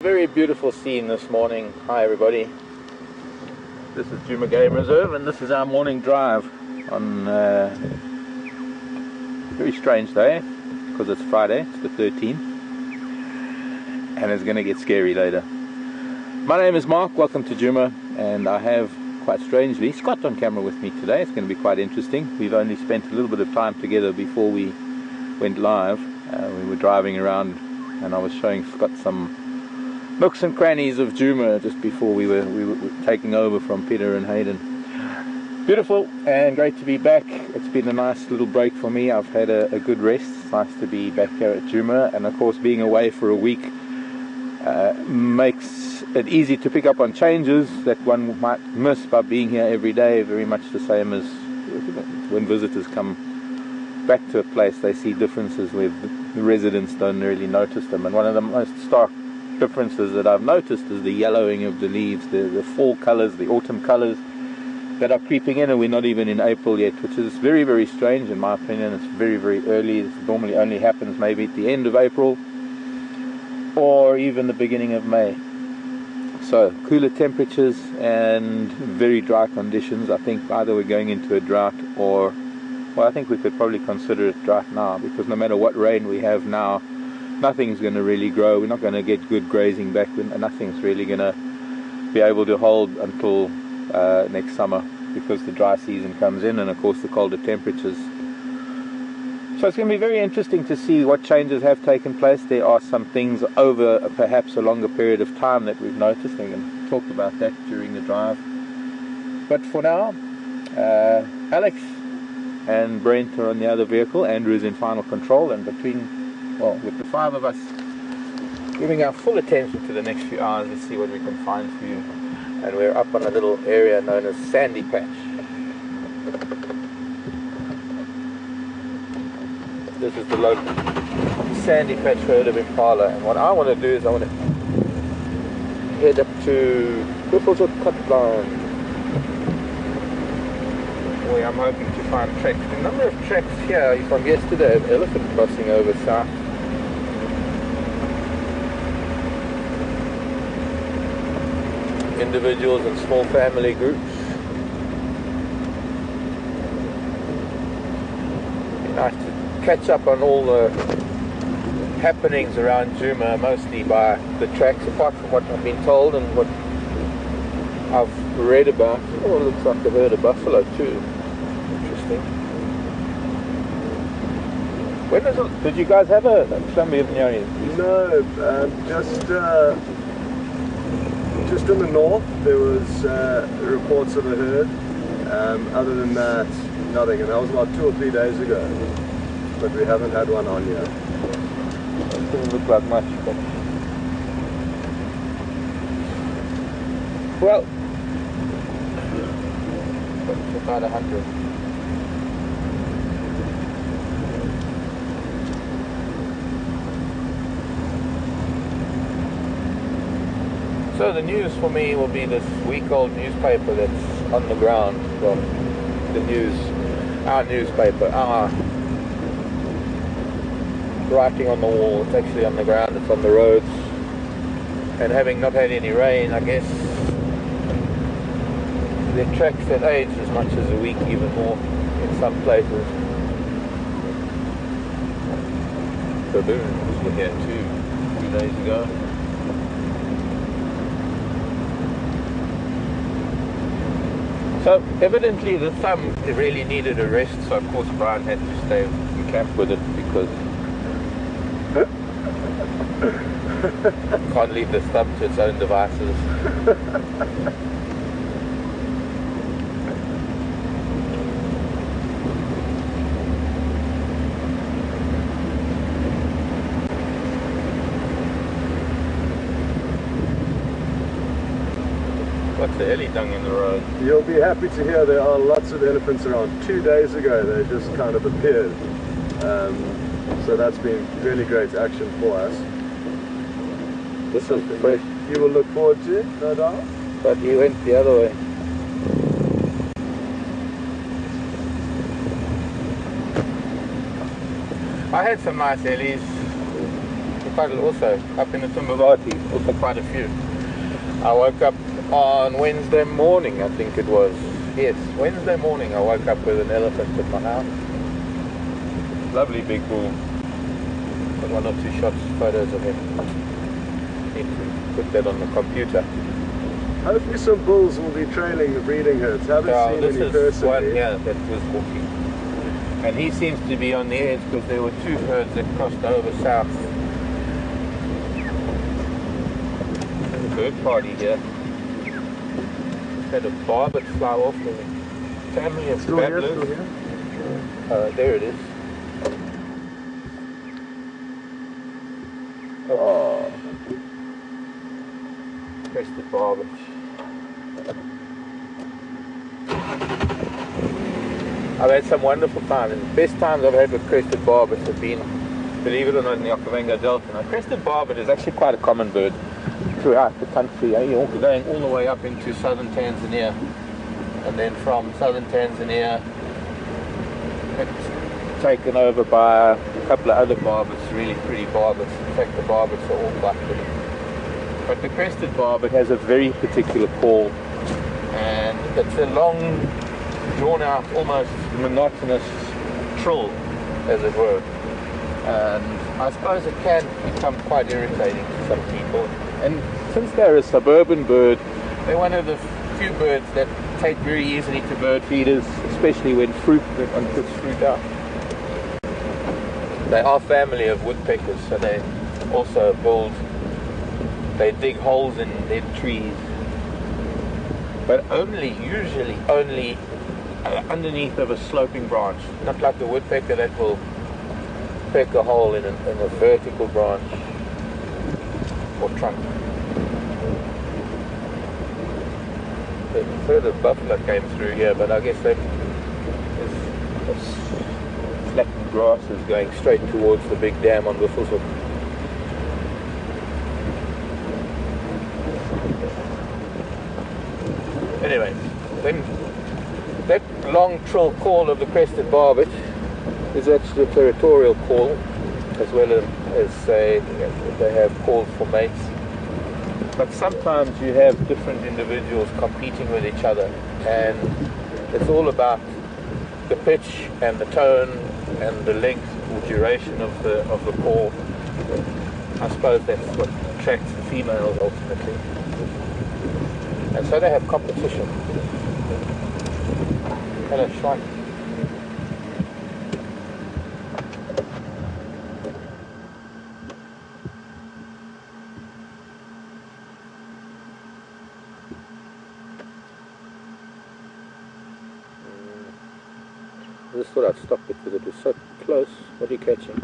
Very beautiful scene this morning. Hi everybody. This is Djuma Game Reserve and this is our morning drive on a very strange day because it's Friday, it's the 13th and it's going to get scary later. My name is Mark, welcome to Djuma, and I have quite strangely Scott on camera with me today. It's going to be quite interesting. We've only spent a little bit of time together before we went live. We were driving around and I was showing Scott some nooks and crannies of Djuma just before we were taking over from Peter and Hayden. Beautiful and great to be back. It's been a nice little break for me. I've had a good rest. It's nice to be back here at Djuma, and of course being away for a week makes it easy to pick up on changes that one might miss by being here every day. Very much the same as when visitors come back to a place, they see differences where the residents don't really notice them. And one of the most stark differences that I've noticed is the yellowing of the leaves, the fall colors, the autumn colors that are creeping in, and we're not even in April yet, which is very, very strange in my opinion. It's very, very early. This normally only happens maybe at the end of April or even the beginning of May. So cooler temperatures and very dry conditions. I think either we're going into a drought or, well, I think we could probably consider it drought now, because no matter what rain we have now, nothing's going to really grow. We're not going to get good grazing back, and nothing's really going to be able to hold until next summer, because the dry season comes in and of course the colder temperatures. So it's going to be very interesting to see what changes have taken place. There are some things over perhaps a longer period of time that we've noticed, and we're going to talk about that during the drive. But for now, Alex and Brent are on the other vehicle. Andrew's in final control, and with the five of us giving our full attention to the next few hours, let's see what we can find for you. And we're up on a little area known as Sandy Patch. This is the local Sandy Patch herd of impala, and what I want to do is I want to head up to Buffalo's Cutline, where I'm hoping to find tracks. The number of tracks here from yesterday of elephant crossing over south. Individuals and small family groups. It'd be nice to catch up on all the happenings around Djuma, mostly by the tracks, apart from what I've been told and what I've read about. Oh, it looks like a herd of buffalo too. Interesting. When was it? Did you guys have a Klambi of Nyani? No, just in the north there was reports of a herd. Other than that, nothing, and that was about 2 or 3 days ago, but we haven't had one on yet. It doesn't look like much, but well, it's about 100. So the news for me will be this week-old newspaper that's on the ground. Well, our newspaper, our writing on the wall. It's actually on the ground, it's on the roads. And having not had any rain, I guess the tracks that age as much as a week, even more in some places. Baboons were here too 2 days ago. So evidently the thumb really needed a rest, so of course Brian had to stay in camp with it, because can't leave the thumb to its own devices. What's the ellie dung in the road? You'll be happy to hear there are lots of elephants around. 2 days ago they just kind of appeared. So that's been really great action for us. This is fresh. You will look forward to it, no doubt. But he went the other way. I had some nice ellies. quite also up in the Timbavati, also quite a few. I woke up on Wednesday morning, I think it was. Yes, Wednesday morning I woke up with an elephant at my house. Lovely big bull. Got one or two shots, photos of him. Need to put that on the computer. Hopefully some bulls will be trailing the breeding herds. Haven't seen any this is one personally. here that was walking. And he seems to be on the edge because there were two herds that crossed over south. There's a bird party here. Had a barbet fly off with a family of babblers. There it is. Oh, crested barbet. I've had some wonderful times. The best times I've had with crested barbets have been, believe it or not, in the Okavango Delta. Now, crested barbet is actually quite a common bird throughout the country. You're going all the way up into southern Tanzania, and then from southern Tanzania it's taken over by a couple of other barbets, really pretty barbets. In fact, the barbets are all quite pretty. But the crested barbet has a very particular call, and it's a long, drawn out, almost monotonous trill, as it were. And I suppose it can become quite irritating to some people. And since they're a suburban bird, they're one of the few birds that take very easily to bird feeders, especially when one puts fruit out. They are a family of woodpeckers, so they also build, they dig holes in their trees, but usually only underneath of a sloping branch, not like the woodpecker that will peck a hole in a vertical branch or trunk. The further buffalo came through here, but I guess that is flattened grass is going straight towards the big dam on Buffelshoek. Anyway, then that long trill call of the crested barbet is actually a territorial call, as well as they have calls for mates. But sometimes you have different individuals competing with each other, and it's all about the pitch and the tone and the length or duration of the call. I suppose that's what attracts the females ultimately. And so they have competition. Hello, Shrike. I just thought I'd stop it because it was so close. What are you catching?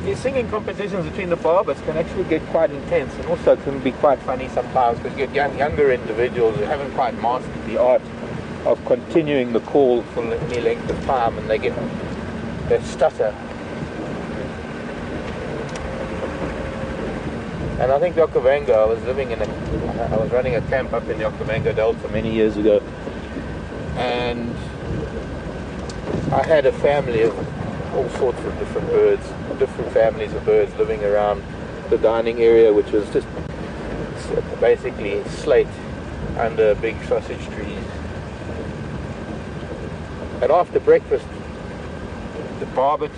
These singing competitions between the barbets can actually get quite intense, and also can be quite funny sometimes because you get younger individuals who haven't quite mastered the art of continuing the call for any length of time, and they stutter. And I think the Okavango, I was running a camp up in the Okavango Delta many years ago, and I had a family of all sorts of different birds, different families of birds living around the dining area, which was just basically slate under big sausage trees. And after breakfast, the barbets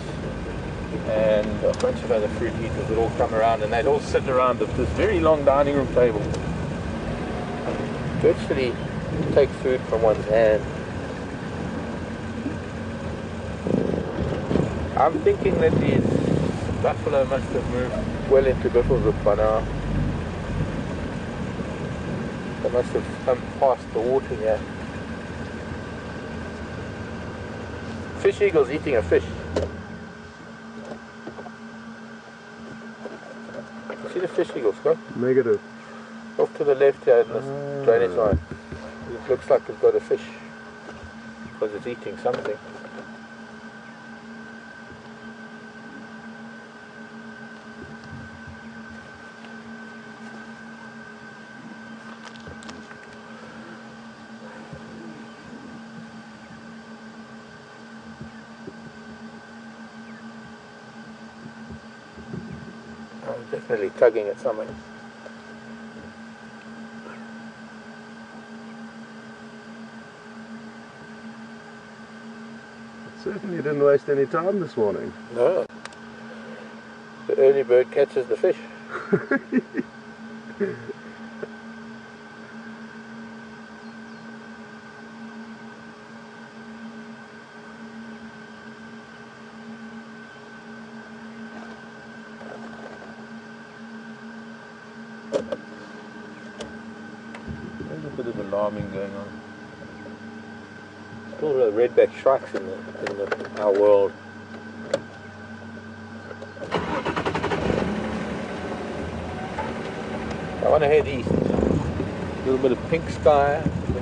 and a bunch of other fruit eaters would all come around, and they'd all sit around this very long dining room table to actually take food from one's hand. I'm thinking that these buffalo must have moved well into Buffelshoek by now. They must have come past the water here. Fish eagle's eating a fish. see the fish eagle, Scott? Negative. Off to the left here in this drainage line. It looks like it's got a fish because it's eating something. Definitely tugging at something. Certainly didn't waste any time this morning. No. The early bird catches the fish. There's a bit of alarming going on. Still redback shrikes in our world. I want to head east. A little bit of pink sky. The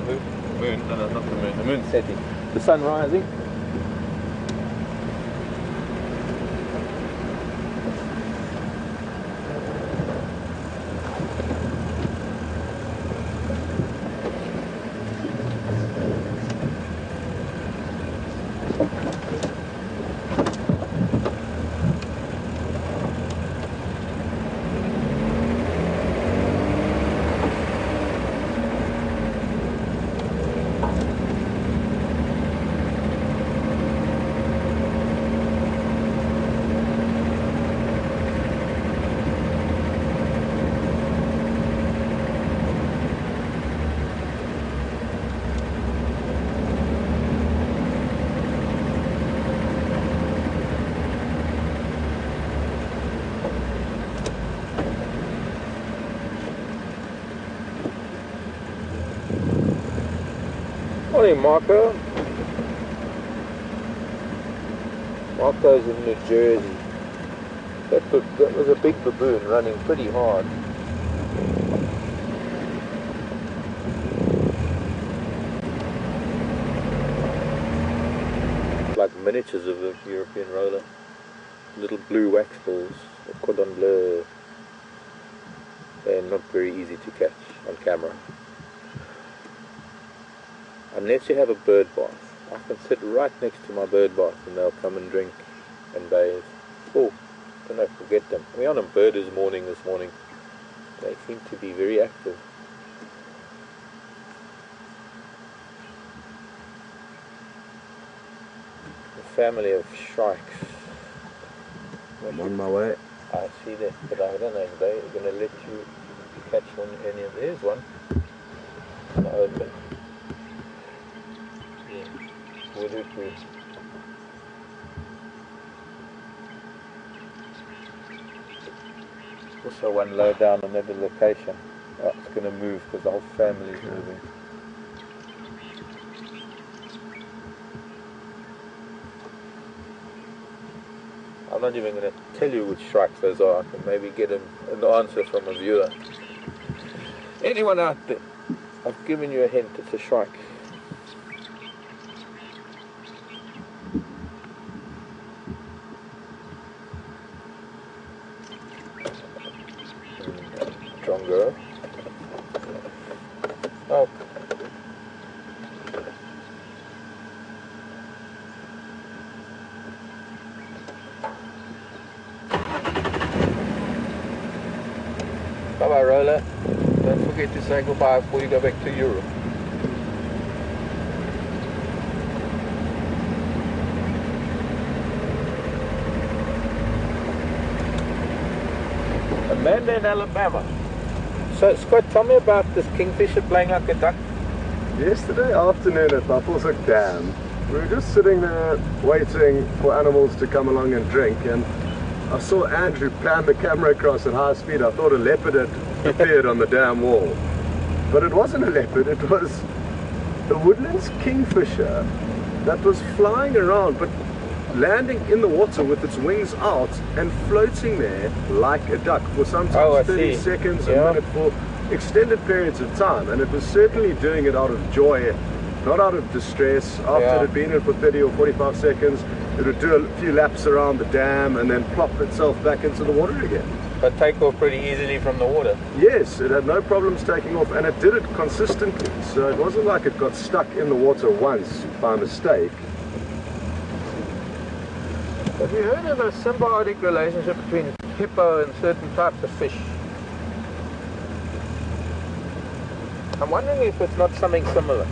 moon, no, not the moon. The moon's setting. The sun rising. Morning, Marco. Marco's in New Jersey. That was a big baboon running pretty hard. Like miniatures of the European roller. Little blue wax balls, cordon bleu. They're not very easy to catch on camera. Unless you have a bird bath. I can sit right next to my bird bath and they'll come and drink and bathe. Oh, don't know, forget them. We're on a birders morning this morning. They seem to be very active. A family of shrikes. I'm on my way. I see that, but I don't know if they're going to let you catch one. Any of there's one. Open. Would it be? Also one low down another location. Oh, it's going to move because the whole family is moving. I'm not even going to tell you which shrikes those are. I can maybe get an answer from a viewer. Anyone out there? I've given you a hint, it's a shrike. Stronger. Oh. Bye-bye, Roller. Don't forget to say goodbye before you go back to Europe. Amanda in Alabama. So, Scott, tell me about this kingfisher playing like a duck. Yesterday afternoon at Buffelshoek Dam, we were just sitting there waiting for animals to come along and drink, and I saw Andrew pan the camera across at high speed. I thought a leopard had appeared on the dam wall. But it wasn't a leopard, it was a woodlands kingfisher that was flying around, but landing in the water with its wings out and floating there like a duck for sometimes 30 seconds, a minute, for extended periods of time. And it was certainly doing it out of joy, not out of distress. After it had been in for 30 or 45 seconds, it would do a few laps around the dam and then plop itself back into the water again. But take off pretty easily from the water. Yes, it had no problems taking off, and it did it consistently. So it wasn't like it got stuck in the water once by mistake. Have you heard of a symbiotic relationship between hippo and certain types of fish? I'm wondering if it's not something similar.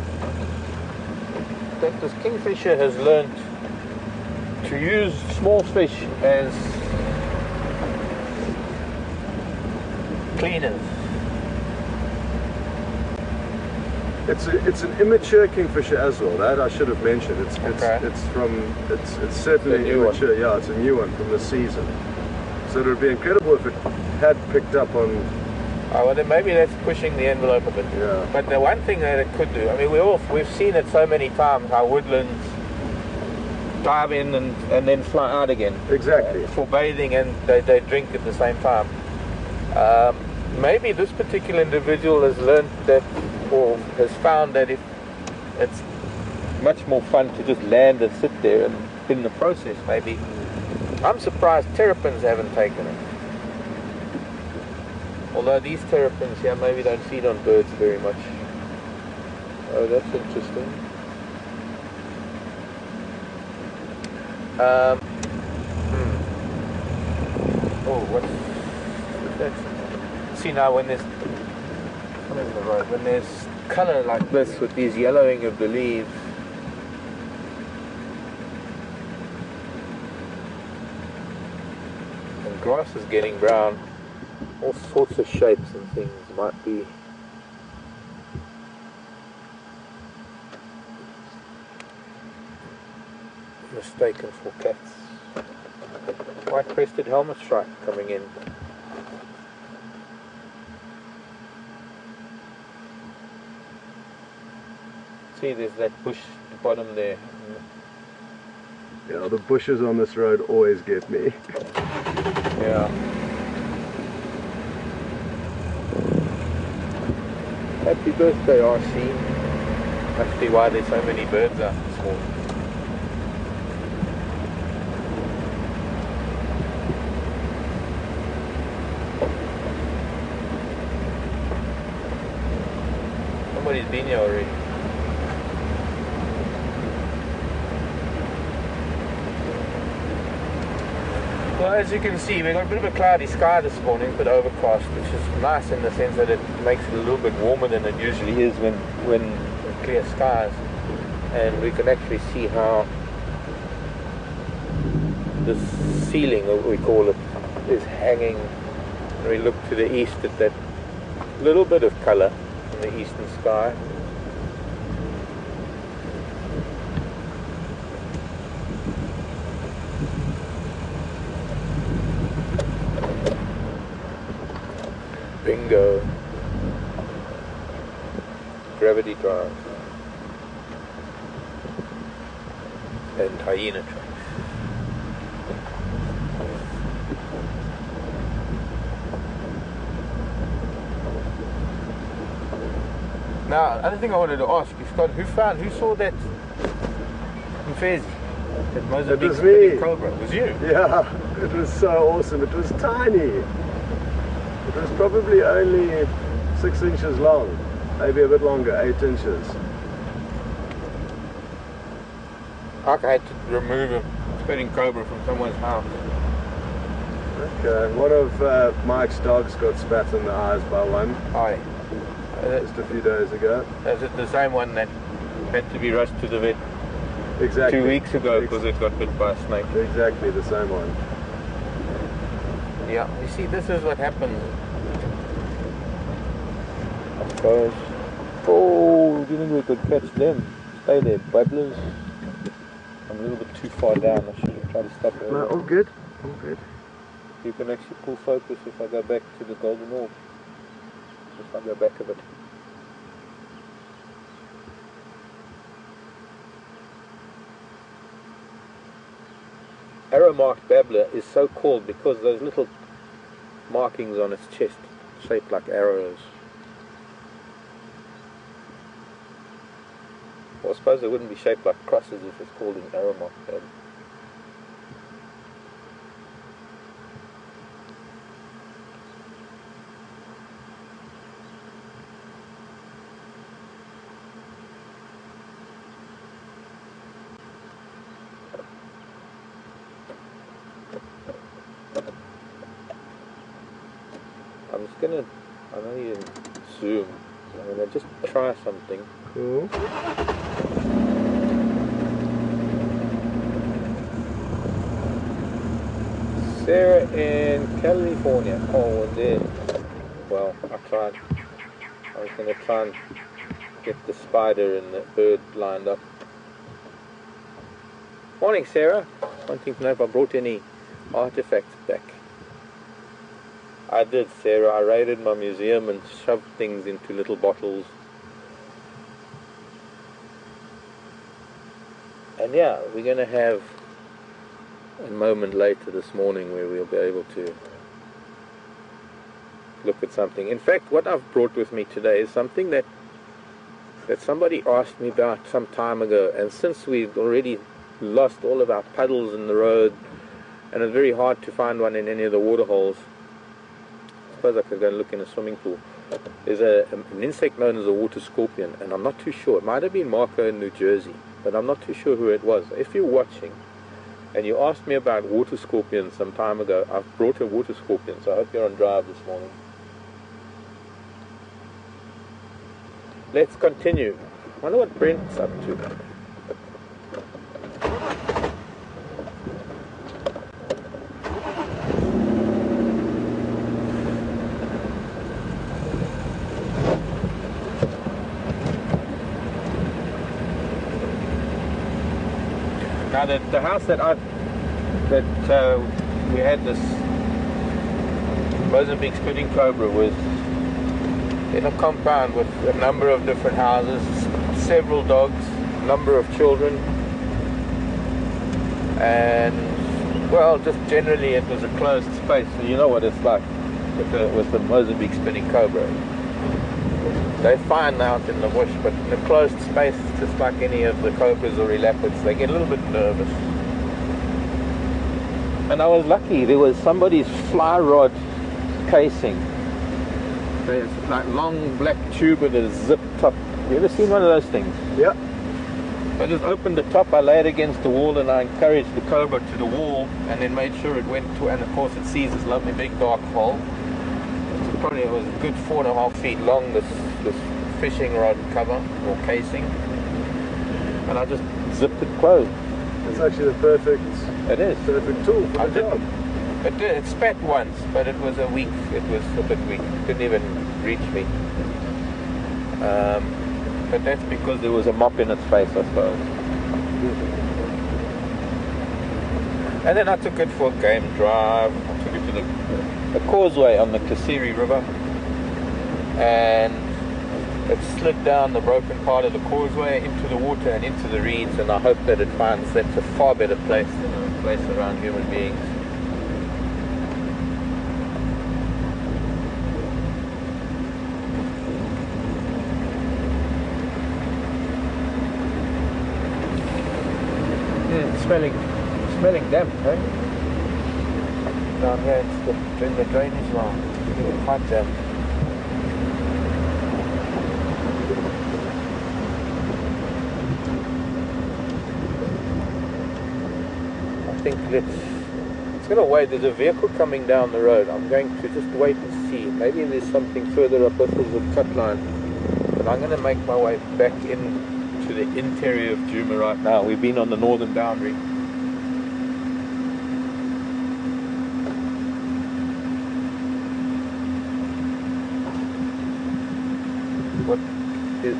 That this kingfisher has learned to use small fish as cleaners. It's an immature kingfisher as well. That I should have mentioned. It's certainly immature. Yeah, it's a new one from the season. So it would be incredible if it had picked up on. Oh, well, then maybe that's pushing the envelope a bit. Yeah. But the one thing that it could do, I mean, we've seen it so many times how woodlands dive in and then fly out again. Exactly. For bathing, and they drink at the same time. Maybe this particular individual has learned that, or has found that if it's much more fun to just land and sit there, and in the process, maybe. I'm surprised terrapins haven't taken it. Although these terrapins here maybe don't feed on birds very much. Oh, that's interesting. Oh, what's that? See now when there's when there's colour like this with these yellowing of the leaves, and grass is getting brown, all sorts of shapes and things might be mistaken for cats. White-crested helmet stripe coming in. See, there's that bush at the bottom there. Yeah, the bushes on this road always get me. Yeah. Happy birthday, RC. Must be why there's so many birds out this morning. Somebody's been here already. Well, as you can see, we've got a bit of a cloudy sky this morning, but overcast, which is nice in the sense that it makes it a little bit warmer than it usually is when clear skies. And we can actually see how the ceiling, what we call it, is hanging. And we look to the east at that little bit of colour in the eastern sky. Bingo. Gravity drive. And hyena tracks. Now, other thing I wanted to ask you, Scott, who saw that Mfezi? That Mozambique spinning cobra? It was you? Yeah, it was so awesome. It was tiny. It was probably only 6 inches long, maybe a bit longer, 8 inches. I had to remove a spinning cobra from someone's house. Okay, one of Mike's dogs got spat in the eyes by one. Aye. Just a few days ago. Is it the same one that had to be rushed to the vet Exactly. 2 weeks ago because it got bit by a snake? Exactly the same one. Yeah, you see, this is what happens. Gosh. Oh, didn't we could catch them? Stay there, babblers. I'm a little bit too far down. I should try to stop it. No, all good. All good. You can actually pull focus if I go back to the golden orb. If I go back a bit. arrow-marked babbler is so called because those little markings on its chest shaped like arrows. Well, I suppose it wouldn't be shaped like crosses if it's called an arrow-marked babbler. I'm not even zoom. I'm gonna just try something. Cool. Sarah in California. Oh, there. Well, I tried. I was gonna try and get the spider and the bird lined up. Morning, Sarah. Wanting to know if I brought any artifacts back. I did, Sarah. I raided my museum and shoved things into little bottles. And yeah, we're going to have a moment later this morning where we'll be able to look at something. In fact, what I've brought with me today is something that somebody asked me about some time ago, and since we've already lost all of our puddles in the road, and it's very hard to find one in any of the water holes. I suppose I could go and look in a swimming pool. There's an insect known as a water scorpion, and I'm not too sure. It might have been Marco in New Jersey, but I'm not too sure who it was. If you're watching and you asked me about water scorpions some time ago, I've brought a water scorpion, so I hope you're on drive this morning. Let's continue. I wonder what Brent's up to. Now the house that we had this Mozambique spitting cobra was in a compound with a number of different houses, several dogs, a number of children, and well, just generally it was a closed space. So you know what it's like with the Mozambique spitting cobra. They're fine out in the bush, but in a closed space, just like any of the cobras or elapids, they get a little bit nervous. And I was lucky, there was somebody's fly rod casing. There's like long black tube with a zip top. You ever seen one of those things? Yeah. I just opened the top, I laid it against the wall, and I encouraged the cobra to the wall, and then made sure it went to, and of course it sees this lovely big dark hole. Probably it was a good 4.5 feet long, this fishing rod cover or casing, and I just zipped it closed. It's actually the perfect tool for the job. It spat once, but it was a bit weak. It couldn't even reach me. But that's because there was a mop in its face, I suppose. And then I took it for a game drive. I took it to the causeway on the Kasiri River, and it slid down the broken part of the causeway into the water and into the reeds, and I hope that it finds that's a far better place than a place around human beings. Smelling damp, eh? Down here it's in the drainage line. It's quite damp. I think it's going to wait. There's a vehicle coming down the road. I'm going to just wait and see. Maybe there's something further up. This is a cut line. But I'm going to make my way back into the interior of Djuma right now. We've been on the northern boundary. What is...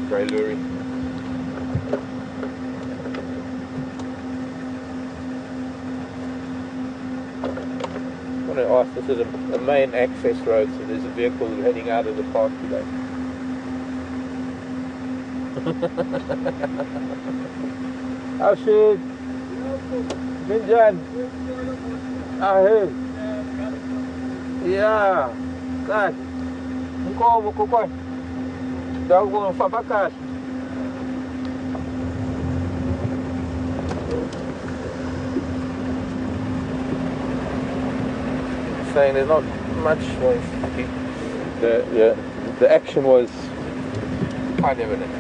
Grey lorry. want to ask, this is a main access road, so there's a vehicle heading out of the park today. How should Binjan? Hey. Yeah. Kak. Muko. Dah gua fabakas. Saying there's not much noise. The action was quite evident.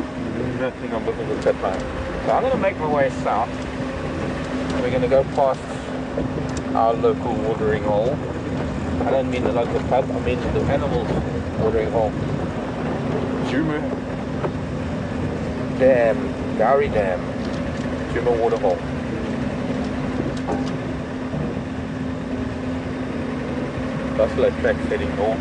Nothing I'm looking at that time. So I'm going to make my way south. We're going to go past our local watering hole. I don't mean the local pub, I mean the animals watering hole. Djuma Dam, Gowrie Dam, Djuma water hole. Buffalo tracks heading north.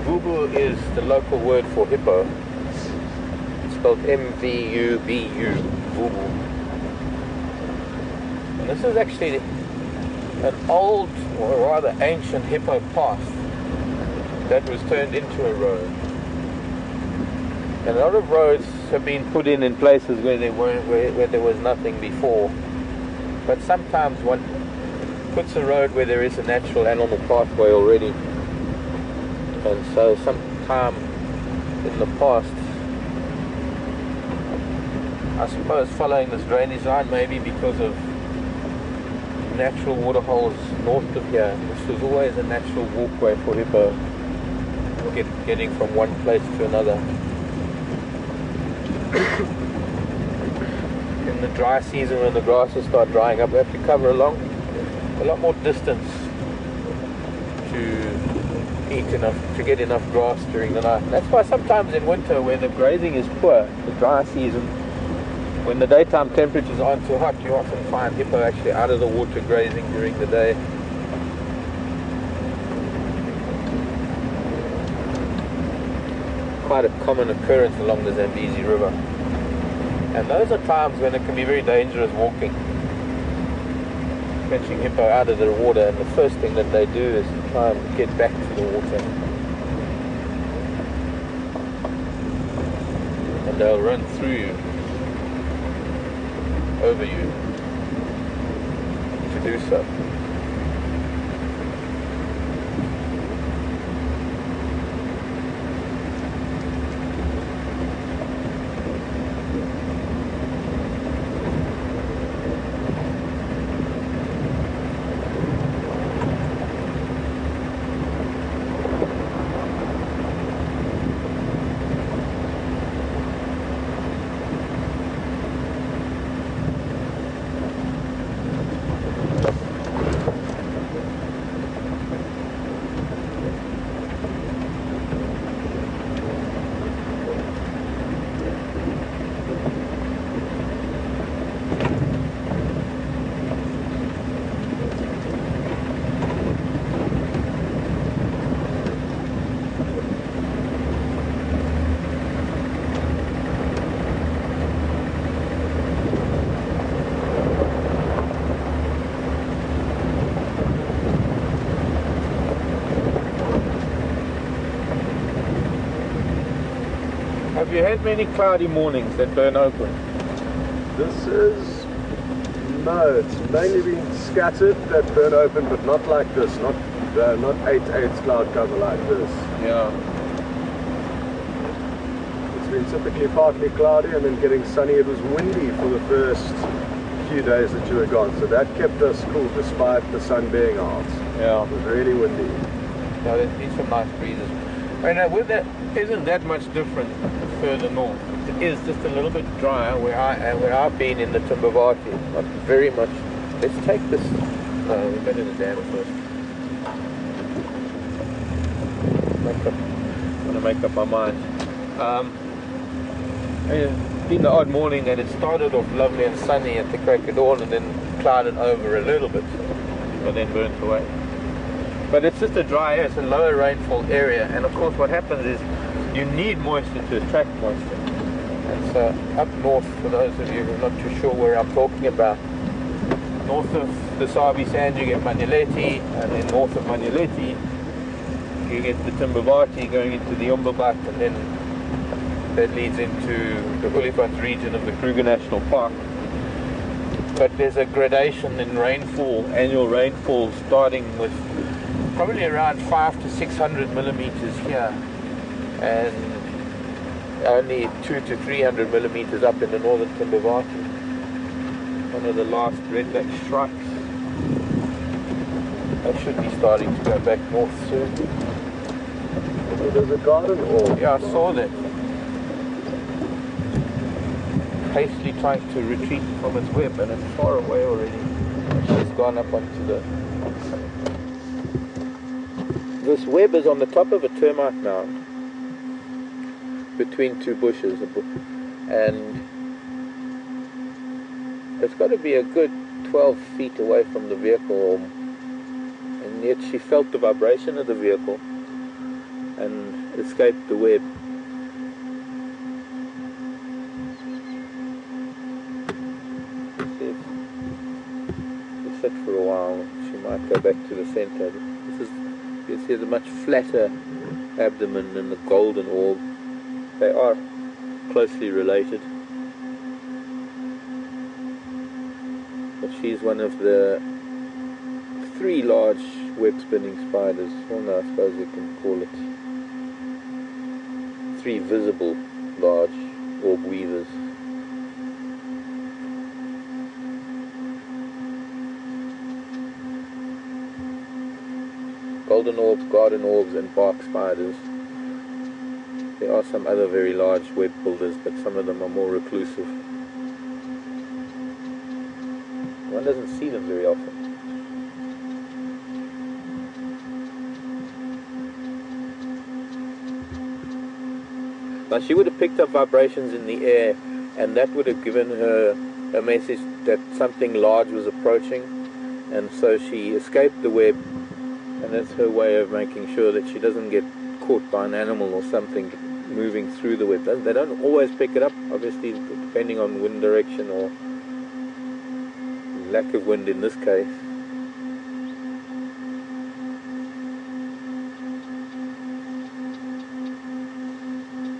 Mvubu is the local word for hippo. It's spelled M-V-U-B-U, Mvubu. And this is actually an old, or rather ancient hippo path that was turned into a road. And a lot of roads have been put in places where there was nothing before. But sometimes one puts a road where there is a natural animal pathway already. And so sometime in the past, I suppose following this drainage line, maybe because of natural water holes north of here, this was always a natural walkway for hippo, getting from one place to another. In the dry season, when the grasses start drying up, we have to cover a lot more distance to get enough grass during the night. That's why sometimes in winter, where the grazing is poor, the dry season, when the daytime temperatures aren't too hot, you often find hippo actually out of the water grazing during the day. Quite a common occurrence along the Zambezi River. And those are times when it can be very dangerous walking. Fetching hippo out of the water, and the first thing that they do is try and get back to the water. And they'll run through you, over you, to do so. Have you had many cloudy mornings that burn open? No, it's mainly been scattered that burn open, but not like this, not 8/8 cloud cover like this. Yeah. It's been typically partly cloudy and then getting sunny. It was windy for the first few days that you were gone, so that kept us cool despite the sun being out. Yeah. It was really windy. Yeah, there's been some nice breezes. And with that, isn't that much different further north? It is just a little bit drier where I've been in the Timbavati. Not very much. Let's take this. No, we better the dam first. I'm gonna make up my mind. It's been the odd morning, and it started off lovely and sunny at the crack of dawn, and then clouded over a little bit, but then burnt away. But it's just a dry area, it's a lower rainfall area, and of course what happens is you need moisture to attract moisture. And so up north, for those of you who are not too sure where I'm talking about, north of the Sabi Sand you get Manyeleti, and then north of Manyeleti you get the Timbavati going into the Umbabat, and then that leads into the Olifant region of the Kruger National Park. But there's a gradation in rainfall, annual rainfall, starting with probably around 500 to 600 millimeters here, and only 200 to 300 millimeters up in the northern Timbavati. One of the last redback strikes. They should be starting to go back north soon. There's a garden or? Yeah, I saw that. Hastily trying to retreat from its web, and it's far away already. She's gone up onto the... This web is on the top of a termite mound between two bushes, and it's got to be a good 12 feet away from the vehicle, and yet she felt the vibration of the vehicle and escaped the web. Sit for a while, she might go back to the center. This is, you see the much flatter abdomen and the golden orb. They are closely related. But she's one of the 3 large web spinning spiders. Well, no, I suppose you can call it 3 visible large orb weavers. Golden orbs, garden orbs, and bark spiders. There are some other very large web builders, but some of them are more reclusive. One doesn't see them very often. Now she would have picked up vibrations in the air, and that would have given her a message that something large was approaching, and so she escaped the web. And that's her way of making sure that she doesn't get caught by an animal or something moving through the web. They don't always pick it up, obviously, depending on wind direction or lack of wind in this case.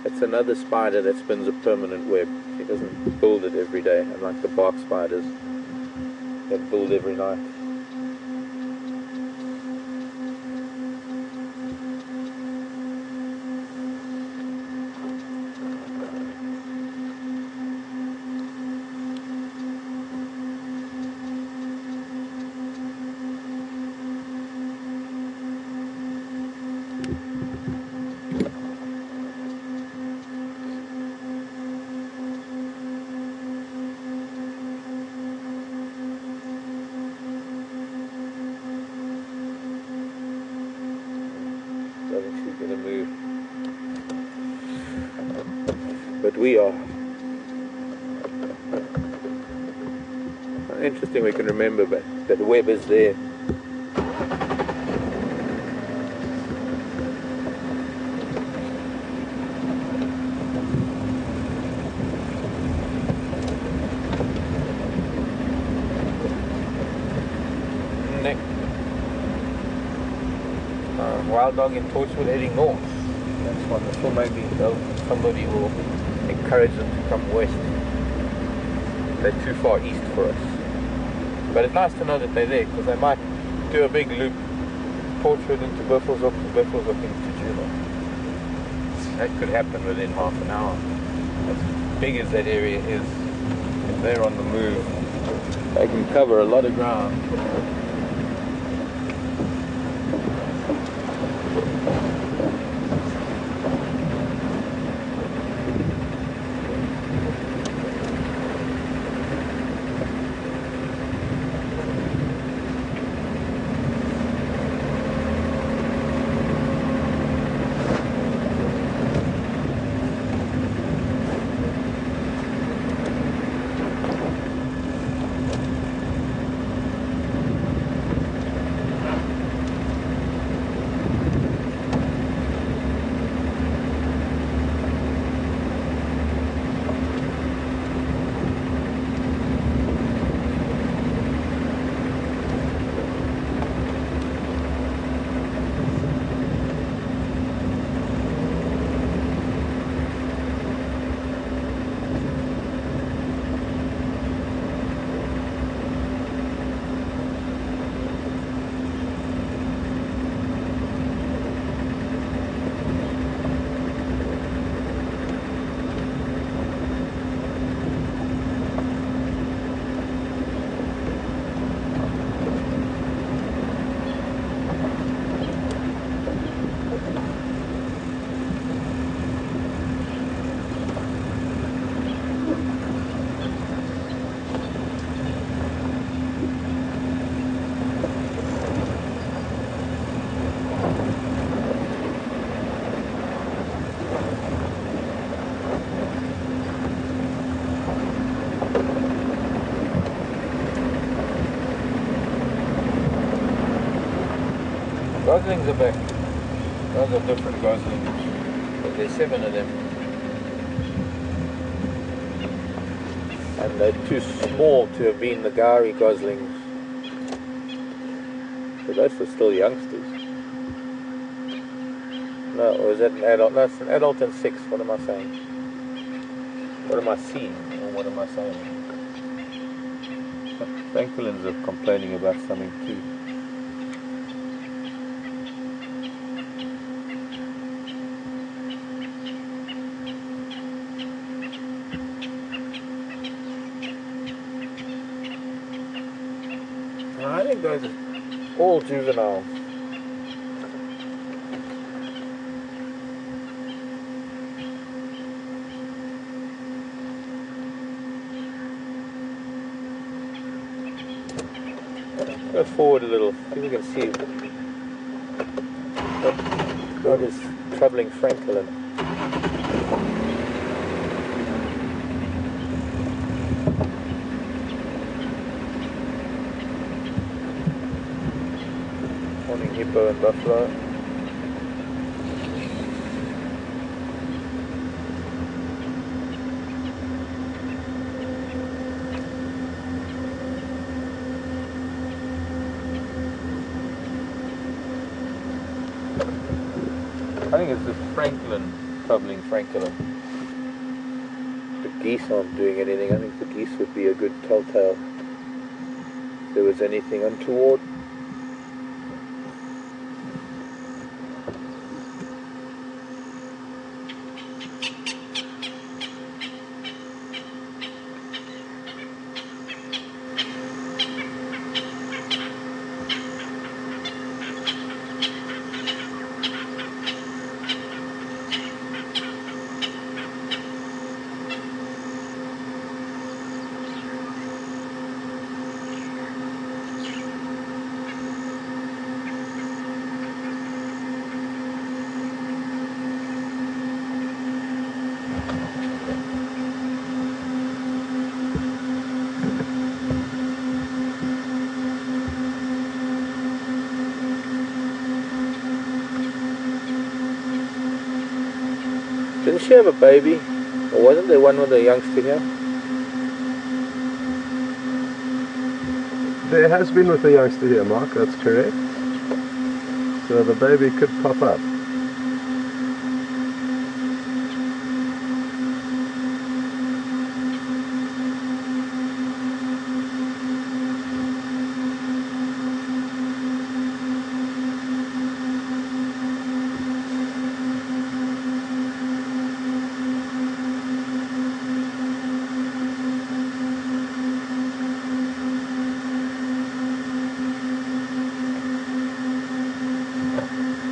It's another spider that spins a permanent web. She doesn't build it every day, unlike the bark spiders that build every night. Going to move, but we are. Interesting, we can remember, but that the web is there. Wild dog in Torchwood heading north. That's one. So maybe somebody will encourage them to come west. They're too far east for us. But it's nice to know that they're there, because they might do a big loop, Torchwood into Buffelshoek, Buffelshoek into Djuma. That could happen within half an hour. As big as that area is, if they're on the move, they can cover a lot of ground. Goslings are back. Those are different goslings. But there's 7 of them. And they're too small to have been the Gari goslings. So those are still youngsters. No, or is that an adult? No, it's an adult and 6. What am I saying? What am I seeing? Or what am I saying? Francolins are complaining about something too. I think those are all juveniles. Go forward a little, people can see what is travelling francolin. Morning hippo and buffalo. I think it's just francolin, travelling francolin. The geese aren't doing anything. I think the geese would be a good telltale if there was anything untoward. Didn't she have a baby? Or wasn't there one with a youngster here? There has been with a youngster here, Mark, that's correct. So the baby could pop up.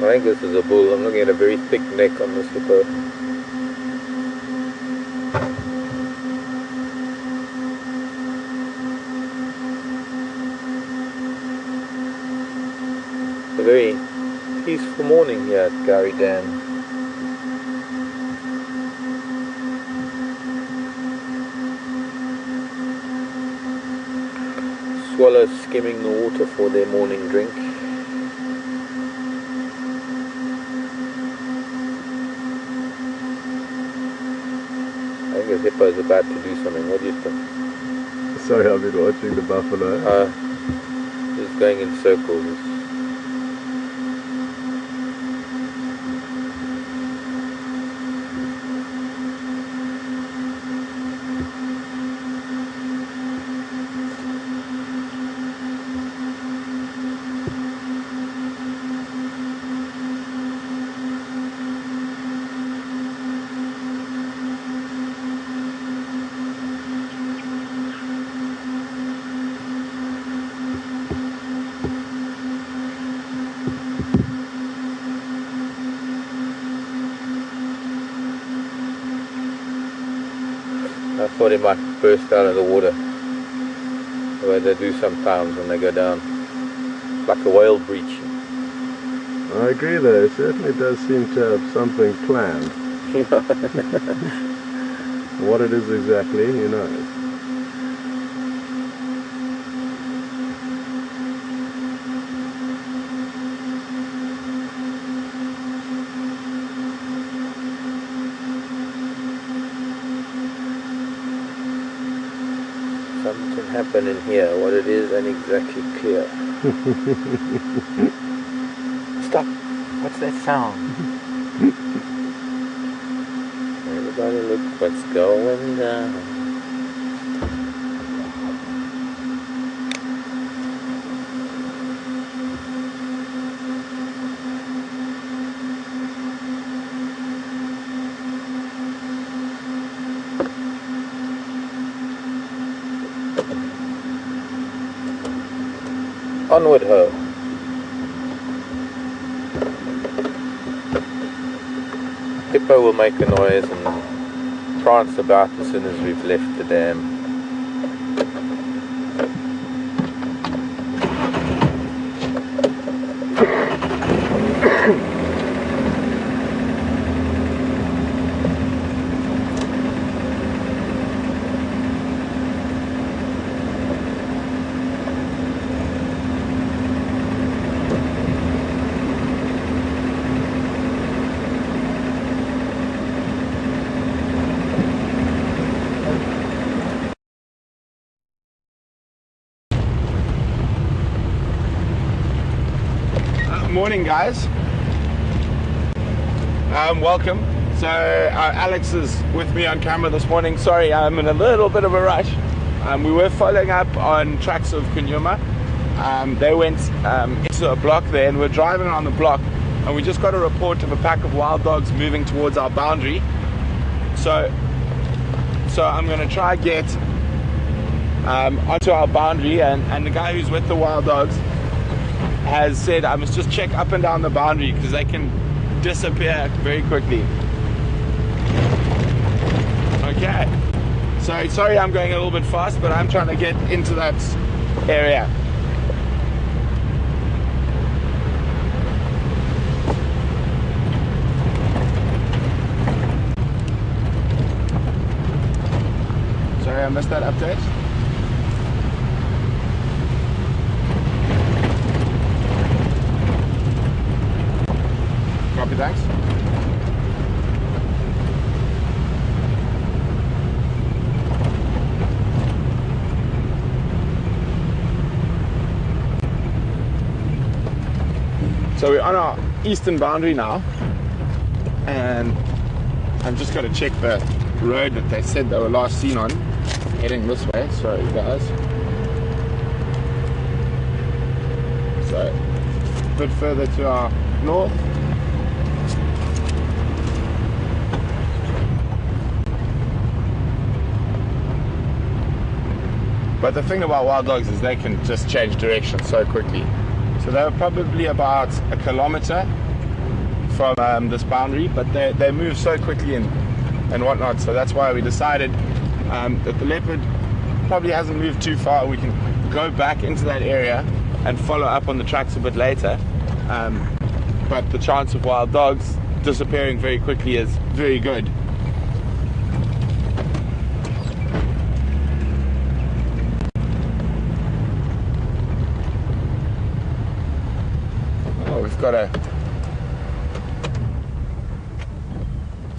I think this is a bull. I'm looking at a very thick neck on this hippo. It's a very peaceful morning here at Gari Dam. Swallows skimming the water for their morning drink. I think the hippo is about to do something. What do you think? Sorry, I've been watching the buffalo. It's going in circles. I thought it might burst out of the water, the way they do sometimes when they go down, like a whale breach. I agree though, it certainly does seem to have something planned. What it is exactly, who knows. Can happen in here. What it is ain't exactly clear. Stop! What's that sound? Everybody look what's going down. Onward ho. Hippo will make a noise and prance about as soon as we've left the dam. Morning, guys. Welcome. So Alex is with me on camera this morning. Sorry, I'm in a little bit of a rush. We were following up on tracks of Djuma. They went into a block there, and we're driving on the block, and we just got a report of a pack of wild dogs moving towards our boundary. So I'm going to try get onto our boundary, and the guy who's with the wild dogs has said I must just check up and down the boundary because they can disappear very quickly. Okay, so sorry I'm going a little bit fast, but I'm trying to get into that area. Sorry I missed that update. Copy, thanks. So we're on our eastern boundary now, and I'm just going to check the road that they said they were last seen on, heading this way. Sorry guys. So a bit further to our north. But the thing about wild dogs is they can just change direction so quickly. So they were probably about a kilometer from this boundary, but they move so quickly and whatnot. So that's why we decided that the leopard probably hasn't moved too far. We can go back into that area and follow up on the tracks a bit later. But the chance of wild dogs disappearing very quickly is very good. We've got a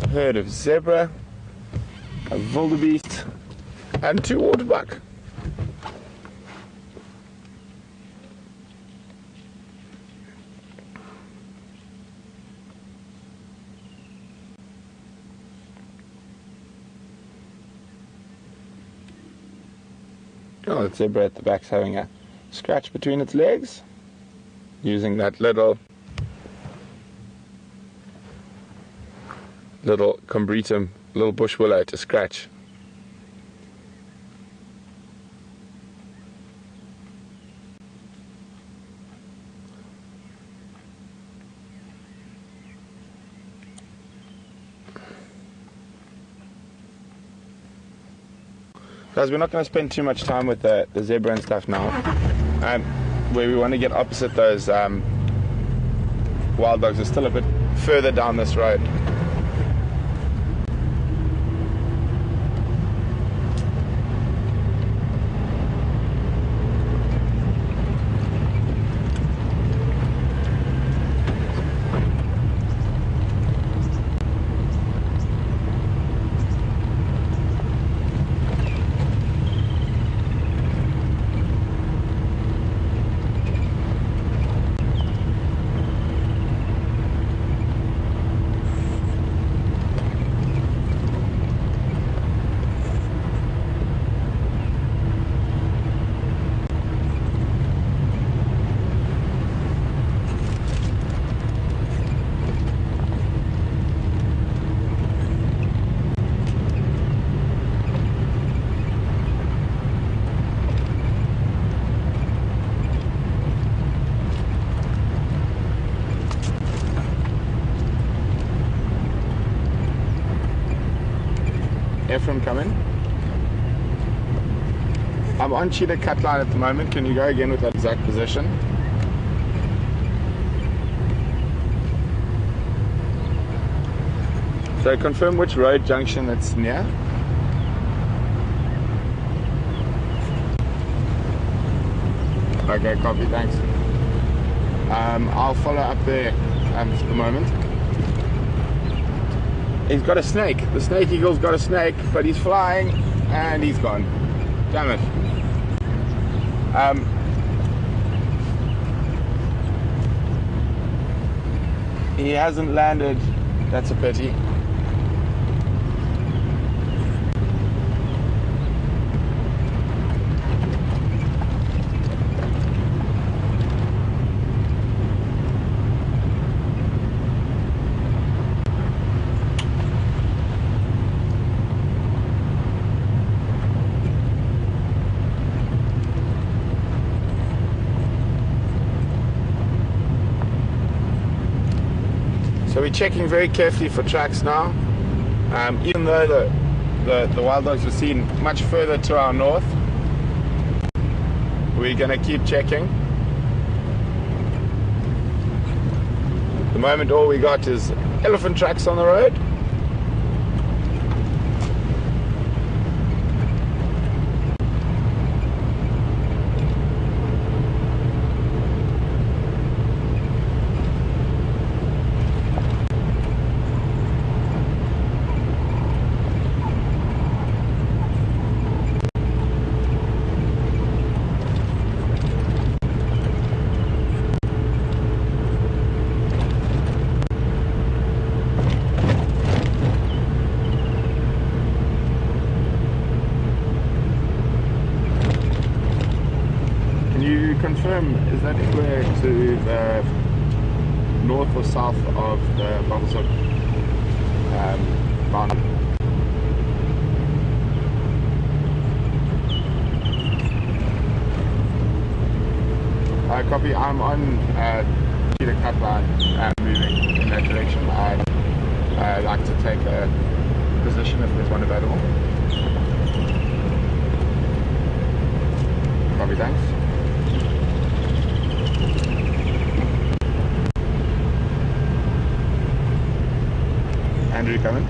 herd of zebra, a wildebeest, and 2 waterbuck. Oh, the zebra at the back's having a scratch between its legs, using that little combretum, little bush willow to scratch. Guys, we're not going to spend too much time with the zebra and stuff now. Where we want to get opposite those wild dogs is still a bit further down this road. Ephraim come in. I'm on cheetah cut line at the moment. Can you go again with that exact position? So confirm which road junction it's near. Okay, copy, thanks. I'll follow up there for the moment. He's got a snake. The snake eagle's got a snake, but he's flying and he's gone. Damn it. He hasn't landed. That's a pity. So we're checking very carefully for tracks now. Even though the wild dogs were seen much further to our north, we're going to keep checking. At the moment all we got is elephant tracks on the road. Confirm, is that anywhere to the north or south of the Buffelshoek boundary? Copy, I'm on cheetah cut line and moving in that direction. I'd like to take a position if there's one available. Copy, thanks. Andrew, coming.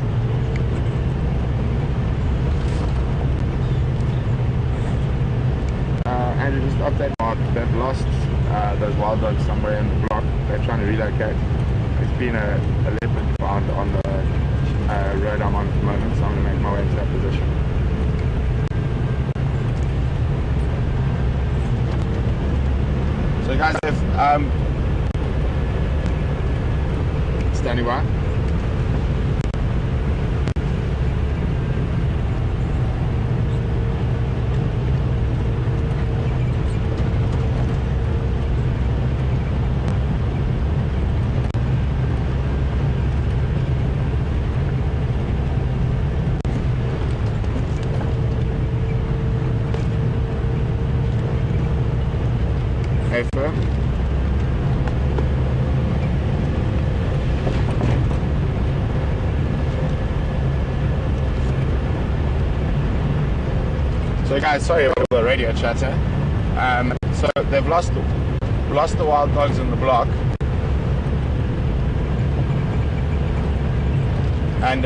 Andrew, just update Mark. They've lost those wild dogs somewhere in the block. They're trying to relocate. There's been a leopard found on the road I'm on at the moment, so I'm going to make my way to that position. So guys, if standing by. So guys, sorry about the radio chatter. So they've lost the wild dogs in the block, and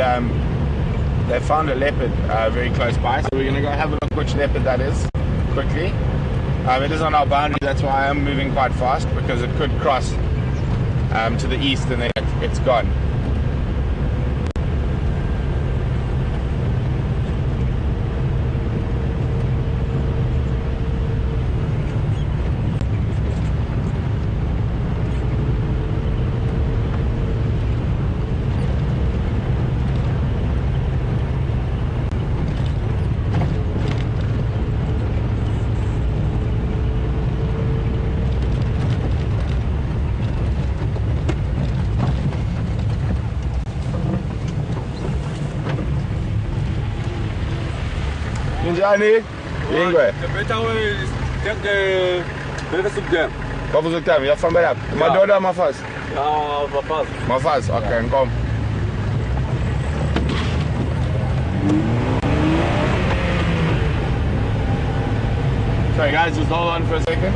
they found a leopard very close by. So we're going to go have a look which leopard that is quickly. It is on our boundary, that's why I'm moving quite fast, because it could cross to the east and then it's gone. Johnny, Ingwe. Buffelshoek Dam, ja van bij dat. Maar door daar maar vast. Ja, maar vast. Maar vast, oké, kom. Sorry guys, just hold on for a second.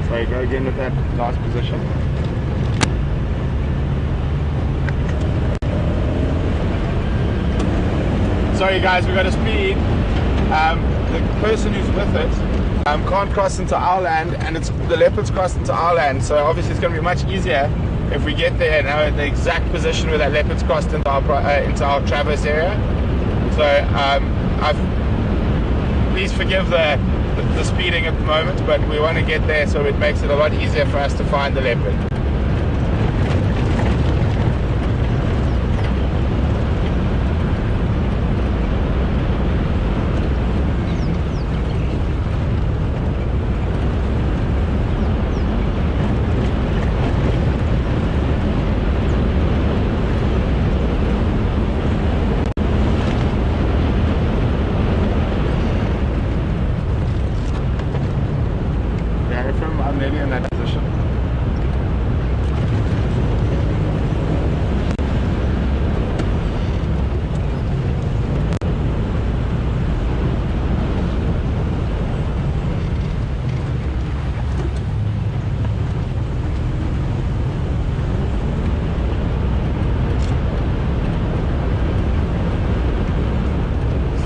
Sorry, go again with that last position. Sorry guys, we got a speed. The person who's with it can't cross into our land, and the leopard's crossed into our land, so obviously it's going to be much easier if we get there and know the exact position where that leopard's crossed into our traverse area. So please forgive the speeding at the moment, but we want to get there so it makes it a lot easier for us to find the leopard. I'm maybe in that position.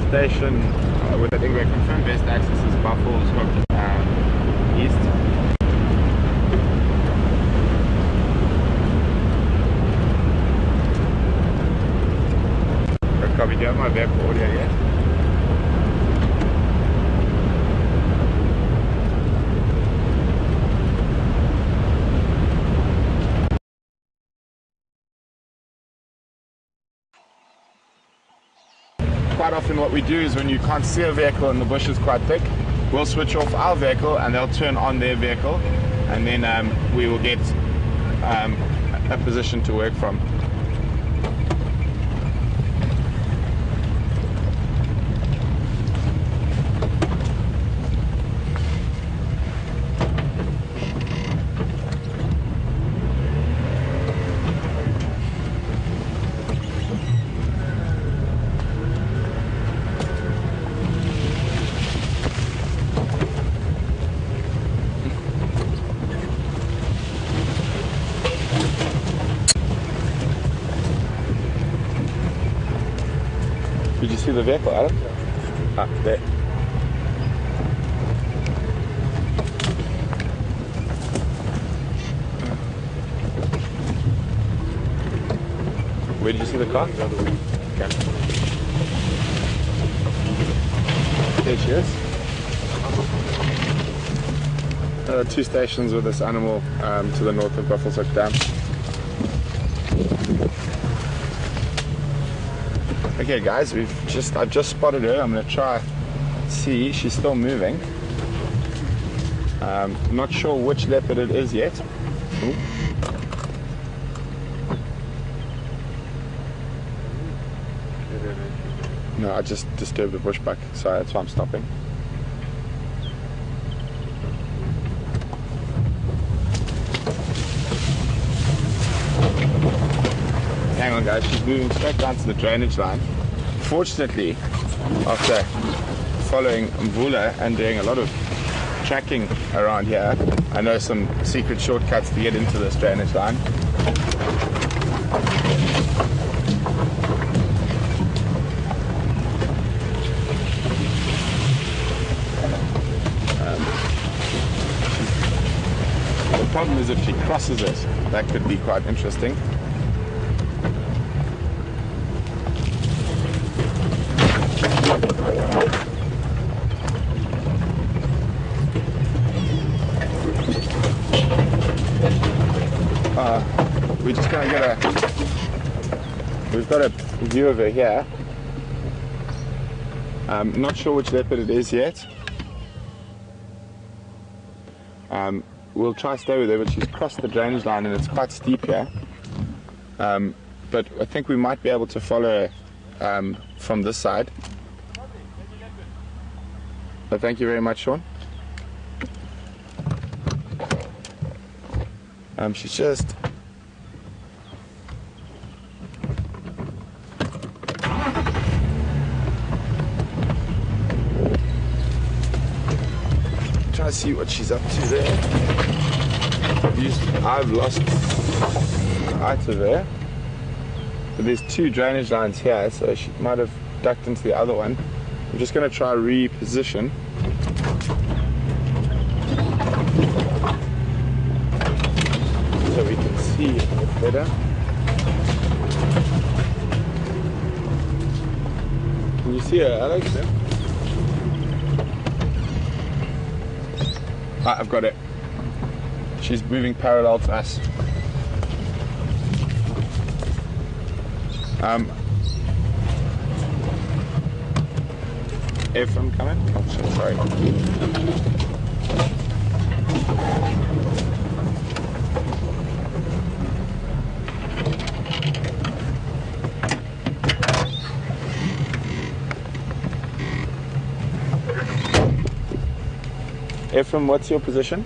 Station with that incorrect confirmed best access is Buffalo, east. Copy, do you have my back audio yet? Quite often what we do is when you can't see a vehicle and the bush is quite thick, we'll switch off our vehicle and they'll turn on their vehicle, and then we will get a position to work from. Did you see the vehicle, Adam? Ah, there. Where did you see the car? Okay. There she is. There are 2 stations with this animal to the north of Buffalo Dam. Okay guys, I've just spotted her. I'm going to try see. She's still moving. Not sure which leopard it is yet. Ooh. No, I just disturbed the bushbuck, so that's why I'm stopping. Hang on guys, she's moving straight down to the drainage line. Fortunately, after following Mvula and doing a lot of tracking around here, I know some secret shortcuts to get into this drainage line. The problem is if she crosses it, that could be quite interesting. We're just going to get we've got a view of her here. Not sure which leopard it is yet. We'll try to stay with her, but she's crossed the drainage line and it's quite steep here. But I think we might be able to follow her from this side. So thank you very much, Sean. She's just to see what she's up to there. I've lost sight of her. But there's two drainage lines here, so she might have ducked into the other one. I'm just going to try reposition. So we can see a bit better. Can you see her, Alex? Ah, I've got it. She's moving parallel to us. If I'm coming? Oh, sorry. Ephraim, what's your position?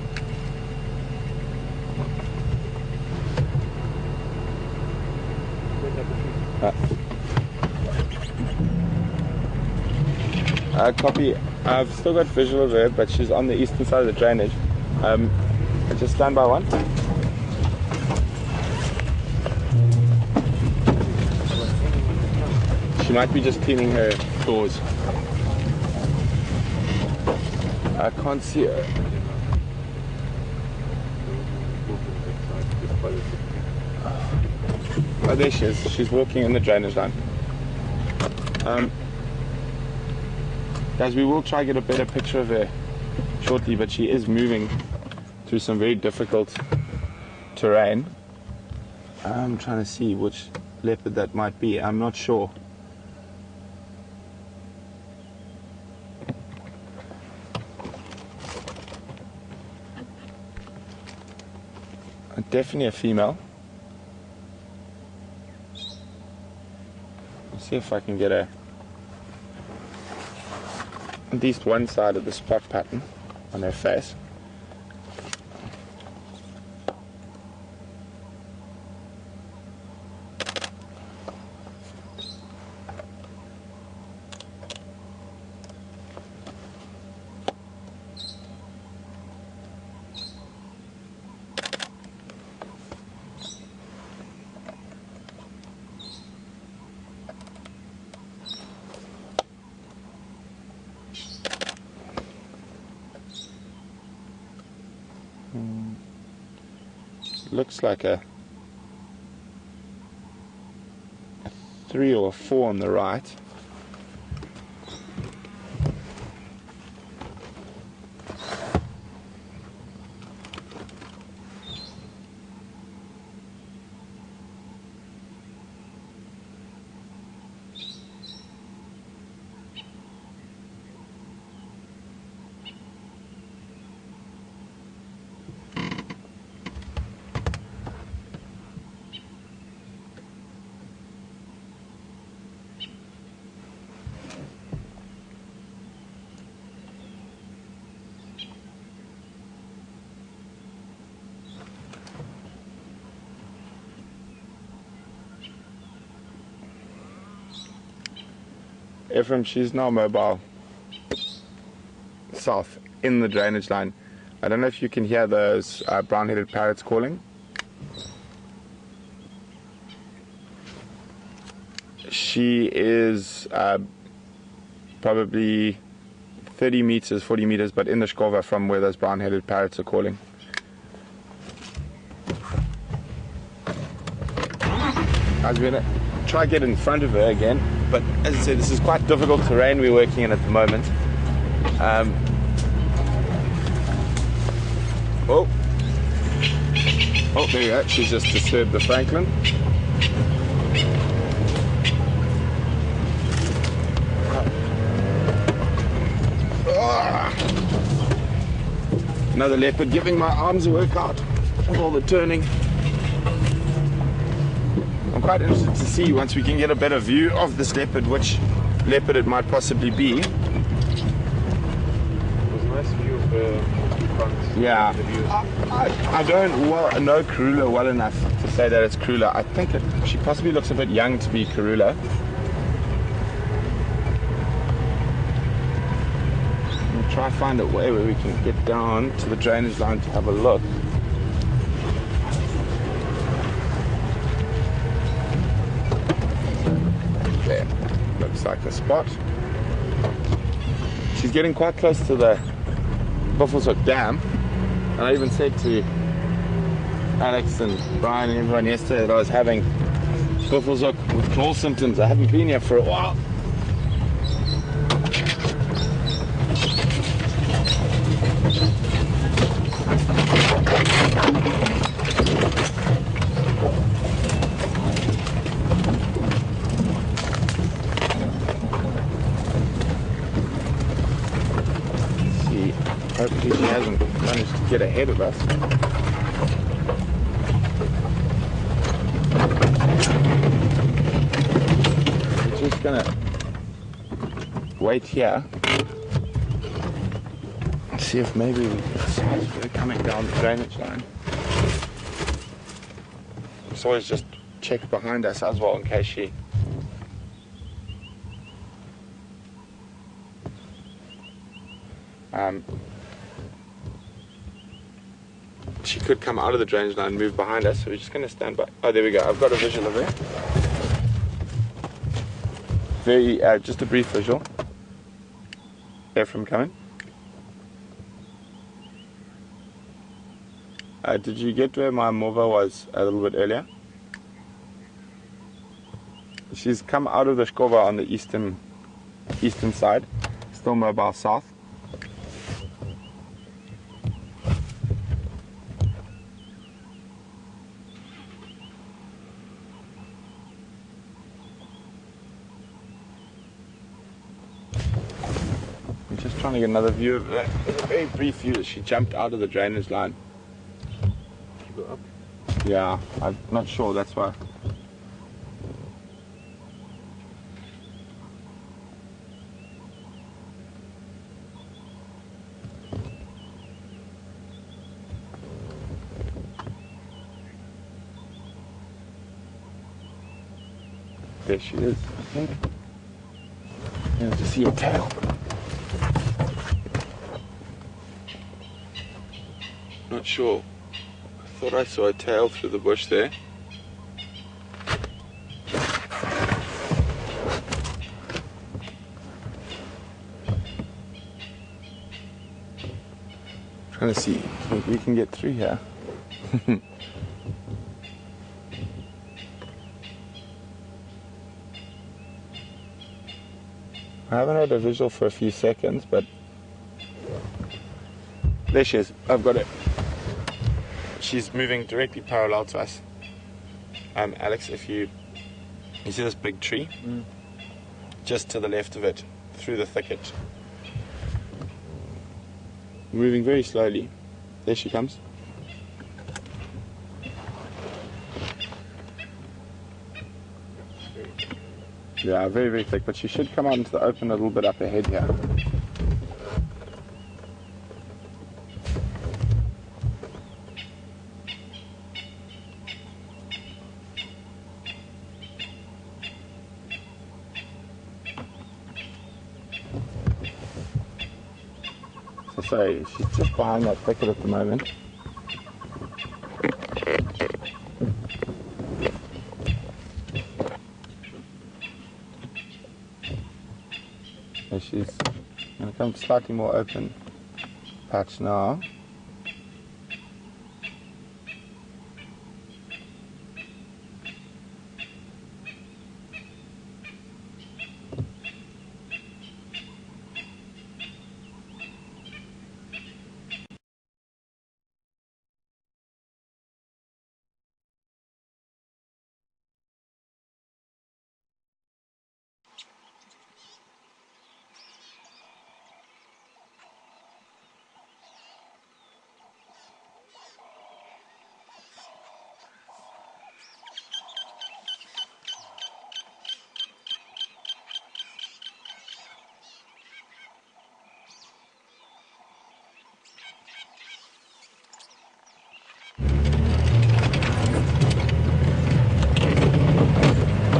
Copy. I've still got visual of her, but she's on the eastern side of the drainage. Just stand by one. She might be just cleaning her doors. I can't see her. Oh, there she is. She's walking in the drainage line. Guys, we will try to get a better picture of her shortly, but she is moving through some very difficult terrain. I'm trying to see which leopard that might be. I'm not sure. Definitely a female. Let's see if I can get at least one side of the spot pattern on her face. Looks like a 3 or a 4 on the right. Ephraim, she's now mobile south in the drainage line. I don't know if you can hear those brown-headed parrots calling. She is probably 30 meters, 40 meters, but in the Shkova from where those brown-headed parrots are calling. I was going to try to get in front of her again, but as I said, this is quite difficult terrain we're working in at the moment. Oh, there you go. She's just disturbed the Franklin. Another leopard giving my arms a workout with all the turning. I'm quite interested to see, once we can get a better view of this leopard, which leopard it might possibly be. It was a nice view of the front. Yeah, I don't know Karula well enough to say that it's Karula. I think she possibly looks a bit young to be Karula. I'm try to find a way where we can get down to the drainage line to have a look. There, looks like a spot. She's getting quite close to the Buffelshoek Dam, and I even said to Alex and Brian and everyone yesterday that I was having Buffelshoek with claw symptoms. I haven't been here for a while. Hopefully she hasn't managed to get ahead of us. We're just gonna wait here and see if maybe we can size her coming down the drainage line. Let's always just check behind us as well in case she she could come out of the drainage line and move behind us, so we're just going to stand by. Oh, there we go. I've got a visual of her. Very, just a brief visual. There from coming. Did you get where my Morva was a little bit earlier? She's come out of the Shkova on the eastern side, still mobile south. Just trying to get another view of that. There's a very brief view that she jumped out of the drainage line. Go up. Yeah, I'm not sure, that's why. There she is, I think. Yeah, to see her tail. Not sure. I thought I saw a tail through the bush there. Trying to see if we can get through here. I haven't had a visual for a few seconds, but there she is. I've got it. She's moving directly parallel to us. Alex, if you see this big tree, just to the left of it, through the thicket. Moving very slowly. There she comes. Yeah, very, very thick, but she should come out into the open a little bit up ahead here. So she's just behind that thicket at the moment. And she's going to come slightly more open patch now.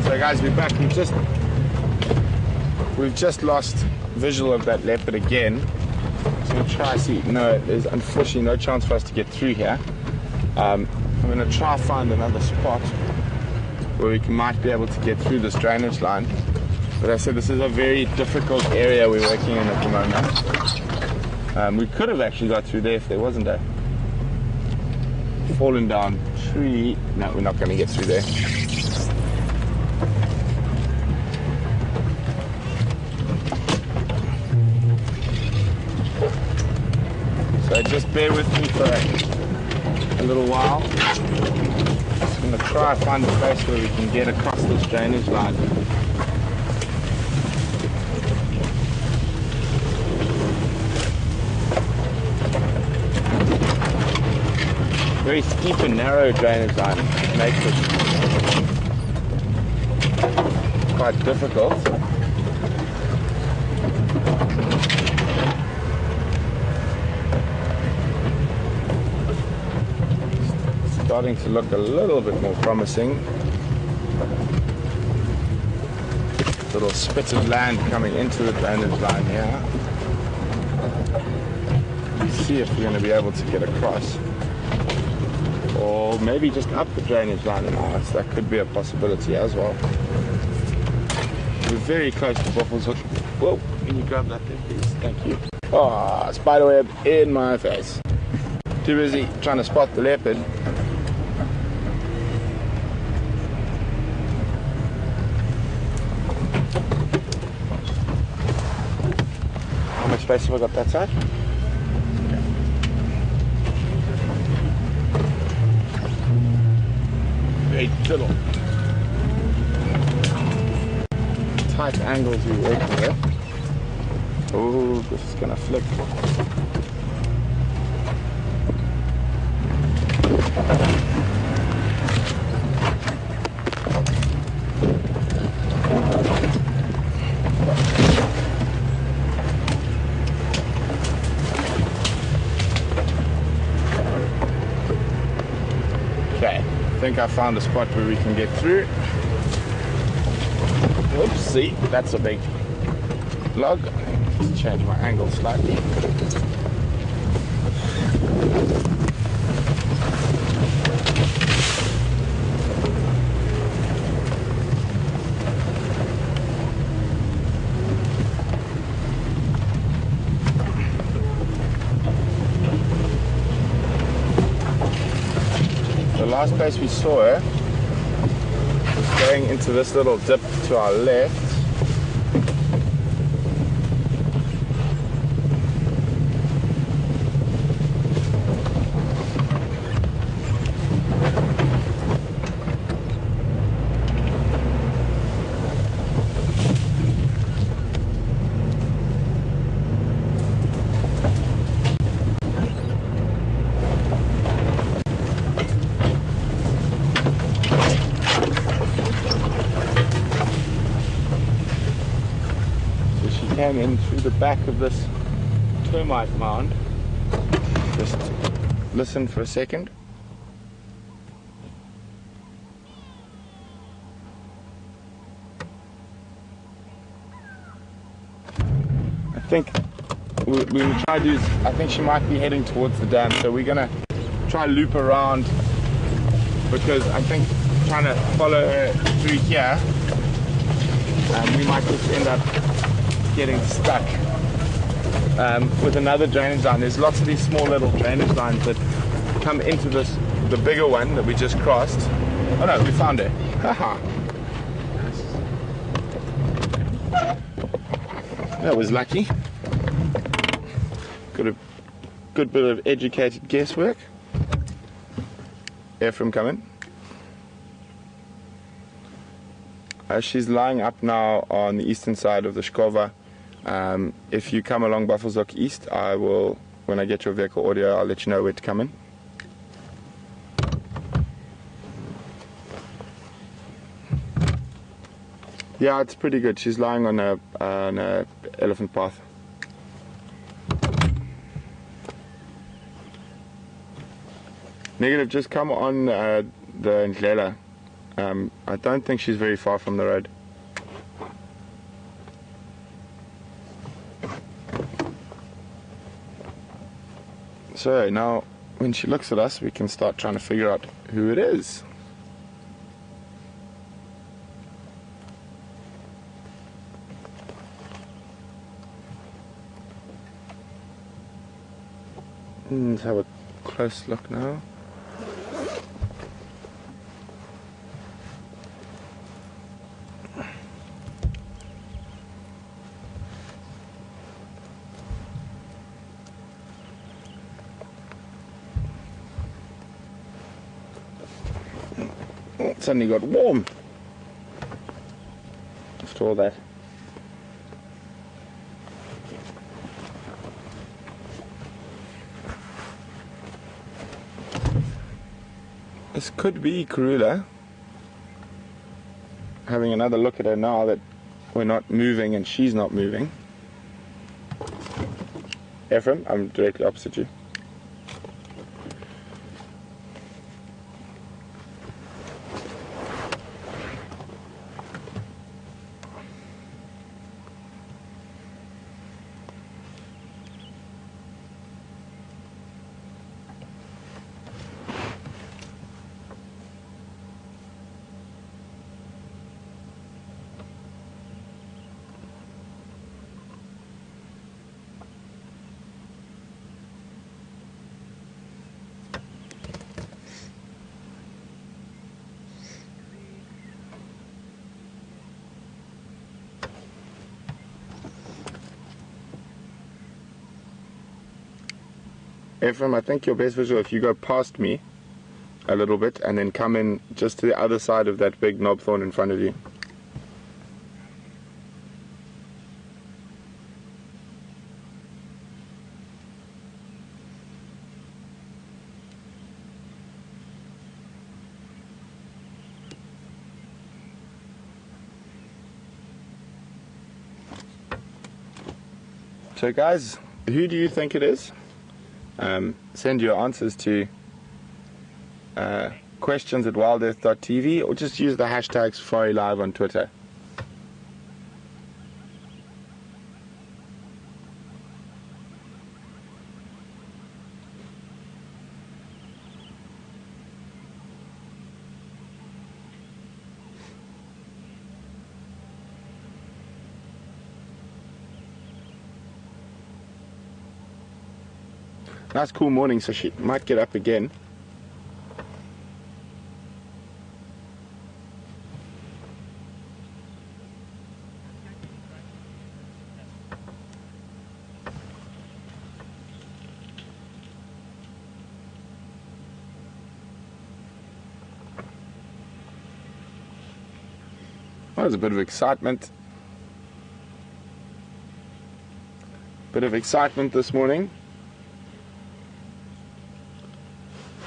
So guys, we're back. We've just lost visual of that leopard again. So I'm going to try see. No, there's unfortunately no chance for us to get through here. I'm going to try find another spot where we might be able to get through this drainage line. But I said this is a very difficult area we're working in at the moment. We could have actually got through there if there wasn't a fallen down tree. No, we're not going to get through there. So just bear with me for a little while. Just going to try to find a place where we can get across this drainage line. Very steep and narrow drainage line makes it quite difficult. Starting to look a little bit more promising. Little spits of land coming into the drainage line here. Let's see if we're going to be able to get across. Or maybe just up the drainage line in ours. That could be a possibility as well. We're very close to Buffalo's Hook. Whoa, can you grab that there, please? Thank you. Oh, spiderweb in my face. Too busy trying to spot the leopard. How much space have I got that side? Very little tight angles we're working with. Oh, this is gonna flick. Okay, I think I found a spot where we can get through. Oops, see, that's a big log. Let's change my angle slightly. The last place we saw her was going into this little dip to our left. Came in through the back of this termite mound. Just listen for a second. I think we will try to do. I think she might be heading towards the dam, so we're gonna try loop around because I think trying to follow her through here, we might just end up getting stuck with another drainage line. There's lots of these small little drainage lines that come into this, the bigger one that we just crossed. Oh no, we found it. Haha. That was lucky. Got a good bit of educated guesswork. Ephraim coming. She's lying up now on the eastern side of the Shkova. If you come along Buffalo's Hook East, I will, when I get your vehicle audio, I'll let you know where to come in. Yeah, it's pretty good. She's lying on a elephant path. Negative, just come on the Ndlela. I don't think she's very far from the road. So now when she looks at us, we can start trying to figure out who it is. Let's have a close look now. Oh, it suddenly got warm after all that. This could be Karula. Having another look at her now that we're not moving and she's not moving. Ephraim, I'm directly opposite you. Ephraim, I think your best visual if you go past me a little bit and then come in just to the other side of that big knob thorn in front of you. So guys, who do you think it is? Send your answers to questions at WildEarthTV or just use the hashtag SafariLive on Twitter. Nice cool morning, so she might get up again. Well, there's a bit of excitement. Bit of excitement this morning.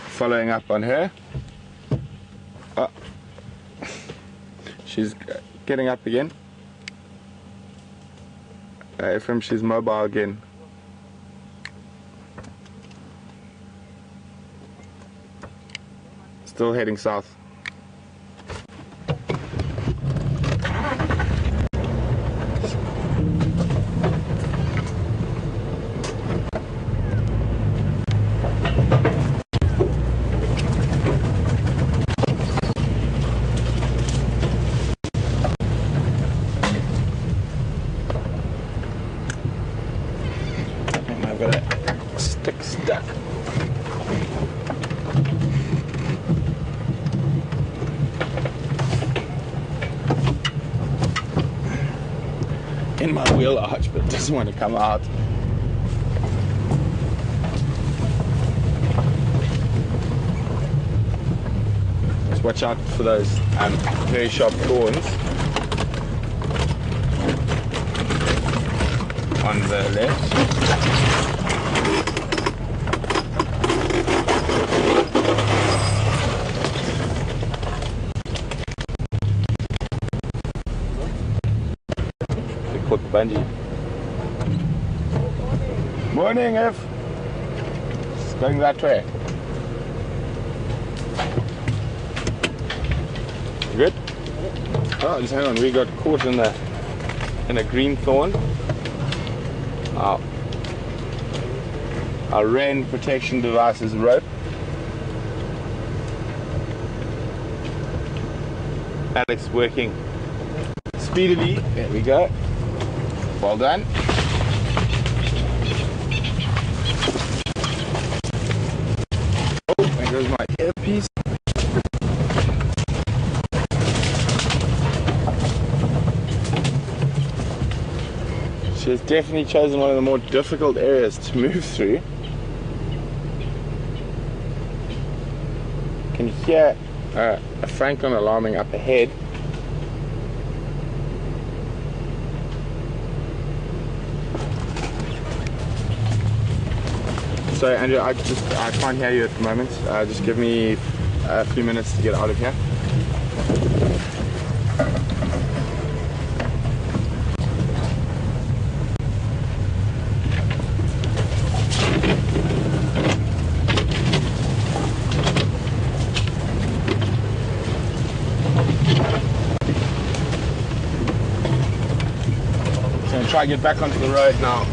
Following up on her. Oh. She's getting up again. Ephraim, she's mobile again. Still heading south. I've got a stick stuck. In my wheel arch, but it doesn't want to come out. Just watch out for those very sharp thorns on the left. Caught the bungee. Morning, F. It's going that way. Good? Oh, just hang on. We got caught in a green thorn. Oh. our rain protection device is rope. Alex working speedily. There we go. Well done. Oh, there goes my earpiece. She has definitely chosen one of the more difficult areas to move through. You can hear a Franklin alarming up ahead. So Andrew, I can't hear you at the moment. Just give me a few minutes to get out of here. Try and get back onto the road now.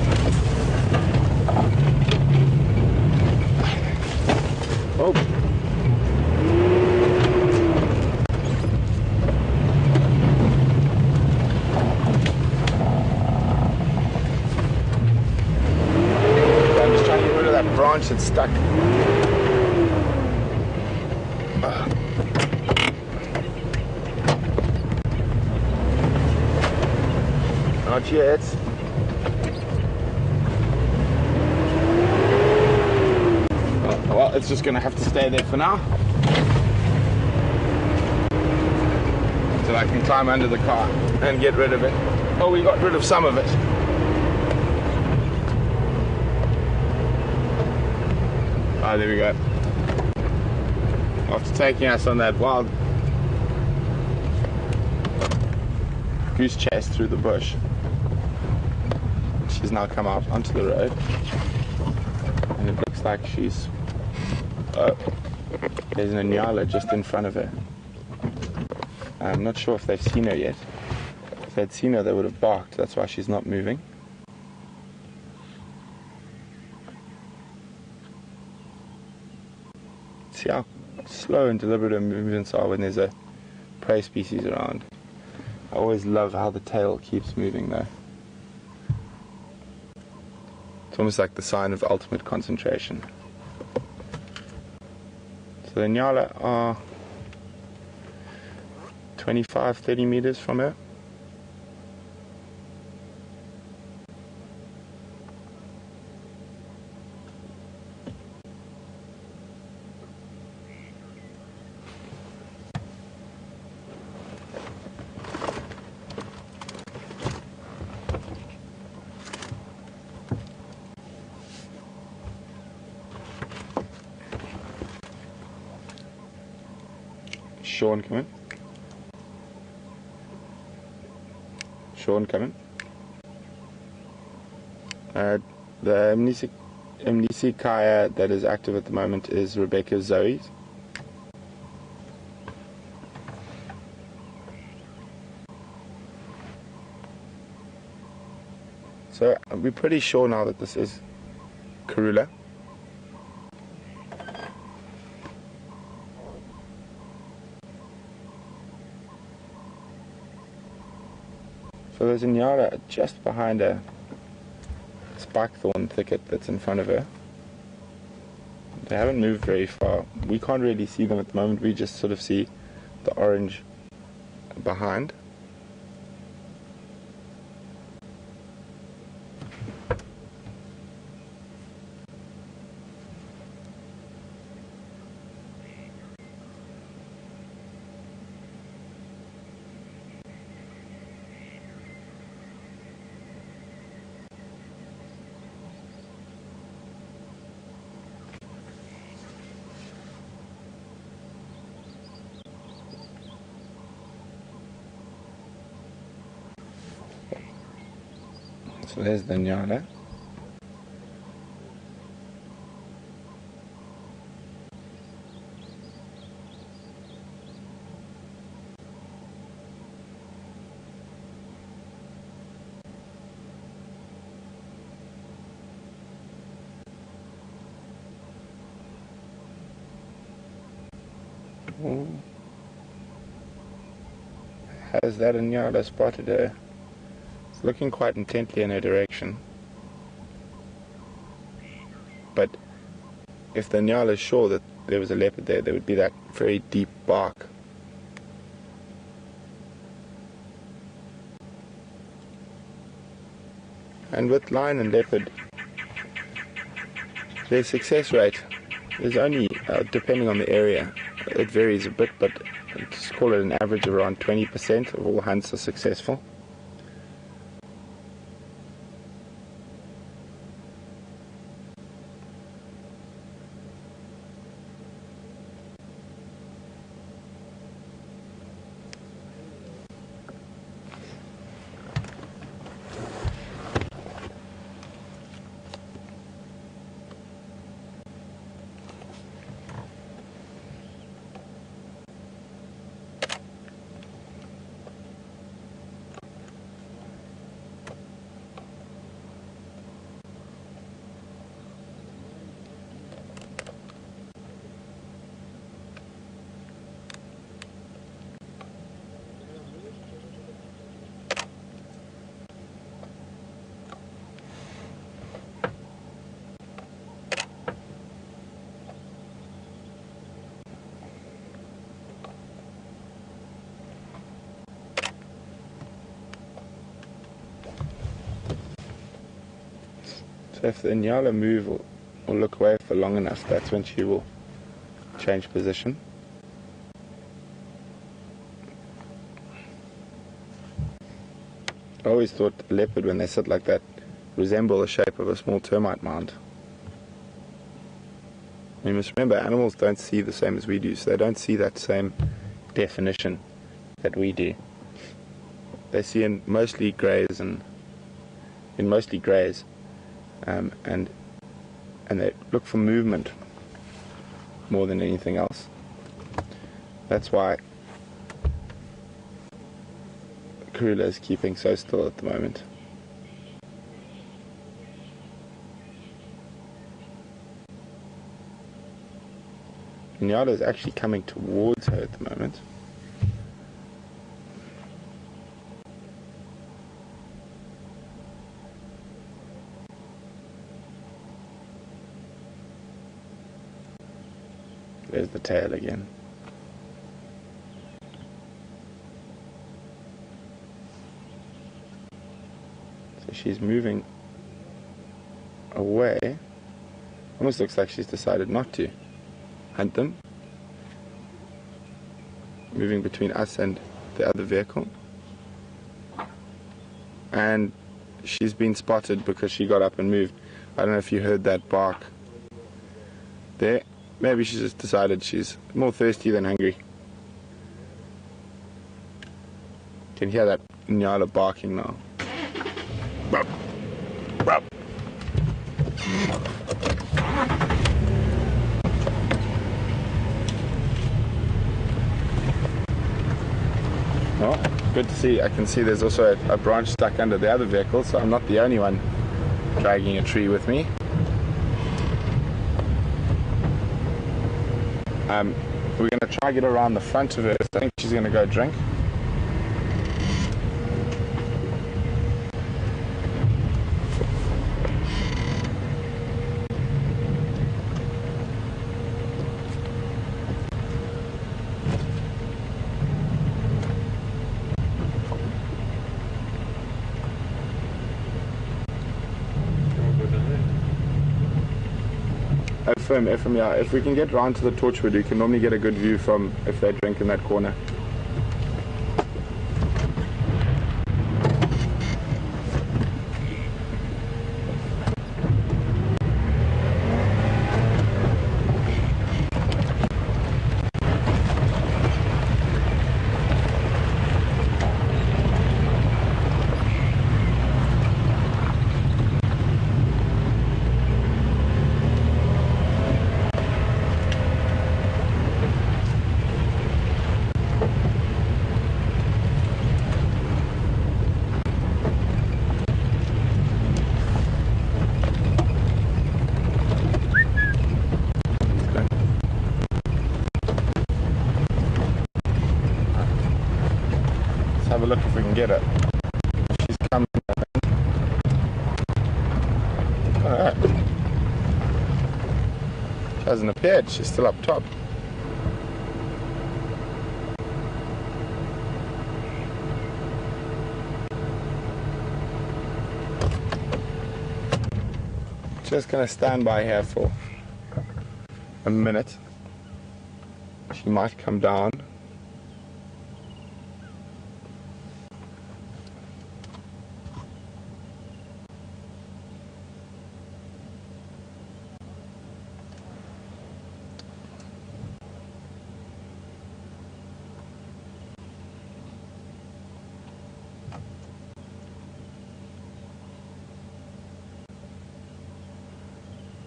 Oh. I'm just trying to get rid of that branch that's stuck. Not yet. Well, it's just going to have to stay there for now. Until I can climb under the car and get rid of it. Oh, we got rid of some of it. Ah, there we go. After taking us on that wild goose chase through the bush, she's now come out onto the road, and it looks like she's there's an Nyala just in front of her. I'm not sure if they've seen her yet. If they'd seen her, they would have barked. That's why she's not moving. See how slow and deliberate her movements are when there's a prey species around. I always love how the tail keeps moving though. It's almost like the sign of ultimate concentration. So the Nyala are 25-30 meters from her. Sean, come in. Sean, come in. The amnesic Kaya that is active at the moment is Rebecca Zoe's. So we're pretty sure now that this is Karula. So there's a Nyala just behind a spikethorn thicket that's in front of her. They haven't moved very far. We can't really see them at the moment. We just sort of see the orange behind. So there's the Nyala. Has that Inyala spotted her? It's looking quite intently in her direction. But if the Inyala is sure that there was a leopard there, there would be that very deep bark. And with lion and leopard, their success rate is only, depending on the area, it varies a bit, but let's call it an average of around 20% of all hunts are successful. So if the Inyala move or look away for long enough, that's when she will change position. I always thought a leopard, when they sit like that, resemble the shape of a small termite mound. You must remember, animals don't see the same as we do, so they don't see that same definition that we do. They see in mostly greys and they look for movement more than anything else. That's why Karula is keeping so still at the moment. Inyala is actually coming towards her at the moment. There's the tail again. So she's moving away. Almost looks like she's decided not to hunt them. Moving between us and the other vehicle. And she's been spotted because she got up and moved. I don't know if you heard that bark there. Maybe she's just decided she's more thirsty than hungry. You can hear that Inyala barking now. Rup, rup. Oh, good to see. I can see there's also a branch stuck under the other vehicle, so I'm not the only one dragging a tree with me. We're going to try to get around the front of her. I think she's going to go drink. Yeah. If we can get round to the torchwood, you can normally get a good view from if they drink in that corner. can get her. She's coming. Alright. She hasn't appeared, she's still up top. Just gonna stand by here for a minute. She might come down.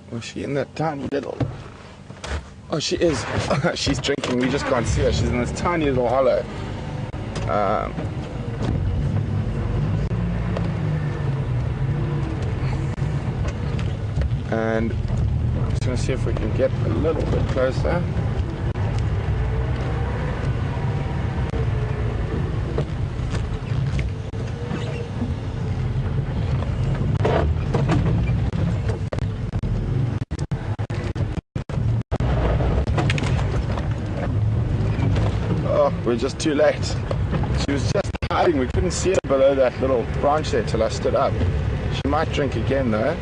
Was she in that tiny little... Oh, she is. She's drinking. We just can't see her. She's in this tiny little hollow. And I'm just going to see if we can get a little bit closer. We're just too late. She was just hiding. We couldn't see her below that little branch there till I stood up. She might drink again though.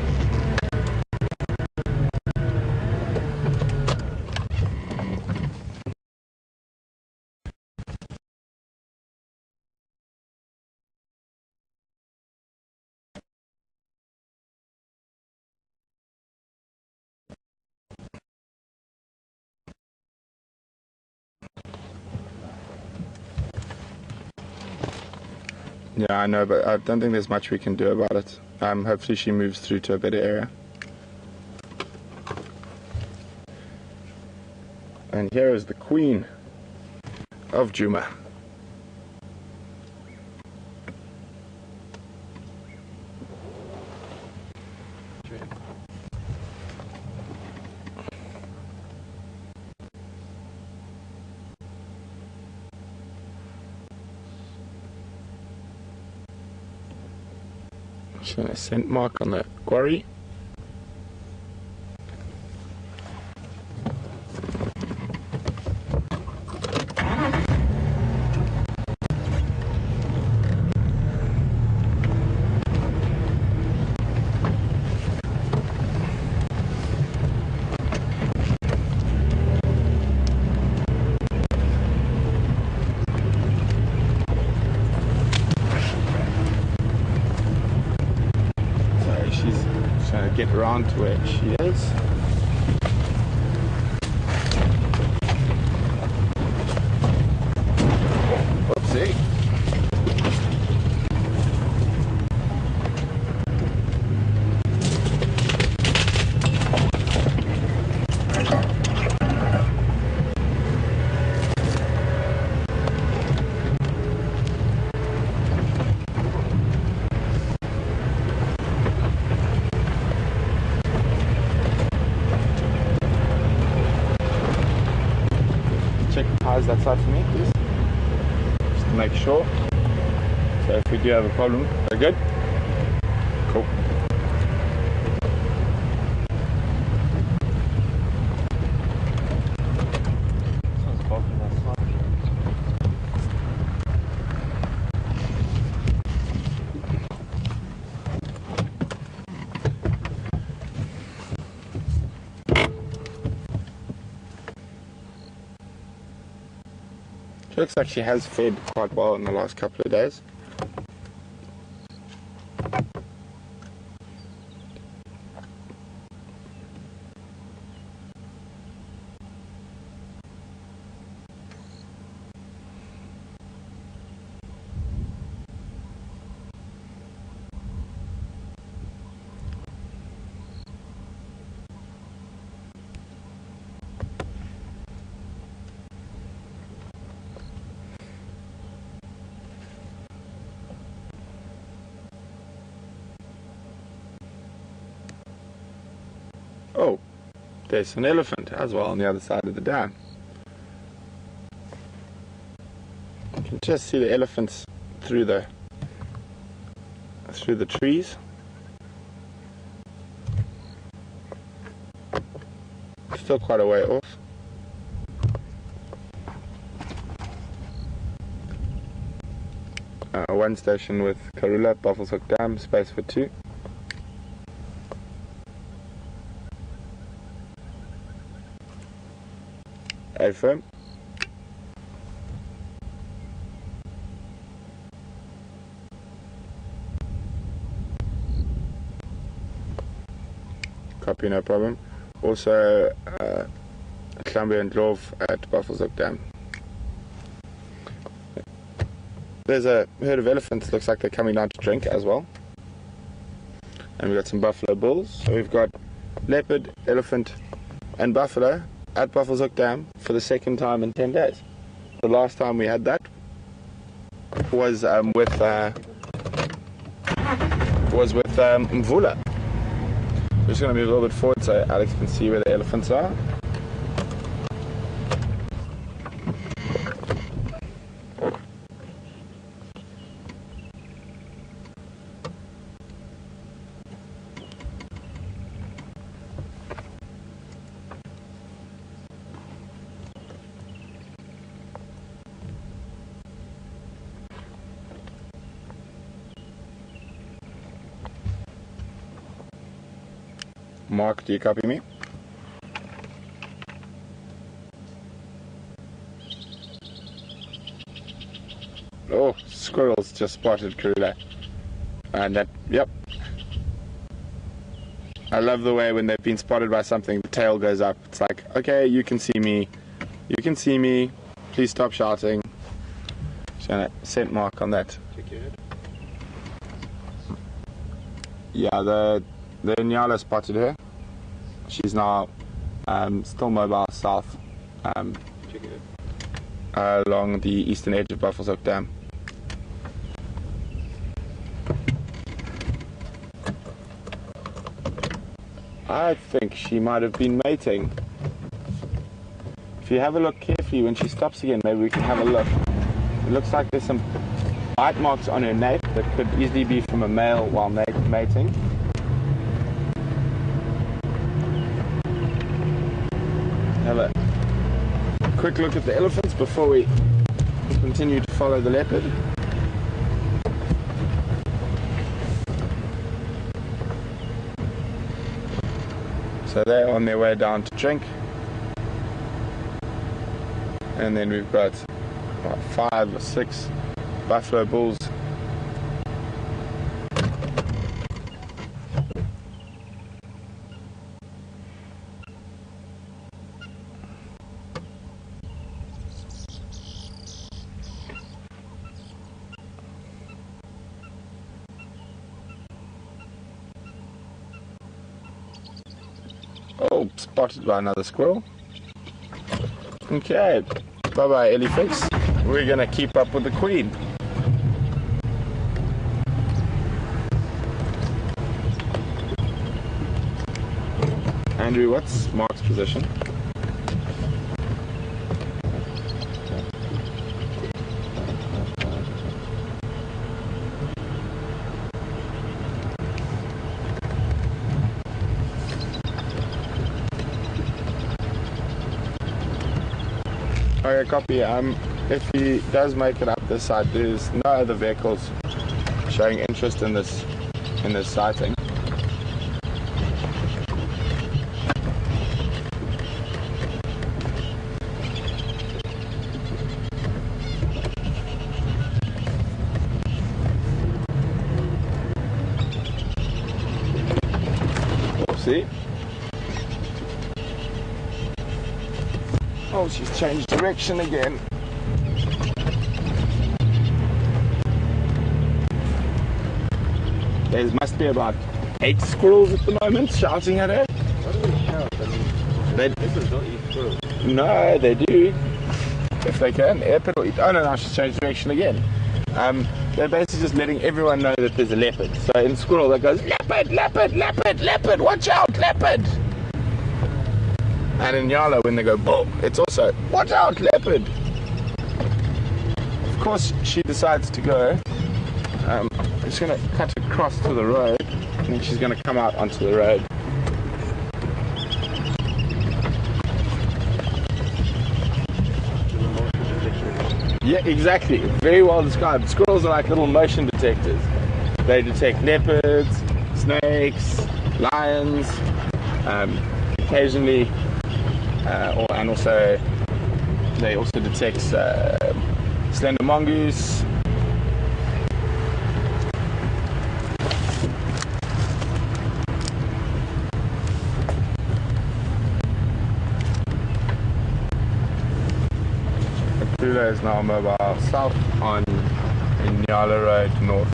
Yeah, I know, but I don't think there's much we can do about it. Hopefully she moves through to a better area. And here is the queen of Djuma. Showing a scent mark on the quarry. Get around to where she is. Oopsie. Check the tires that side for me, please. Just to make sure. So if we do have a problem, they're good. Cool. She looks like she has fed quite well in the last couple of days. Oh, there's an elephant as well on the other side of the dam. You can just see the elephants through the through the trees. Still quite a way off. One station with Karula, Buffelshoek Dam, space for 2. Affirm. Copy, no problem. Also, Klambe and Love at Buffelshoek Dam. There's a herd of elephants, looks like they're coming down to drink as well. And we've got some buffalo bulls. So we've got leopard, elephant and buffalo at Buffelshoek Dam for the second time in 10 days. The last time we had that was with Mvula. We're just going to move a little bit forward so Alex can see where the elephants are. Mark, do you copy me? Oh, squirrels just spotted Karula. And that, yep. I love the way when they've been spotted by something, the tail goes up. It's like, okay, you can see me. You can see me. Please stop shouting. Just gonna scent mark on that. Check your head. Yeah, the Nyala spotted her. She's now still mobile south along the eastern edge of Buffelshoek Dam. I think she might have been mating. If you have a look carefully when she stops again, maybe we can have a look. It looks like there's some bite marks on her nape that could easily be from a male while mating. Have a quick look at the elephants before we continue to follow the leopard. So they're on their way down to drink. And then we've got about 5 or 6 buffalo bulls. Oh, spotted by another squirrel. Okay, bye-bye, elephants. We're gonna keep up with the queen. Andrew, what's Mark's position? Okay, copy. If he does make it up this side, there's no other vehicles showing interest in this sighting. See? Oh, she's changed direction again. There must be about 8 squirrels at the moment shouting at her. Why do they shout? I mean, leopards don't eat squirrels. No, they do. If they can. Leopard will eat. Oh no, she's changed direction again. They're basically just letting everyone know that there's a leopard. So in squirrel that goes, leopard, leopard, leopard, leopard, watch out, leopard. And in Yala, when they go boom, it's also, watch out, leopard. Of course, she decides to go just going to cut across to the road, and then she's going to come out onto the road. Yeah, exactly. Very well described. Squirrels are like little motion detectors. They detect leopards, snakes, lions, occasionally, and also they also detect slender mongoose. Karula is now mobile south on Inyala Road north.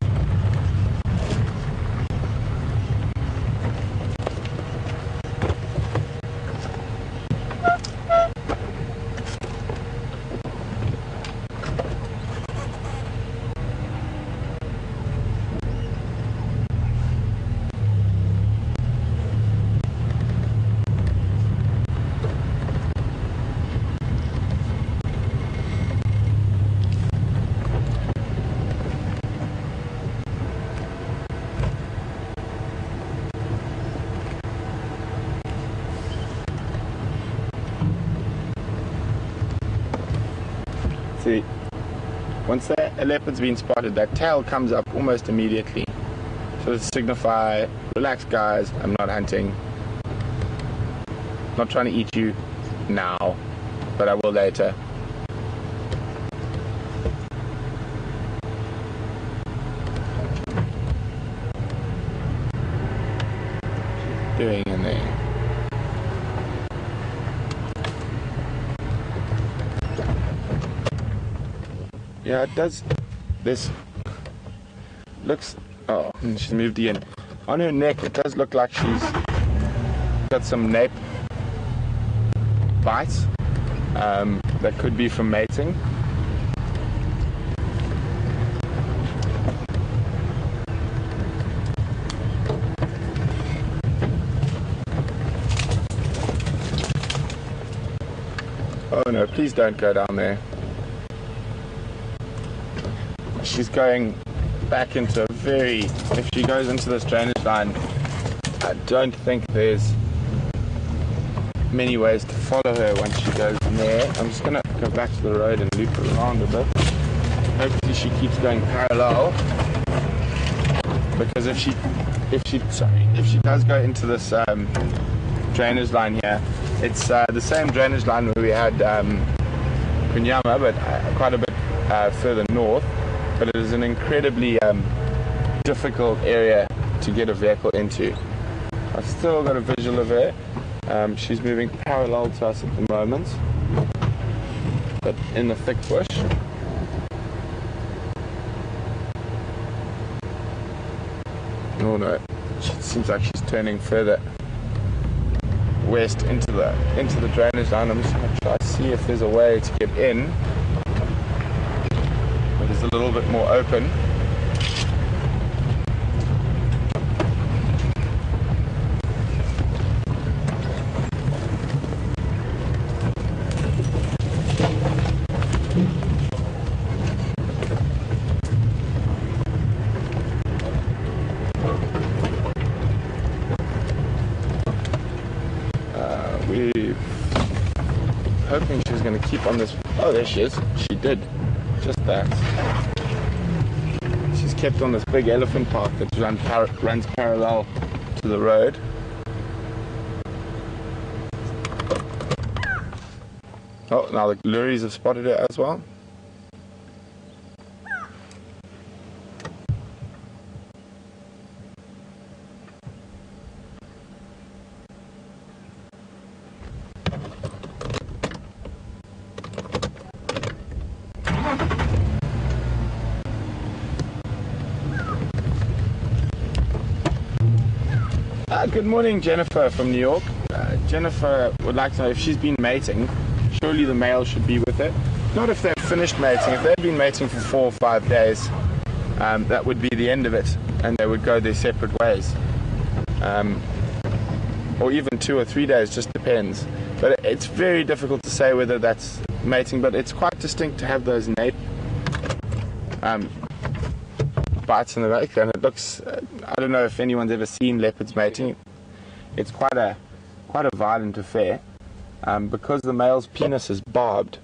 See, once a leopard's been spotted, that tail comes up almost immediately. So to signify, relax guys, I'm not hunting. Not trying to eat you now, but I will later. Doing in there. Yeah, it does. This looks. Oh, and she's moved in. On her neck, it does look like she's got some nape bites. That could be from mating. Oh no, please don't go down there. She's going back into a very, if she goes into this drainage line, I don't think there's many ways to follow her once she goes in there. I'm just going to go back to the road and loop around a bit. Hopefully she keeps going parallel, because if she does go into this drainage line here, it's the same drainage line where we had Djuma, but quite a bit further north. But it is an incredibly difficult area to get a vehicle into. I've still got a visual of her. She's moving parallel to us at the moment, but in the thick bush. Oh no, it seems like she's turning further west into the drainage line. I'm just going to try to see if there's a way to get in. A little bit more open. We're hoping she's going to keep on this. Oh, there she is. She did. Just that. She's kept on this big elephant path that runs parallel to the road. Oh, now the lories have spotted her as well. Good morning, Jennifer from New York. Jennifer would like to know if she's been mating. Surely the male should be with her. Not if they've finished mating. If they've been mating for 4 or 5 days, that would be the end of it, and they would go their separate ways. Or even 2 or 3 days, just depends. But it's very difficult to say whether that's mating, but it's quite distinct to have those nape bites in the back, and it looks, I don't know if anyone's ever seen leopards mating. It's quite a violent affair, because the male's penis is barbed.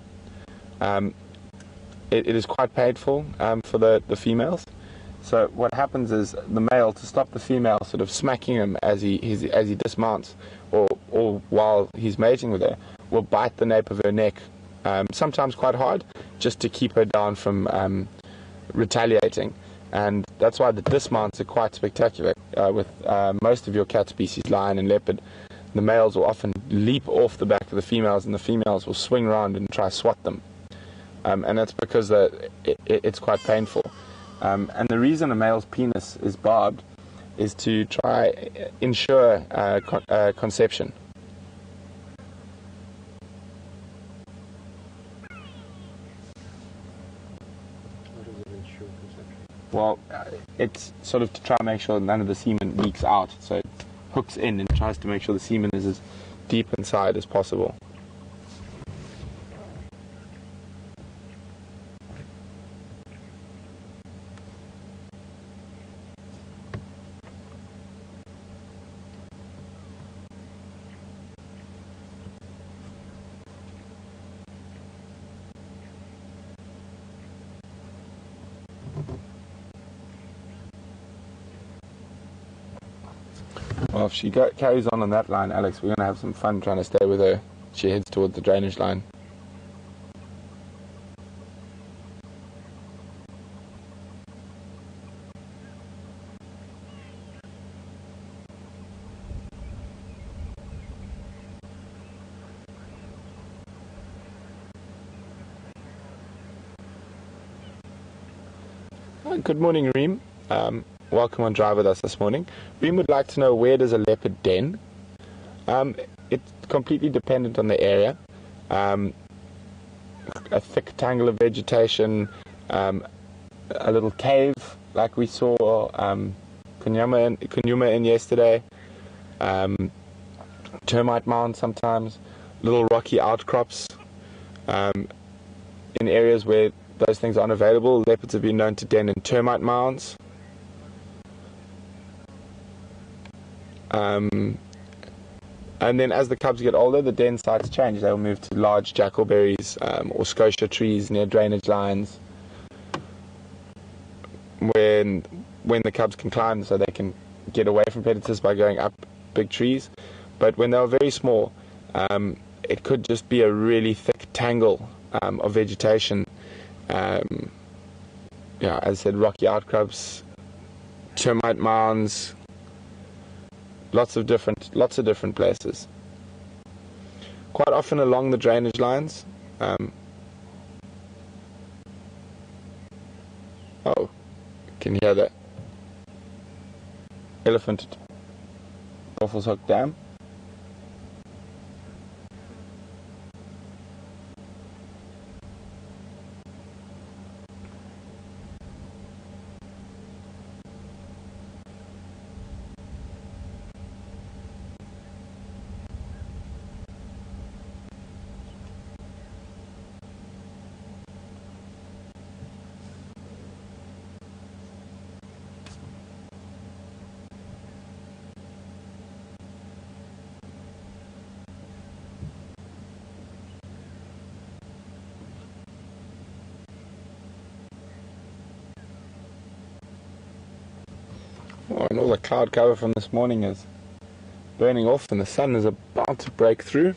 It is quite painful for the females. So what happens is the male, to stop the female sort of smacking him as he dismounts, or while he's mating with her, will bite the nape of her neck, sometimes quite hard, just to keep her down from retaliating. And that's why the dismounts are quite spectacular. With most of your cat species, lion and leopard, the males will often leap off the back of the females, and the females will swing around and try to swat them. And that's because it's quite painful. And the reason a male's penis is barbed is to try ensure conception. Well, it's sort of to try and make sure none of the semen leaks out. So it hooks in and tries to make sure the semen is as deep inside as possible. Well, if she carries on that line, Alex, we're going to have some fun trying to stay with her. She heads towards the drainage line. Good morning, Reem. Welcome on Drive with us this morning. Reem would like to know, where does a leopard den? It's completely dependent on the area. A thick tangle of vegetation, a little cave like we saw Djuma in yesterday, termite mounds sometimes, little rocky outcrops. In areas where those things aren't available, leopards have been known to den in termite mounds. And then as the cubs get older, the den sites change. They will move to large jackalberries or scotia trees near drainage lines, when the cubs can climb, so they can get away from predators by going up big trees. But when they were very small, it could just be a really thick tangle of vegetation. As I said, rocky outcrops, termite mounds, lots of different places. Quite often along the drainage lines. Oh, can you hear that? Elephant at Dolphins Hook Dam. Oh, and all the cloud cover from this morning is burning off, and the sun is about to break through.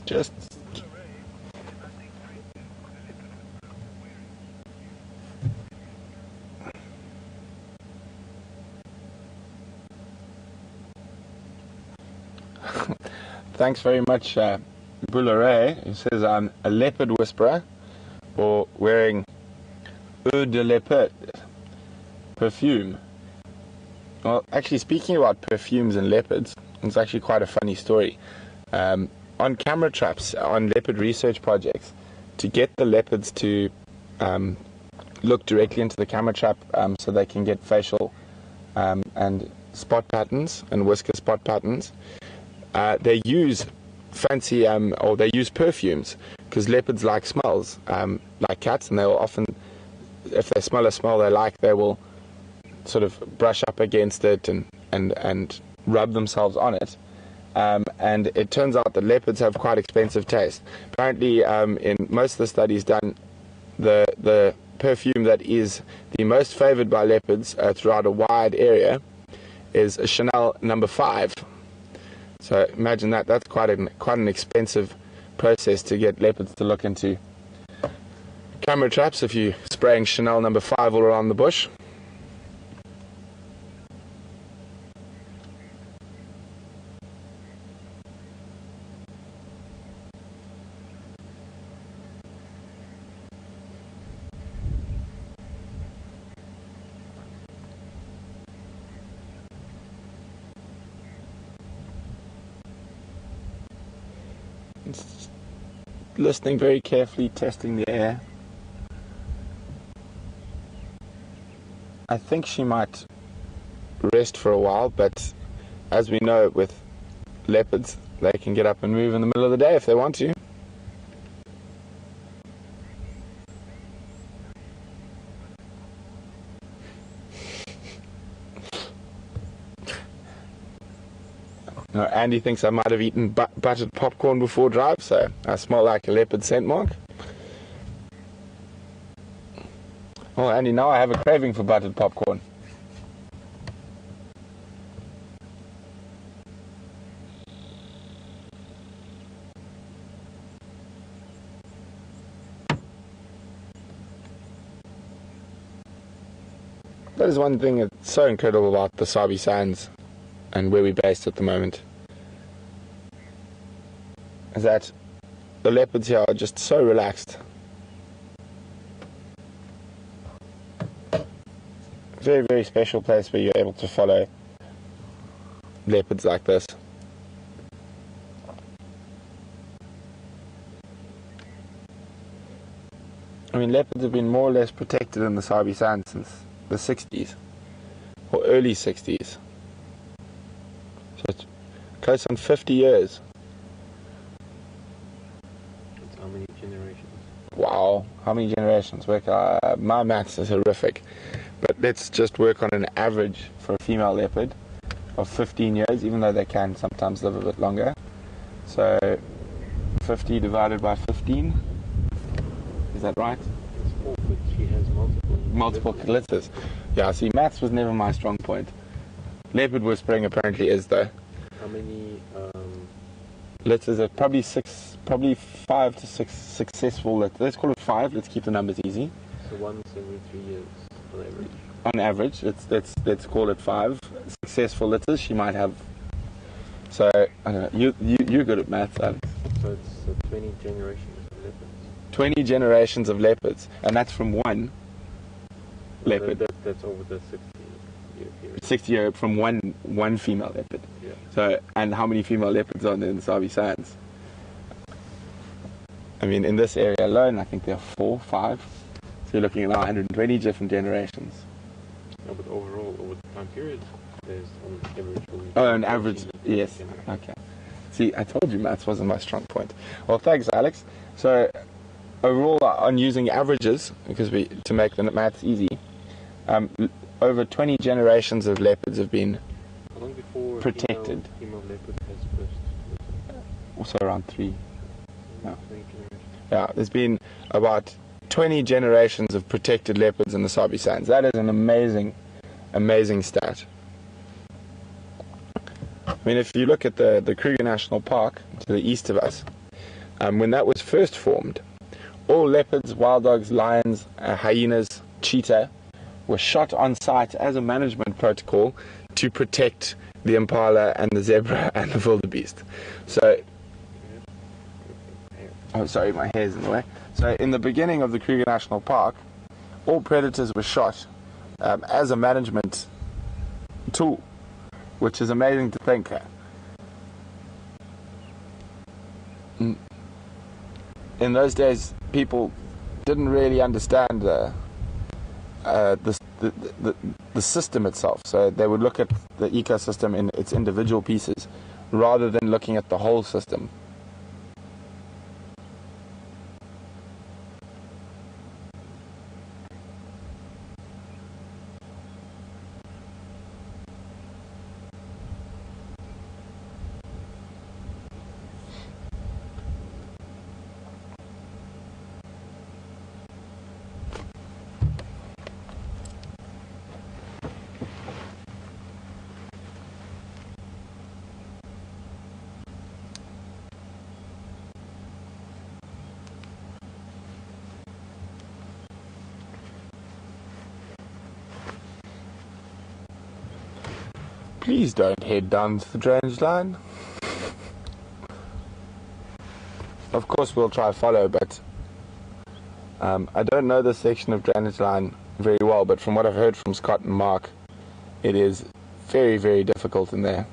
Just Thanks very much, Bouleret, who says I'm a leopard whisperer, or wearing eau de leopard perfume. Well, actually, speaking about perfumes and leopards, it's actually quite a funny story. On camera traps, on leopard research projects, to get the leopards to look directly into the camera trap so they can get facial and spot patterns and whisker spot patterns, they use fancy or they use perfumes, because leopards like smells, like cats, and they will often, if they smell a smell they like, they will sort of brush up against it and rub themselves on it. And it turns out that leopards have quite expensive taste. Apparently, in most of the studies done, the perfume that is the most favored by leopards throughout a wide area is a Chanel No. 5. So imagine that. That's quite an expensive process to get leopards to look into camera traps if you're spraying Chanel No. 5 all around the bush. Listening very carefully, testing the air. I think she might rest for a while, but as we know with leopards, they can get up and move in the middle of the day if they want to. Andy thinks I might have eaten buttered popcorn before drive, so I smell like a leopard scent mark. Well, Andy, now I have a craving for buttered popcorn. That is one thing that's so incredible about the Sabi Sands and where we're based at the moment, is that the leopards here are just so relaxed. Very, very special place where you're able to follow leopards like this. I mean, leopards have been more or less protected in the Sabi Sands since the 60s, or early 60s. So it's close on 50 years. That's how many generations? Wow, how many generations? My maths is horrific. But let's just work on an average for a female leopard of 15 years, even though they can sometimes live a bit longer. So 50 divided by 15, is that right? It's 4, but she has multiple litters. Yeah, see, maths was never my strong point. Leopard whispering apparently is though. How many litters are probably 5 to 6 successful litters. Let's call it 5, let's keep the numbers easy. So once every 3 years on average. On average, let's call it 5 successful litters she might have. So I don't know, you're good at maths, Alex. So it's 20 generations of leopards. 20 generations of leopards, and that's from one leopard. That's over the 60-year period. 60-year from one female leopard. Yeah. So, and how many female leopards are there in the Sabi Sands? I mean, in this area alone, I think there are 4, 5. So you're looking at 120 different generations. No, but overall, over the time period, there's on average. On average, yes. Okay. See, I told you maths wasn't my strong point. Well, thanks, Alex. So, overall, on using averages, because to make the maths easy, over 20 generations of leopards have been How long before protected. Female leopard has first? Also around 3. Yeah. 20 generations. Yeah, there's been about 20 generations of protected leopards in the Sabi Sands. That is an amazing, amazing stat. I mean, if you look at the Kruger National Park to the east of us, when that was first formed, all leopards, wild dogs, lions, hyenas, cheetah were shot on site as a management protocol to protect the impala and the zebra and the wildebeest. So, oh sorry, my hair's in the way. So in the beginning of the Kruger National Park, all predators were shot as a management tool, which is amazing to think. In those days, people didn't really understand the system itself, so they would look at the ecosystem in its individual pieces rather than looking at the whole system. Please don't head down to the drainage line. Of course we'll try follow, but I don't know this section of drainage line very well, but from what I've heard from Scott and Mark, it is very, very difficult in there.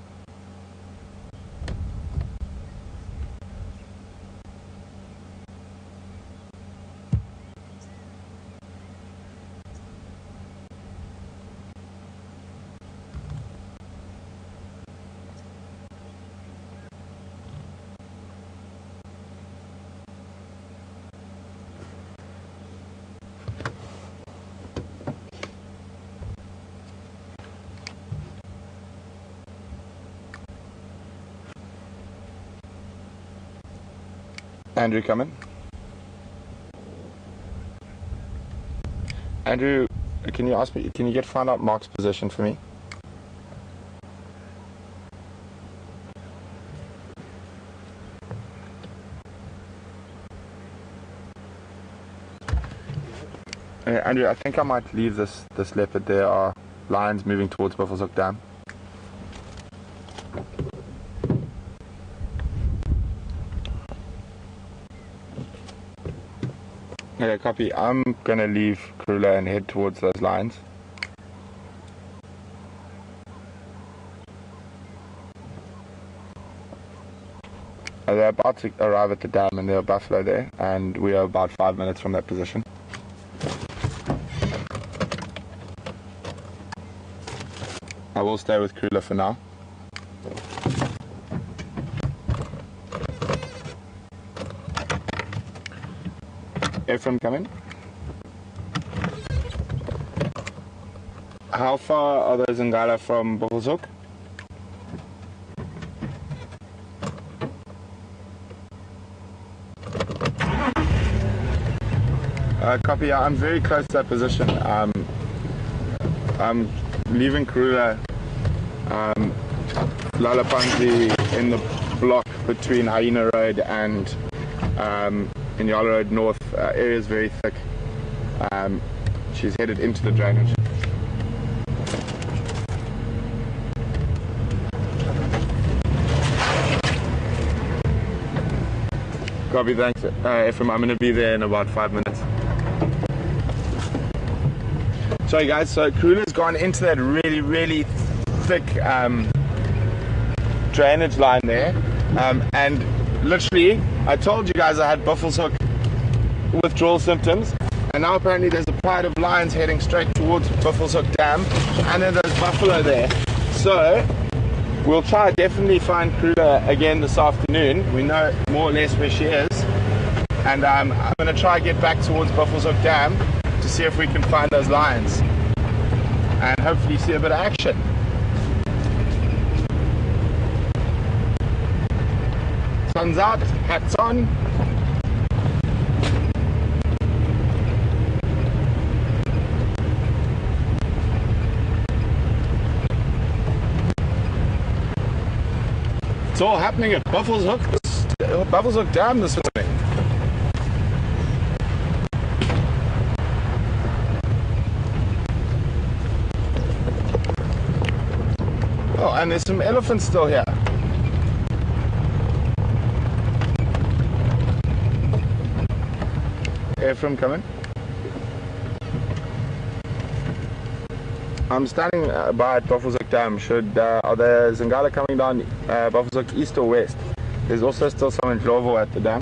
Andrew, come in. Andrew, can you find out Mark's position for me? Andrew, I think I might leave this leopard. There are lions moving towards Buffalo's Hook Dam. Okay, copy. I'm gonna leave Karula and head towards those lines. They're about to arrive at the dam and there are buffalo there, and we are about 5 minutes from that position. I will stay with Karula for now. Ephraim, come in. How far are those Ngala from Buffalo's Hook? Copy, I'm very close to that position. I'm leaving Karula, Lalapanzi in the block between Hyena Road and Inyala Road North. Area is very thick. She's headed into the drainage. Copy, thanks. Ephraim, I'm going to be there in about 5 minutes. Sorry guys, so Karula's gone into that really, really thick drainage line there. And literally, I told you guys I had Buffalo's Hook withdrawal symptoms, and now apparently there's a pride of lions heading straight towards Buffalo's Hook Dam, and then there's buffalo there. So we'll try definitely find Karula again this afternoon. We know more or less where she is, and I'm going to try get back towards Buffalo's Hook Dam to see if we can find those lions and hopefully see a bit of action. Sun's out, hats on. It's all happening at Buffalo's Hook Dam this morning. Oh, and there's some elephants still here. Ephraim, come in. I'm standing by at Buffelshoek Dam. Are there Zingala coming down Buffelshoek east or west? There's also still some in Ndlovu at the dam.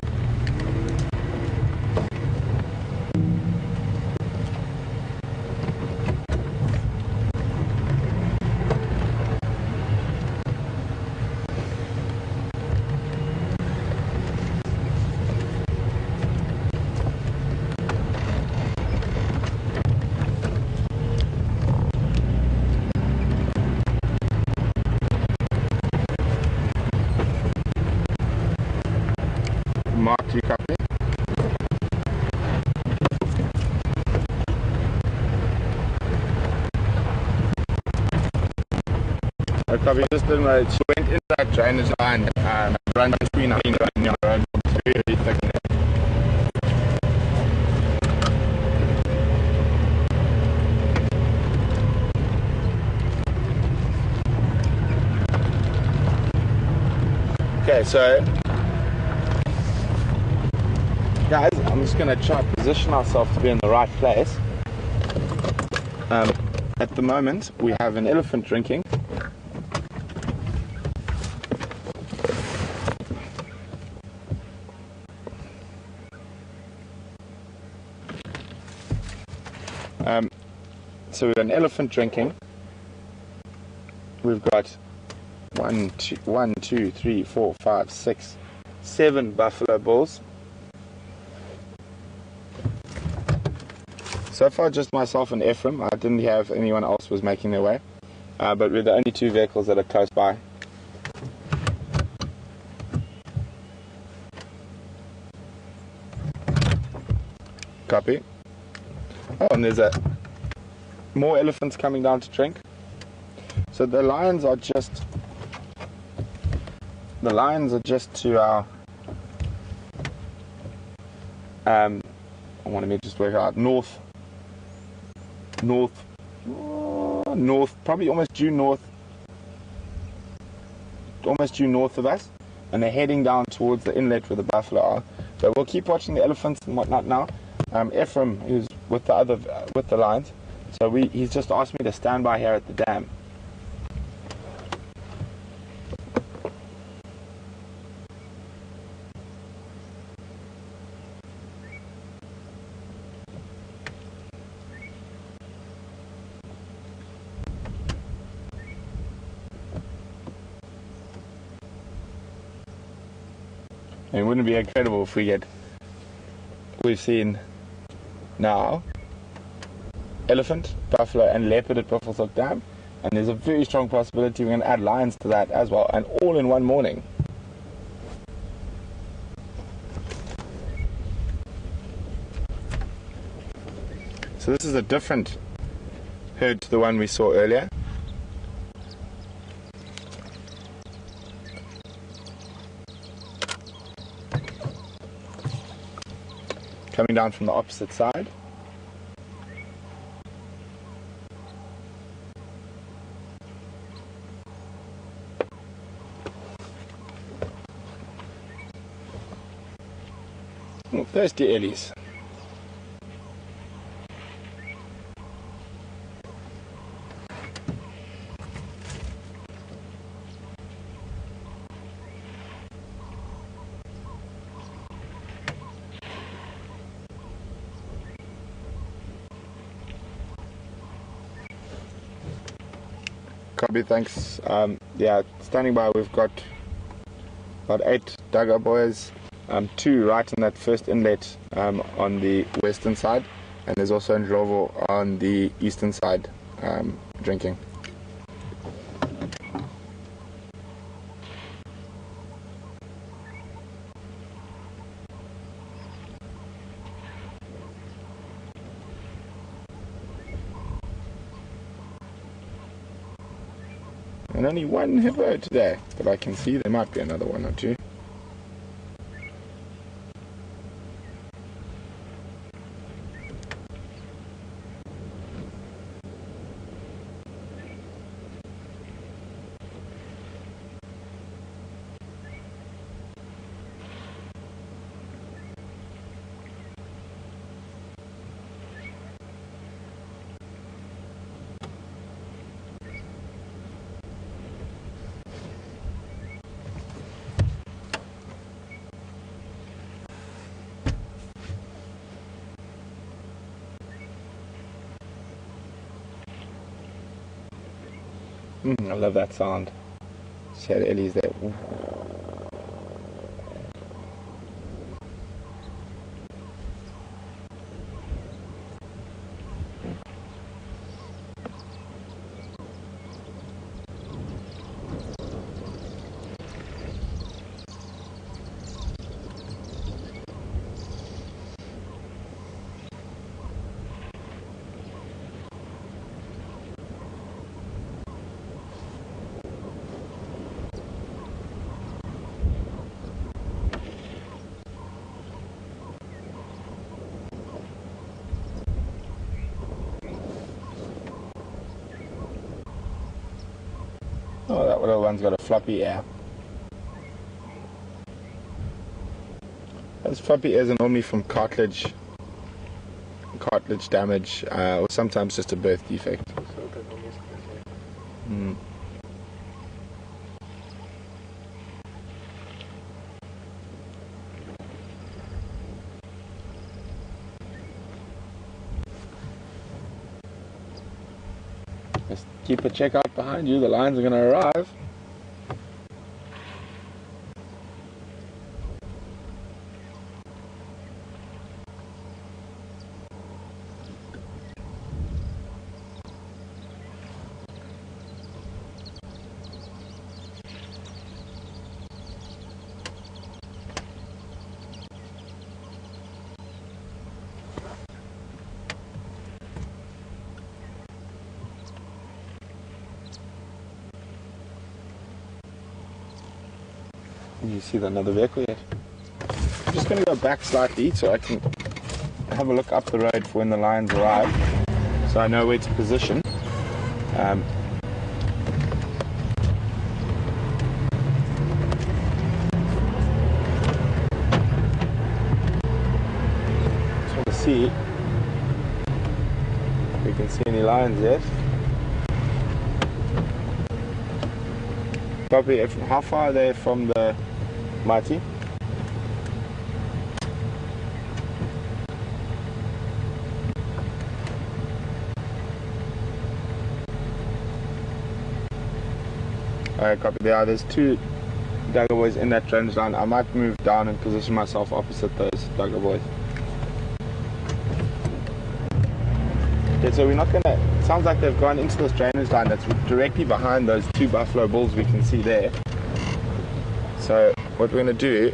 Mark, do you copy? I copy. Just didn't know. She went into that drainage line and ran the screen up in the road. It's very thick in there. Okay, so guys, I'm just going to try to position ourselves to be in the right place. At the moment, we have an elephant drinking. So we've got an elephant drinking. We've got 1, 2, 3, 4, 5, 6, 7 buffalo bulls. So far, just myself and Ephraim. I didn't have anyone else was making their way, but we're the only 2 vehicles that are close by. Copy. Oh, and there's more elephants coming down to drink. So the lions are just to our I want to just work out north, probably almost due north of us, and they're heading down towards the inlet where the buffalo are. So we'll keep watching the elephants and whatnot now. Ephraim, who's with the lions, so he's just asked me to stand by here at the dam. It wouldn't be incredible if we've seen now elephant, buffalo and leopard at Buffelshoek Dam, and there's a very strong possibility we're going to add lions to that as well, and all in one morning. So this is a different herd to the one we saw earlier. Coming down from the opposite side. Oh, thirsty Ellies. Copy, thanks. Yeah, standing by, we've got about 8 Duggar boys, 2 right in that first inlet on the western side, and there's also Ndlovu on the eastern side drinking. And only 1 hippo today, but I can see there might be another 1 or 2. I love that sound. See how the Ellie's there. Ooh. Oh, that little one's got a floppy ear. Those floppy ears are normally from cartilage damage, or sometimes just a birth defect. Mm. Just keep a check out behind you, the lions are going to arrive. You see another vehicle yet? I'm just going to go back slightly so I can have a look up the road for when the lions arrive, so I know where to position. Just want to see if we can see any lions yet. Probably, how far are they from the Mighty? Alright, copy. There's two Duggar boys in that drainage line. I might move down and position myself opposite those Duggar boys. Okay, so we're not gonna. It sounds like they've gone into this drainage line that's directly behind those two buffalo bulls we can see there. So what we're going to do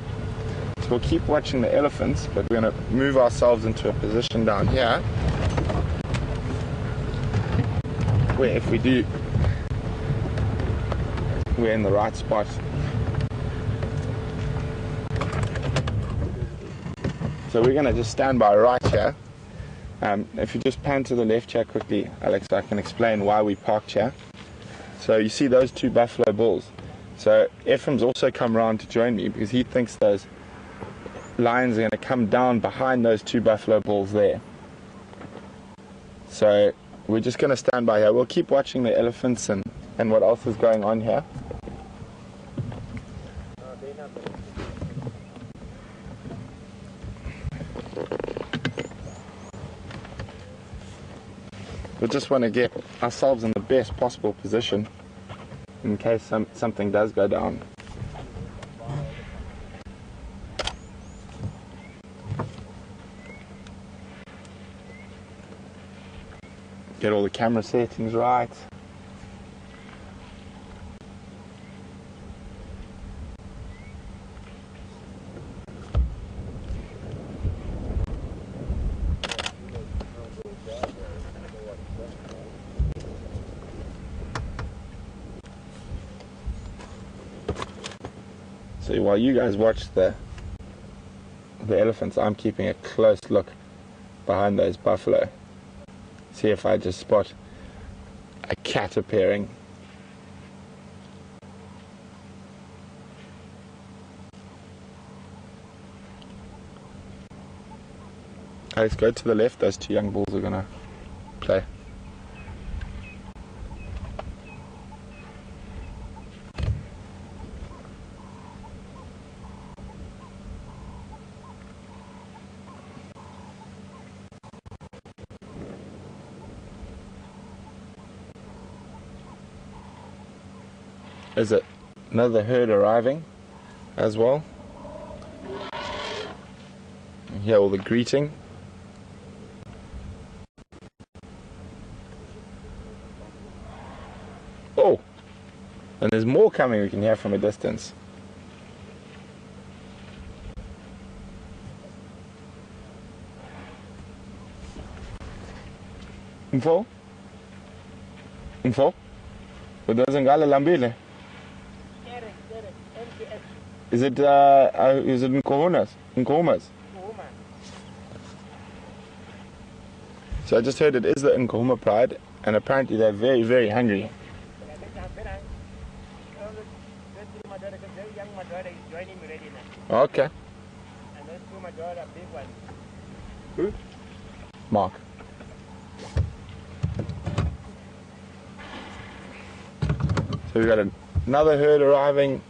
is we'll keep watching the elephants, but we're going to move ourselves into a position down here where if we do, we're in the right spot. So we're going to just stand by right here. If you just pan to the left here quickly, Alex, I can explain why we parked here. So you see those two buffalo bulls. So Ephraim's also come around to join me because he thinks those lions are going to come down behind those two buffalo bulls there. So we're just going to stand by here. We'll keep watching the elephants and what else is going on here. We just want to get ourselves in the best possible position in case something does go down. Get all the camera settings right. So while you guys watch the elephants, I'm keeping a close look behind those buffalo. See if I just spot a cat appearing. Let's go to the left. Those two young bulls are gonna play. There's another herd arriving as well. You hear all the greeting. Oh, and there's more coming we can hear from a distance. Info? Info? Udazangala lambile. Is it in Kohumas? In Kohumas? So I just heard it is the Nkohuma Pride, and apparently they're very, very hungry. Okay. Who? Mark. So we've got another herd arriving.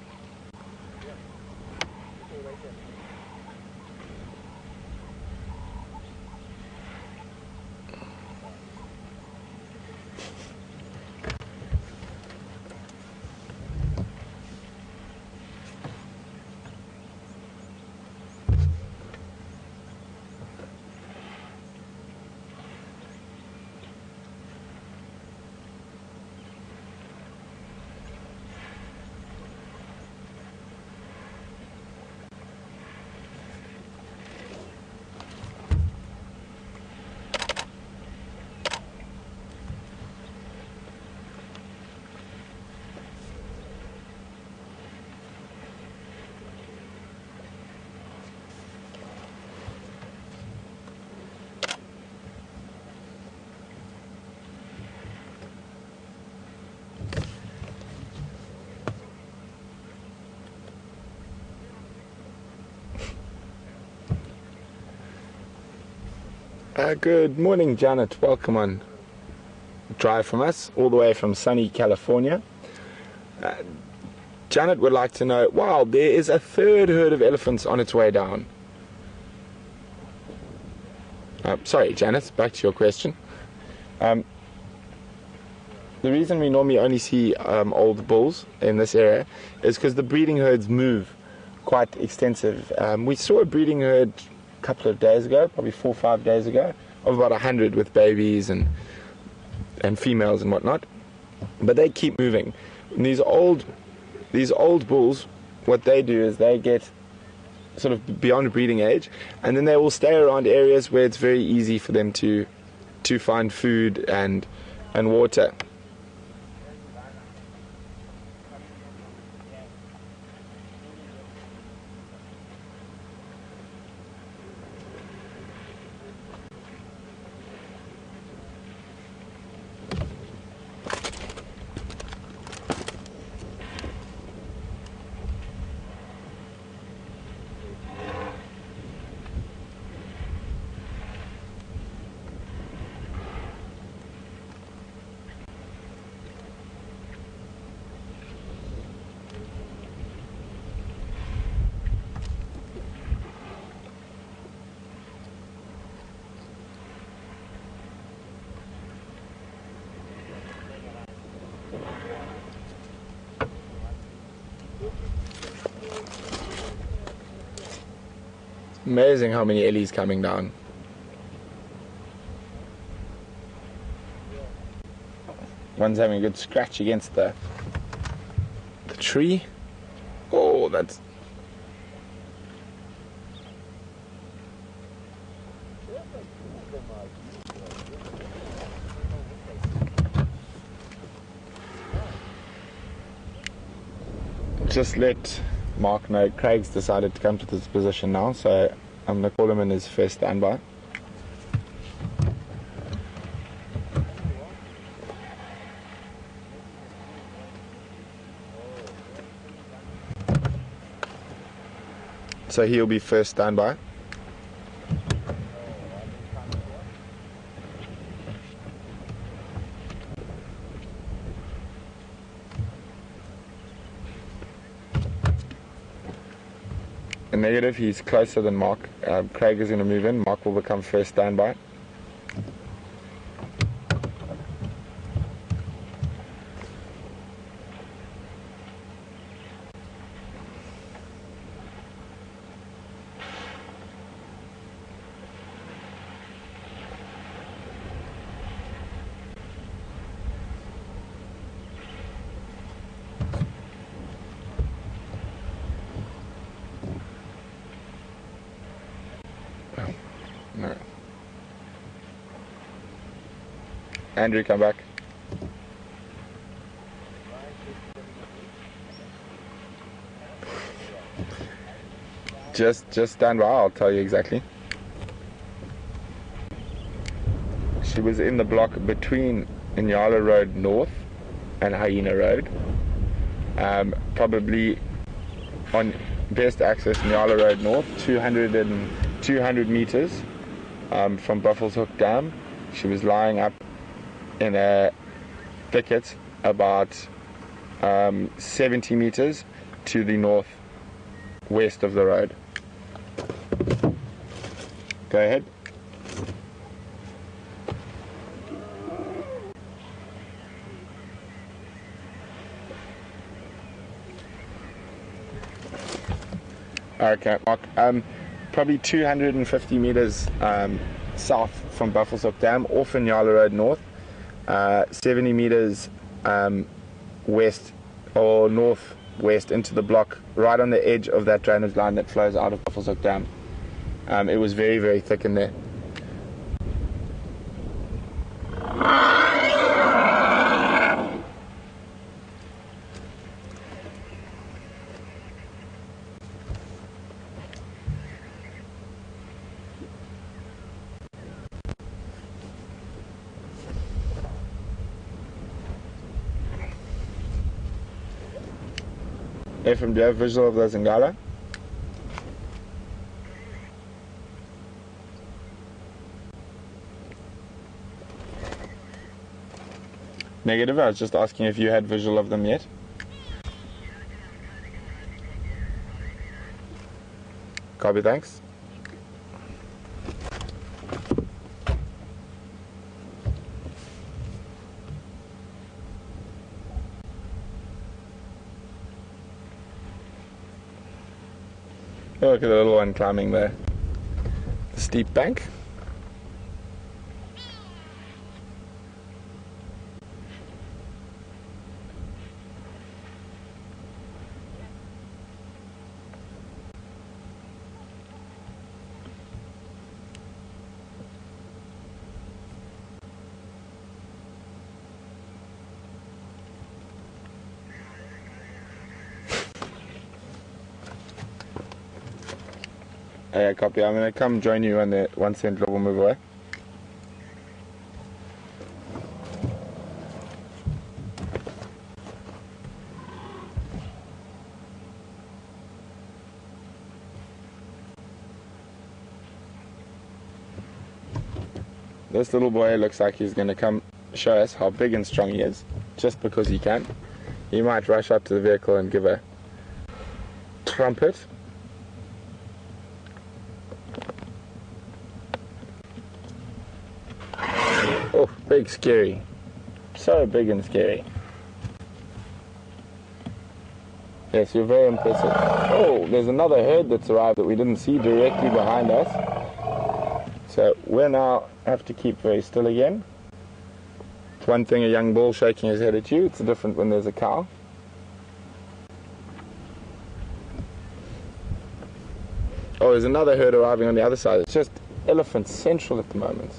Good morning, Janet. Welcome on drive from us, all the way from sunny California. Janet would like to know, wow, there is a third herd of elephants on its way down. Sorry, Janet, back to your question. The reason we normally only see old bulls in this area is because the breeding herds move quite extensive. We saw a breeding herd a couple of days ago, probably 4 or 5 days ago, of about 100 with babies and females and whatnot. But they keep moving. And these old bulls, what they do is they get sort of beyond breeding age, and then they will stay around areas where it's very easy for them to find food and water. Amazing how many ellies coming down. One's having a good scratch against the tree. Oh, that's... Just let Mark know Craig's decided to come to this position now, so I'm going to call him in his first standby. So he'll be first standby. Negative, he's closer than Mark. Craig is going to move in. Mark will become first standby. Andrew, come back. Just stand by, I'll tell you exactly. She was in the block between Inyala Road North and Hyena Road. Probably on best access Inyala Road North, 200 meters from Buffalo's Hook Dam. She was lying up in a thicket about 70 meters to the northwest of the road. Go ahead. Okay, probably 250 meters south from Buffalo's Hook Dam, off Inyala Road North, 70 meters west or northwest into the block, right on the edge of that drainage line that flows out of Buffalo's Hook Dam. It was very, very thick in there. Ephraim, do you have visual of the Zingala? Negative, I was just asking if you had visual of them yet. Copy, thanks. Oh, look at the little one climbing the steep bank. Yeah, copy. I'm going to come join you when the 1 cent will move away. This little boy looks like he's going to come show us how big and strong he is, just because he can. He might rush up to the vehicle and give a trumpet. Oh, big, scary. So big and scary. Yes, you're very impressive. Oh, there's another herd that's arrived that we didn't see directly behind us. So we now have to keep very still again. It's one thing a young bull shaking his head at you. It's different when there's a cow. Oh, there's another herd arriving on the other side. It's just elephant central at the moment.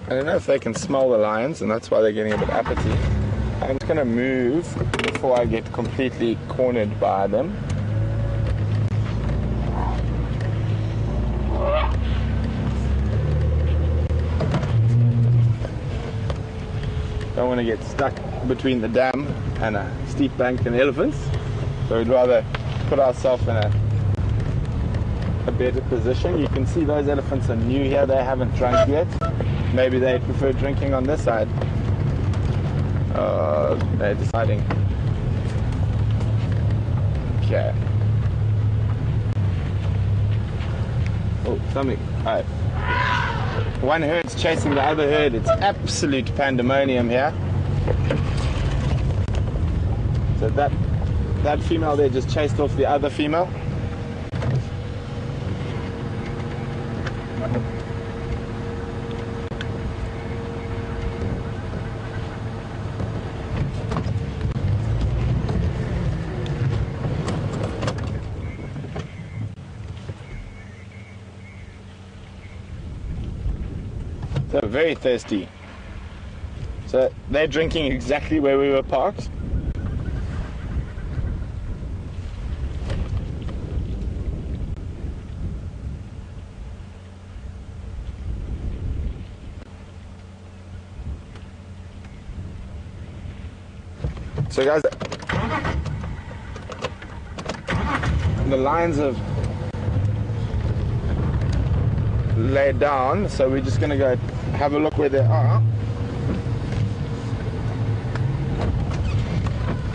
I don't know if they can smell the lions, and that's why they're getting a bit uppity. I'm just going to move before I get completely cornered by them. Don't want to get stuck between the dam and a steep bank and elephants, so we'd rather put ourselves in a better position. You can see those elephants are new here, they haven't drunk yet. Maybe they prefer drinking on this side. They're deciding. Okay. Oh, something. Oh. One herd's chasing the other herd. It's absolute pandemonium here. So that female there just chased off the other female. They're very thirsty. So they're drinking exactly where we were parked. So guys, the lions have laid down, so we're just going to go have a look where they are.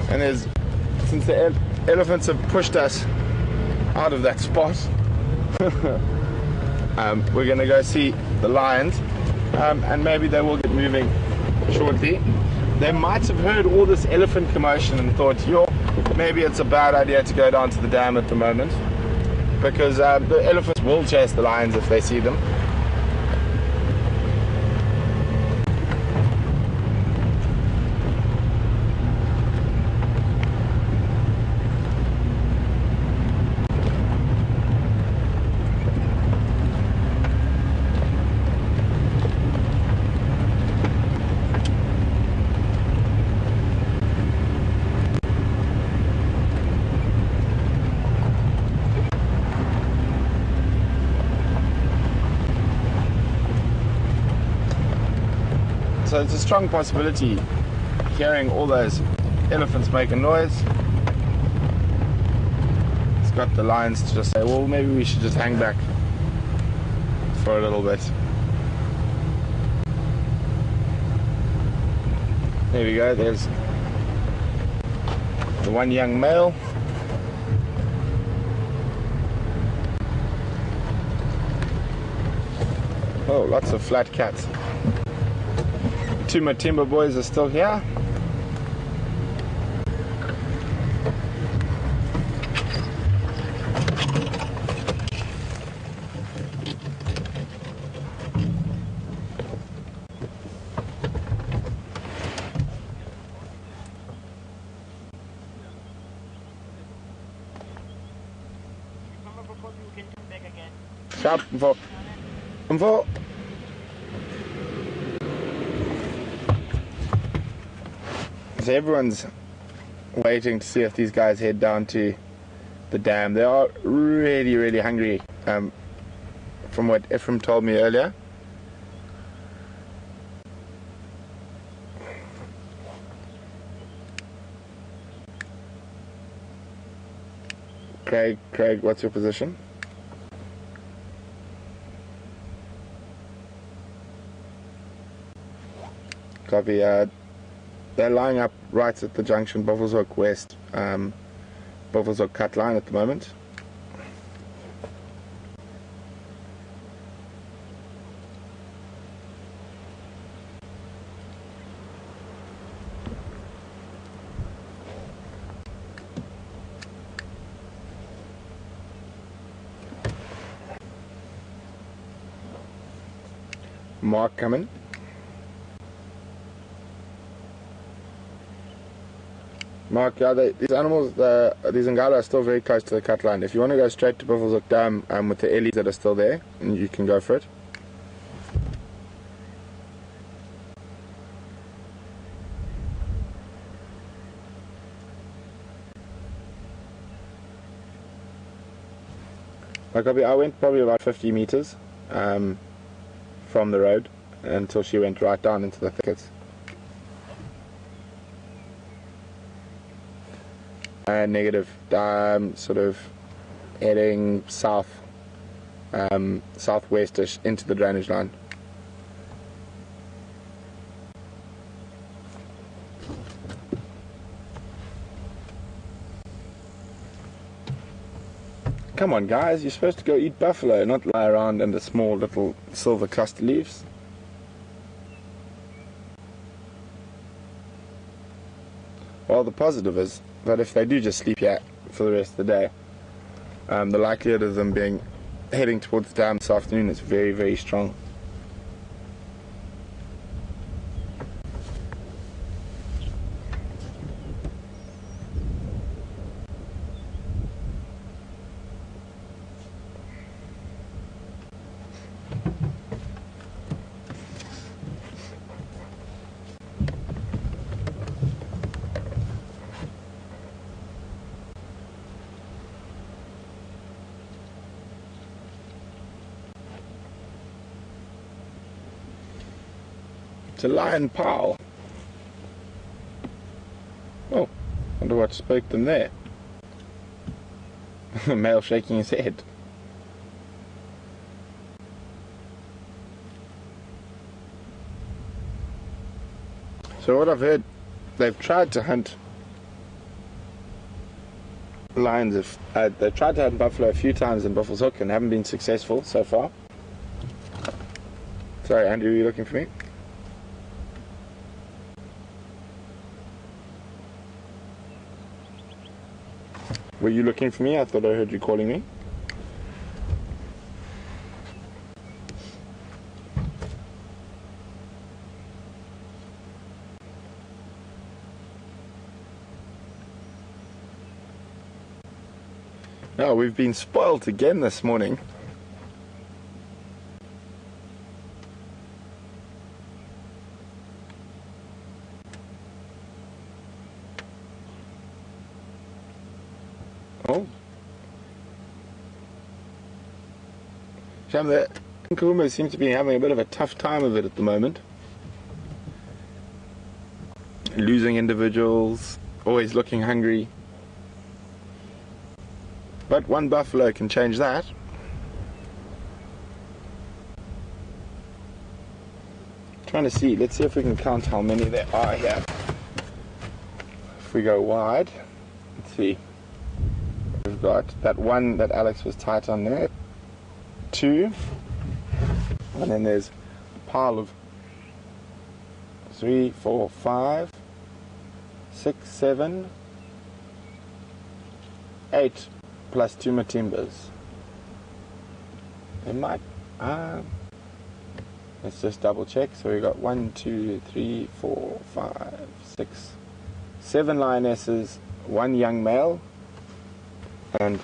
And since the elephants have pushed us out of that spot, we're going to go see the lions, and maybe they will get moving shortly. They might have heard all this elephant commotion and thought, maybe it's a bad idea to go down to the dam at the moment, because the elephants will chase the lions if they see them. So it's a strong possibility hearing all those elephants make a noise. It's got the lions to just say, well, maybe we should just hang back for a little bit. There we go, there's the one young male. Oh, lots of flat cats. Two Matimba boys are still here. Sharp, mvo. So everyone's waiting to see if these guys head down to the dam. They are really, really hungry, from what Ephraim told me earlier. Craig, what's your position? Copy. They're lying up right at the junction, Buffelshoek West, Buffelshoek cut line at the moment. Mark coming. Mark, yeah, these animals, these Ngala are still very close to the cut line. If you want to go straight to Buffelshoek Dam with the ellies that are still there, and you can go for it. I went probably about 50 meters from the road until she went right down into the thickets. Negative, sort of heading south, southwestish into the drainage line. Come on, guys, you're supposed to go eat buffalo, not lie around under small little silver cluster leaves. Well, the positive is that if they do just sleep here for the rest of the day, the likelihood of them heading towards the dam this afternoon is very, very strong. It's a lion pile. Oh, wonder what spoke them there. A male shaking his head. So what I've heard, they've tried to hunt lions. They've tried to hunt buffalo a few times in Buffalo's Hook and haven't been successful so far. Sorry, Andrew, are you looking for me? Were you looking for me? I thought I heard you calling me. No, we've been spoilt again this morning. Oh. Shame that Karula seems to be having a bit of a tough time of it at the moment. Losing individuals, always looking hungry. But one buffalo can change that. Trying to see, let's see if we can count how many there are here. If we go wide, let's see. We've got that one that Alex was tight on there, 2, and then there's a pile of 3, 4, 5, 6, 7, 8 plus Djuma timbers. It might, let's just double check. So we got 1, 2, 3, 4, 5, 6, 7 lionesses, 1 young male, and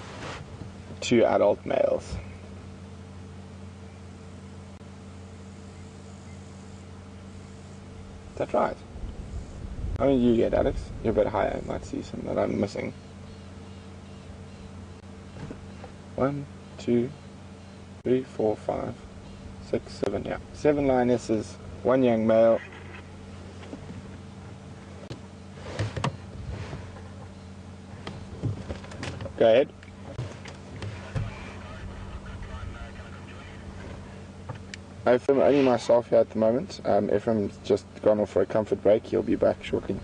2 adult males. Is that right? How many do you get, Alex? You're a bit higher. I might see some that I'm missing. 1, 2, 3, 4, 5, 6, 7. Yeah, 7 lionesses, 1 young male. Go ahead. Ephraim, only myself here at the moment. Ephraim's just gone off for a comfort break. He'll be back shortly.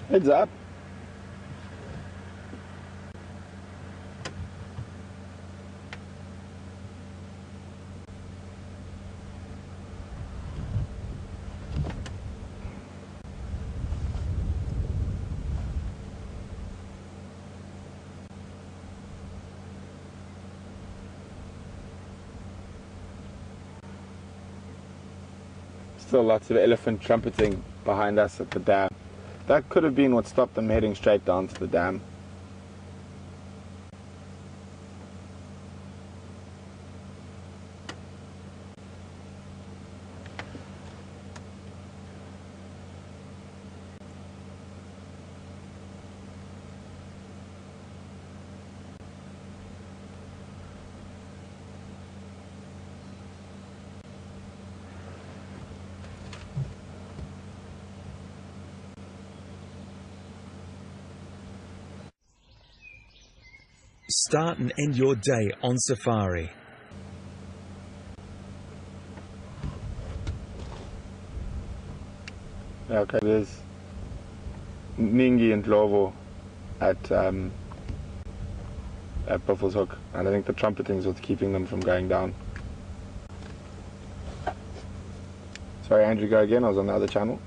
Heads up. Still lots of elephant trumpeting behind us at the dam. That could have been what stopped them heading straight down to the dam. Start and end your day on safari. Okay, there's Ningi and Lovo at Buffalo's Hook, and I think the trumpeting is what's keeping them from going down. Sorry, Andrew, go again. I was on the other channel.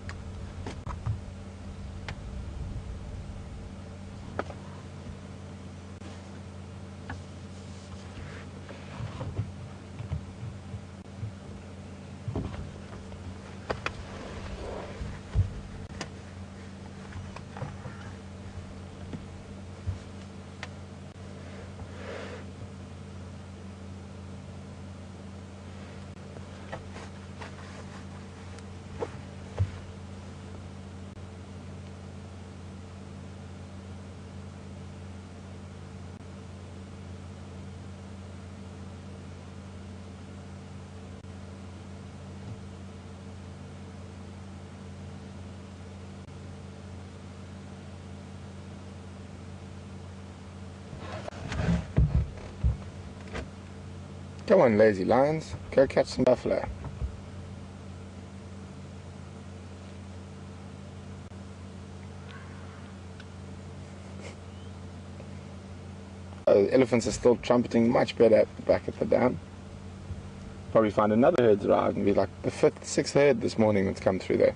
Come on, lazy lions, go catch some buffalo. The elephants are still trumpeting much better back at the dam. Probably find another herd's arrived and be like the 5th, 6th herd this morning that's come through there.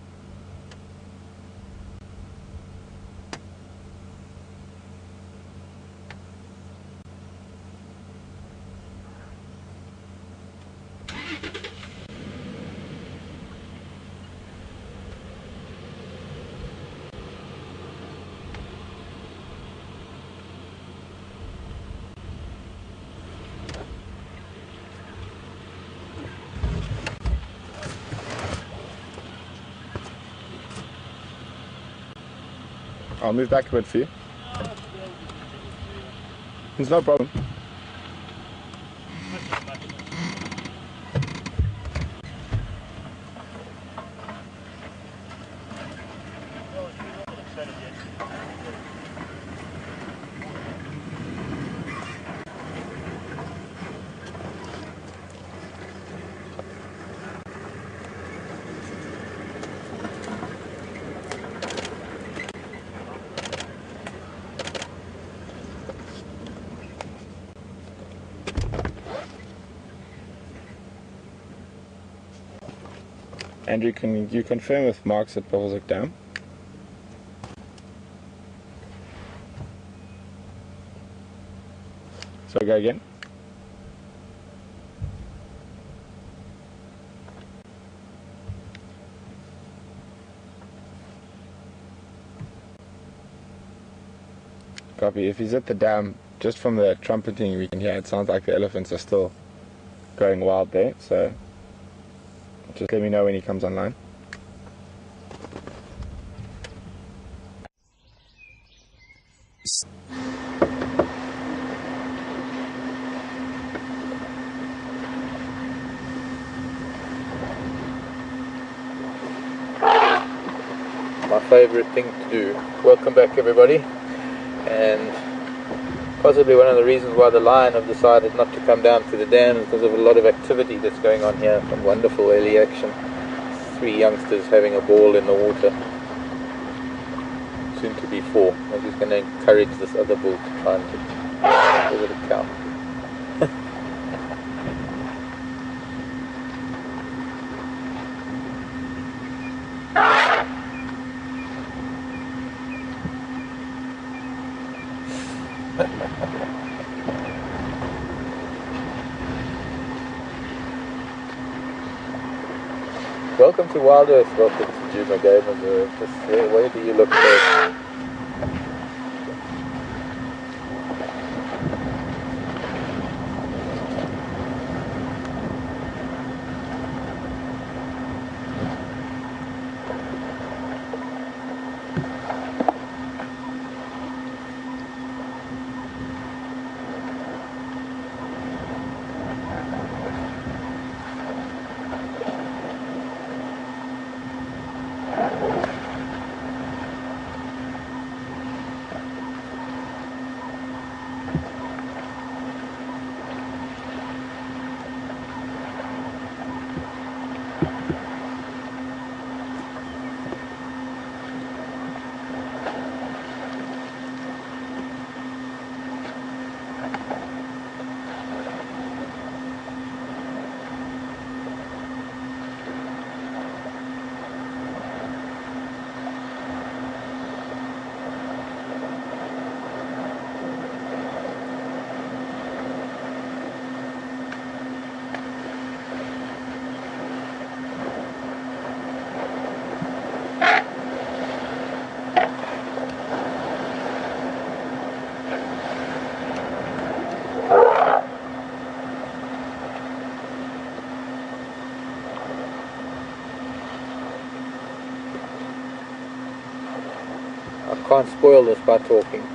I'll move back a bit for you. It's no problem. Andrew, can you confirm with marks at Buffalo's Hook Dam? So go again. Copy. If he's at the dam, just from the trumpeting we can hear, it sounds like the elephants are still going wild there, so just let me know when he comes online. My favorite thing to do. Welcome back, everybody, and possibly one of the reasons why the lion have decided not to come down to the dam is because of a lot of activity that's going on here. Some wonderful early action. 3 youngsters having a ball in the water. Soon to be 4. I'm just going to encourage this other bull to try and give it a count. Welcome to Wild Earth, welcome to Djuma Game Reserve. Where do you look first? I can't spoil this by talking.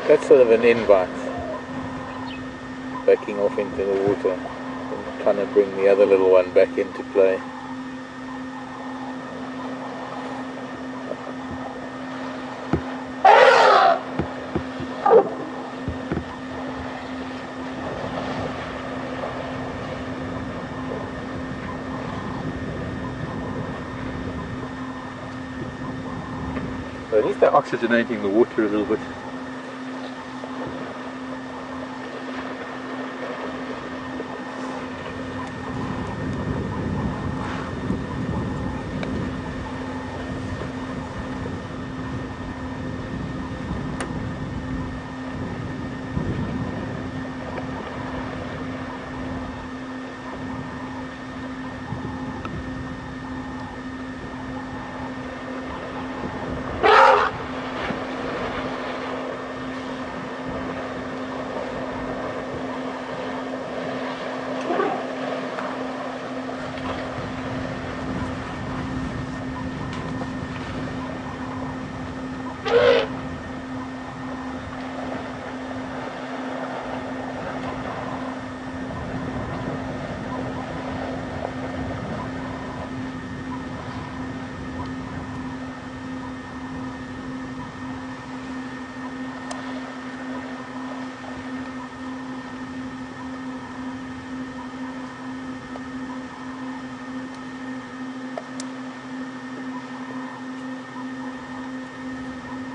That's sort of an invite, backing off into the water and trying to bring the other little one back into play. So at least they're oxygenating the water a little bit.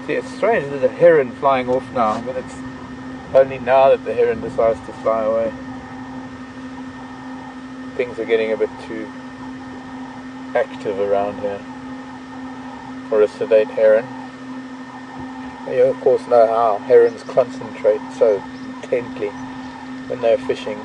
See, it's strange there's a heron flying off now, but it's only now that the heron decides to fly away. Things are getting a bit too active around here for a sedate heron. You of course know how herons concentrate so intently when they're fishing.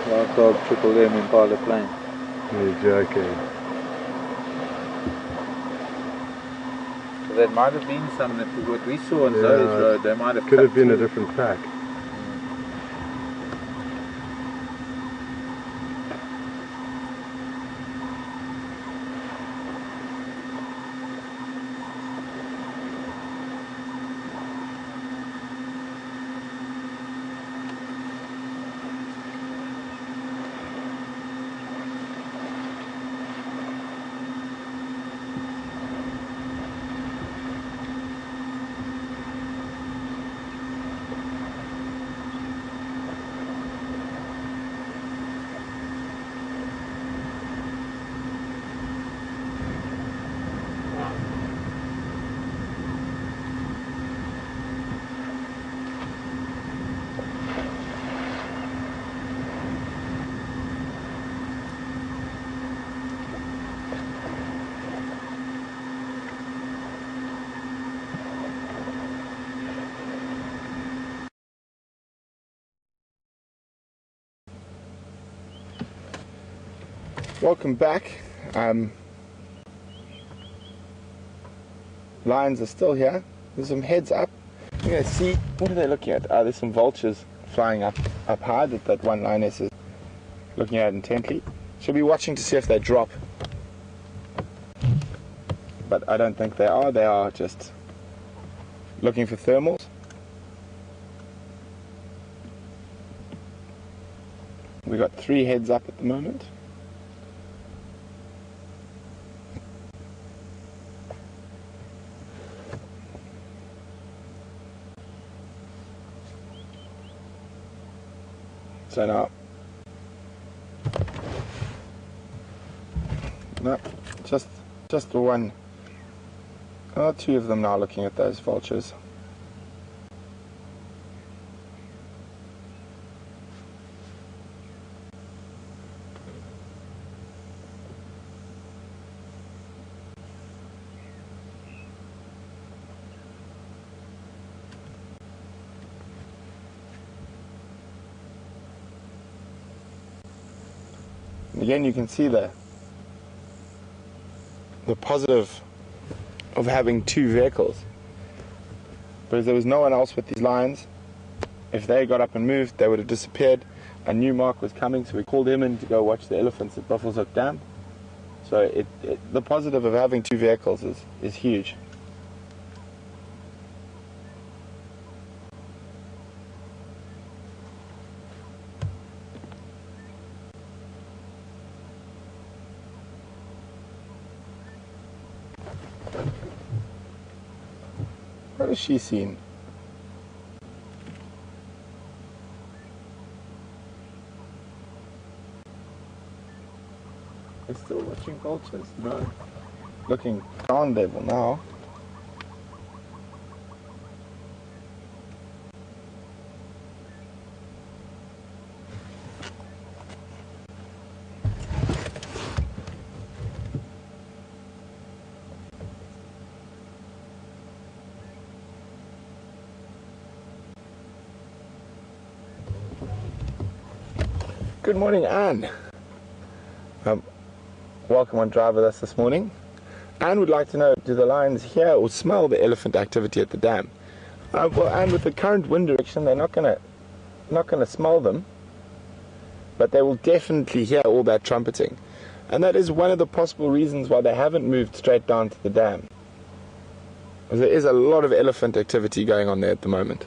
Wild dog triple M Impala plane. You're joking. So there might have been some that what we saw on Zoe's Road, they might have could have been through. a different pack. Welcome back. Lions are still here. There's some heads up. You're going to see, what are they looking at? There's some vultures flying up high that one lioness is looking at intently. She'll be watching to see if they drop. But I don't think they are. They are just looking for thermals. We've got 3 heads up at the moment. So now, no, just the one. Oh, 2 of them now looking at those vultures. Again, you can see the positive of having 2 vehicles. Because there was no one else with these lions. If they got up and moved, they would have disappeared. I knew Mark was coming, so we called him in to go watch the elephants at Buffalo's Hook Dam. So the positive of having 2 vehicles is huge. What has she seen? They're still watching vultures? No. Looking ground level now. Good morning, Anne. Welcome on Drive with us this morning. Anne would like to know, do the lions hear or smell the elephant activity at the dam? Well, Anne, with the current wind direction, they're not gonna smell them, but they will definitely hear all that trumpeting, and that is one of the possible reasons why they haven't moved straight down to the dam. There is a lot of elephant activity going on there at the moment.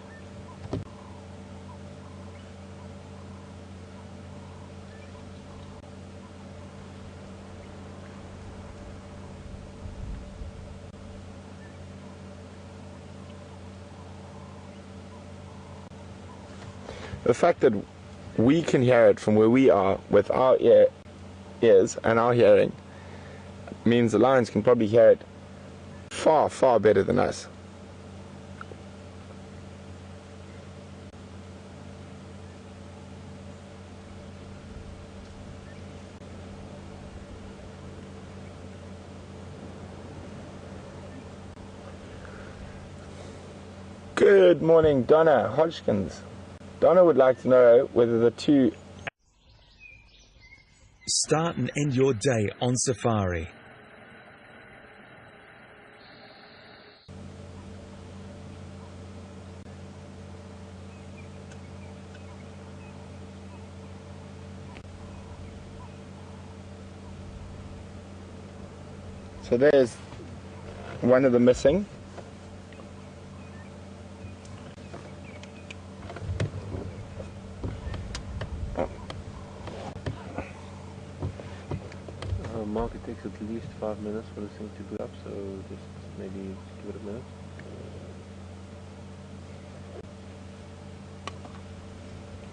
The fact that we can hear it from where we are with our ears and our hearing means the lions can probably hear it far, far better than us. Good morning, Donna Hodgkins. Donna would like to know whether the 2... Start and end your day on safari. So there's one of the missing. Mark, it takes at least 5 minutes for this thing to boot up, so just maybe give it a minute.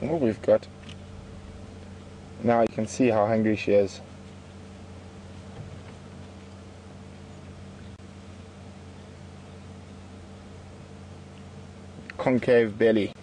What we've got now, you can see how hungry she is. Concave belly.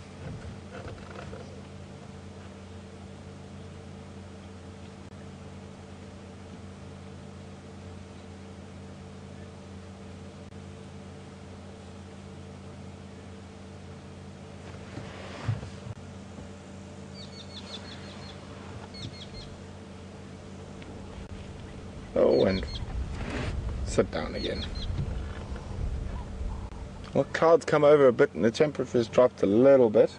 Oh, and sit down again. Well, clouds come over a bit and the temperature's dropped a little bit.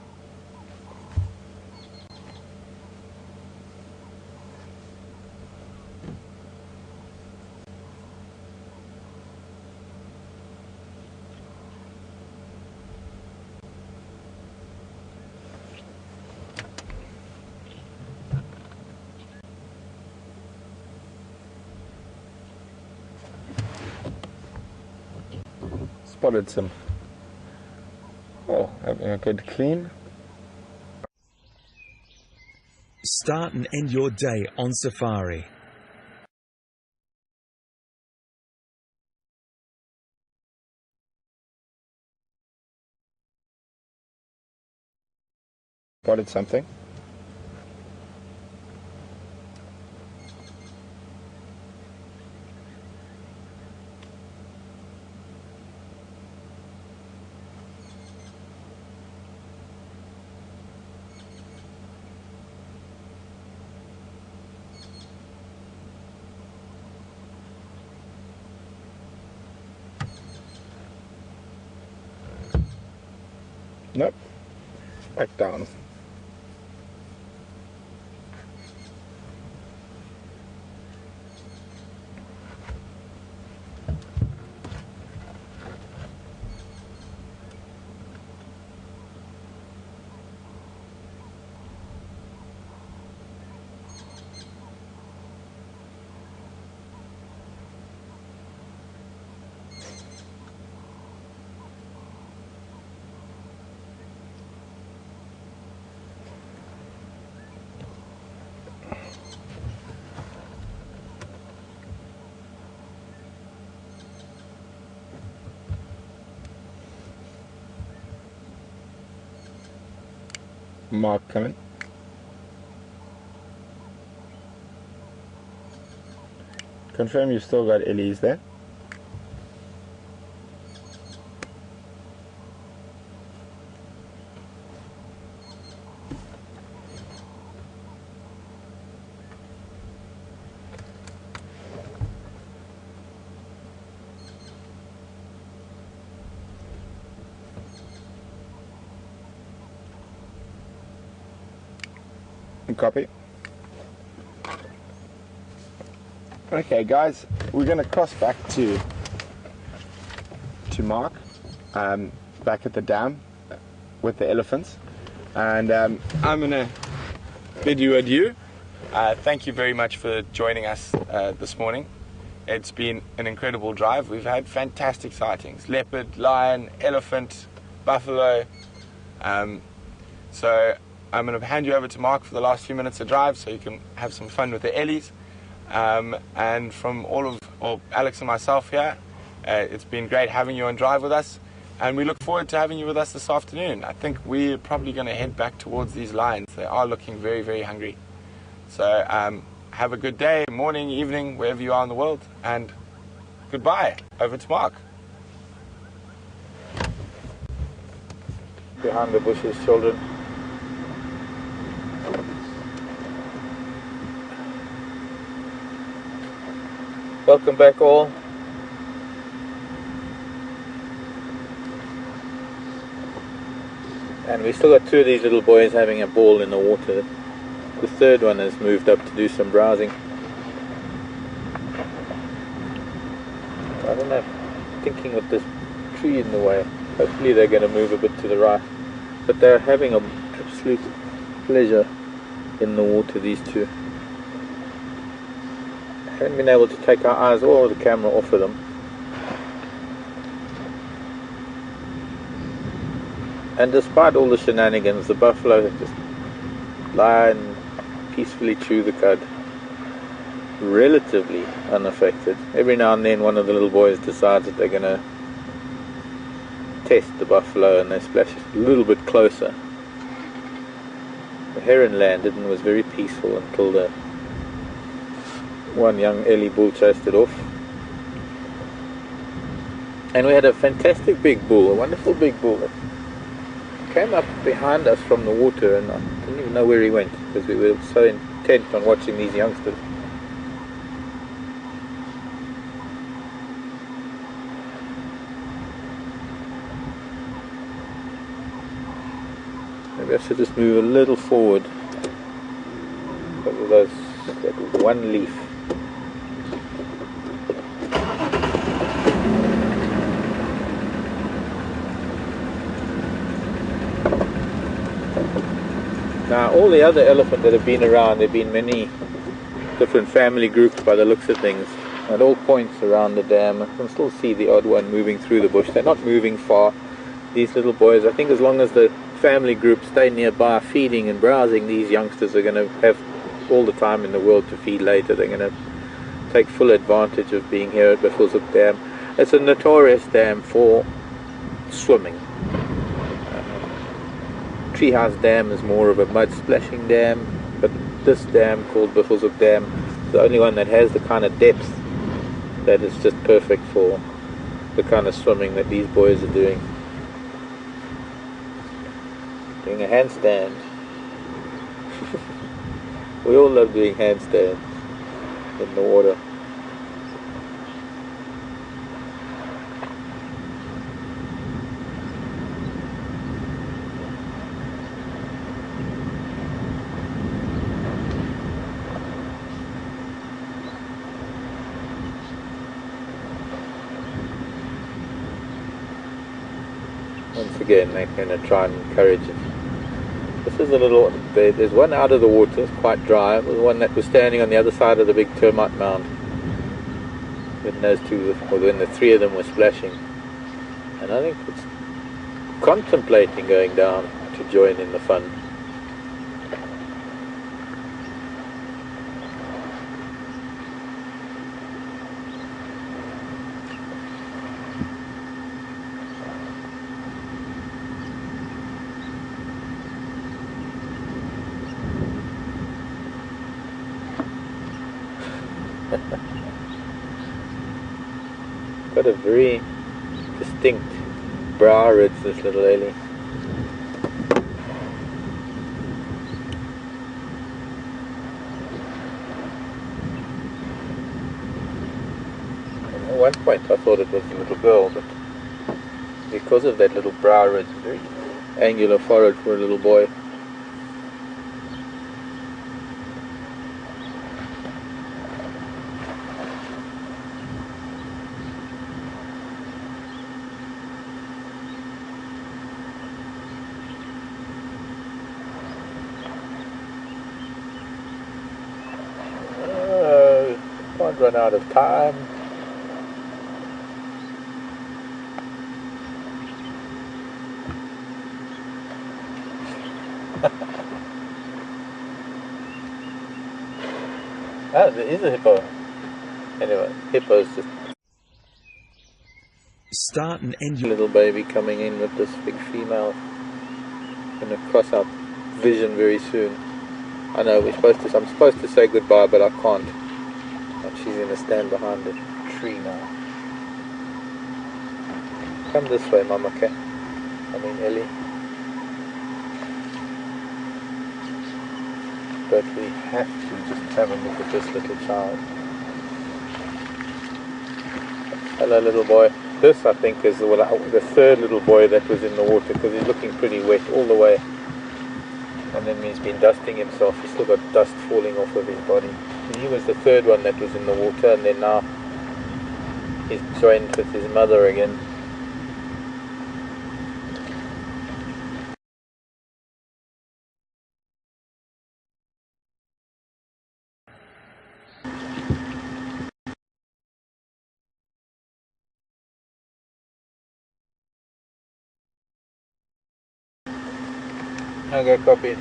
Spotted some. Oh, having a good clean. Start and end your day on safari. Spotted something. Nope. Back down. Mark coming. Confirm you've still got Ellies there. Copy. Okay guys, we're going to cross back to Mark, back at the dam with the elephants, and I'm going to bid you adieu. Thank you very much for joining us this morning. It's been an incredible drive. We've had fantastic sightings: leopard, lion, elephant, buffalo. So I'm going to hand you over to Mark for the last few minutes of drive so you can have some fun with the Ellies. And from Alex and myself here, it's been great having you on drive with us, and we look forward to having you with us this afternoon. I think we're probably going to head back towards these lions. They are looking very, very hungry. So have a good day, morning, evening, wherever you are in the world, and goodbye. Over to Mark. Behind the bushes, children. Welcome back all. And we still got two of these little boys having a ball in the water. The third one has moved up to do some browsing. I don't know, thinking with this tree in the way, hopefully they're going to move a bit to the right. But they're having an absolute pleasure in the water, these two. Haven't been able to take our eyes or the camera off of them. And despite all the shenanigans, the buffalo just lie and peacefully chew the cud, relatively unaffected. Every now and then one of the little boys decides that they're going to test the buffalo, and they splash a little bit closer. The heron landed and was very peaceful until the one young Ellie bull chased it off. And we had a fantastic big bull, a wonderful big bull that came up behind us from the water, and I didn't even know where he went because we were so intent on watching these youngsters. Maybe I should just move a little forward because of that one leaf. Now all the other elephant that have been around, there have been many different family groups by the looks of things at all points around the dam. I can still see the odd one moving through the bush. They're not moving far, these little boys. I think as long as the family groups stay nearby feeding and browsing, these youngsters are going to have all the time in the world to feed later. They're going to take full advantage of being here at Buffelshoek Dam. It's a notorious dam for swimming. Treehouse Dam is more of a mud splashing dam, but this dam called Buffelshoek Dam is the only one that has the kind of depth that is just perfect for the kind of swimming that these boys are doing. Doing a handstand. We all love doing handstands in the water. Once again, they're going to try and encourage it. This is a little, there's one out of the water, it's quite dry. It was one that was standing on the other side of the big termite mound when those two, or when the three of them were splashing. And I think it's contemplating going down to join in the fun. Got a very distinct brow ridge, this little Ellie. And at one point I thought it was a little girl, but because of that little brow ridge, very angular forehead for a little boy. Can't run out of time. Ah, there is a hippo. Anyway, hippo's just Start and end your little baby coming in with this big female. Gonna cross our vision very soon. I know I'm supposed to say goodbye, but I can't. And she's gonna stand behind the tree now. Come this way, Mama Cat. I mean Ellie. But we have to just have a look at this little child. Hello, little boy. This, I think, is the third little boy that was in the water, because he's looking pretty wet all the way. And then he's been dusting himself. He's still got dust falling off of his body. And he was the third one that was in the water, and then now he's joined with his mother again. Okay, copy.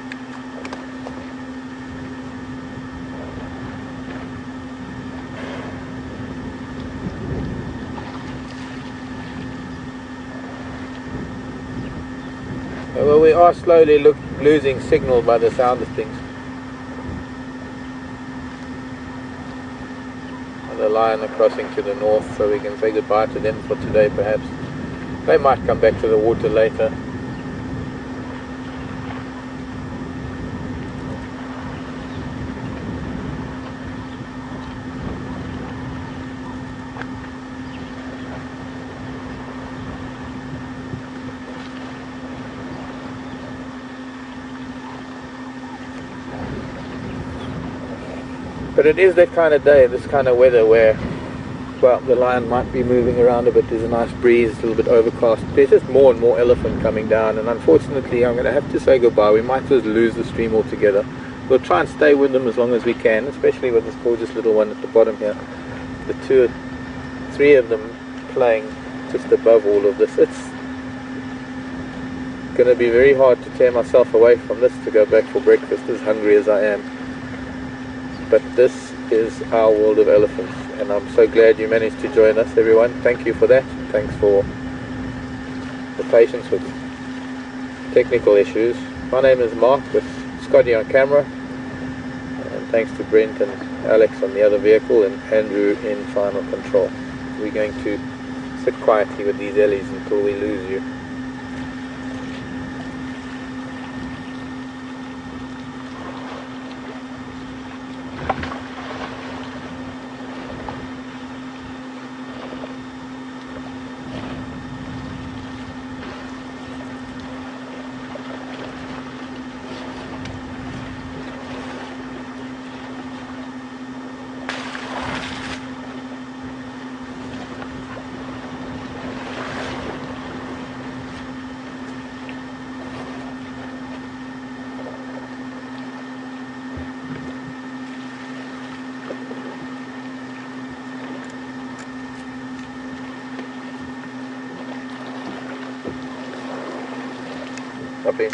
Well, we are slowly losing signal by the sound of things. And the lion are crossing to the north, so we can say goodbye to them for today perhaps. They might come back to the water later. But it is that kind of day, this kind of weather where, well, the lion might be moving around a bit. There's a nice breeze, it's a little bit overcast. There's just more and more elephant coming down, and unfortunately I'm going to have to say goodbye. We might just lose the stream altogether. We'll try and stay with them as long as we can, especially with this gorgeous little one at the bottom here. The 2 or 3 of them playing just above all of this. It's going to be very hard to tear myself away from this to go back for breakfast, as hungry as I am. But this is our world of elephants, and I'm so glad you managed to join us, everyone. Thank you for that. Thanks for the patience with technical issues. My name is Mark with Scotty on camera, and thanks to Brent and Alex on the other vehicle, and Andrew in final control. We're going to sit quietly with these Ellies until we lose you. Copy.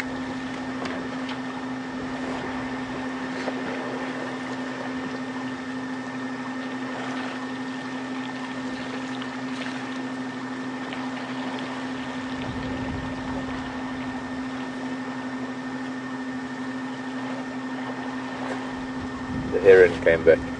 The heron came back.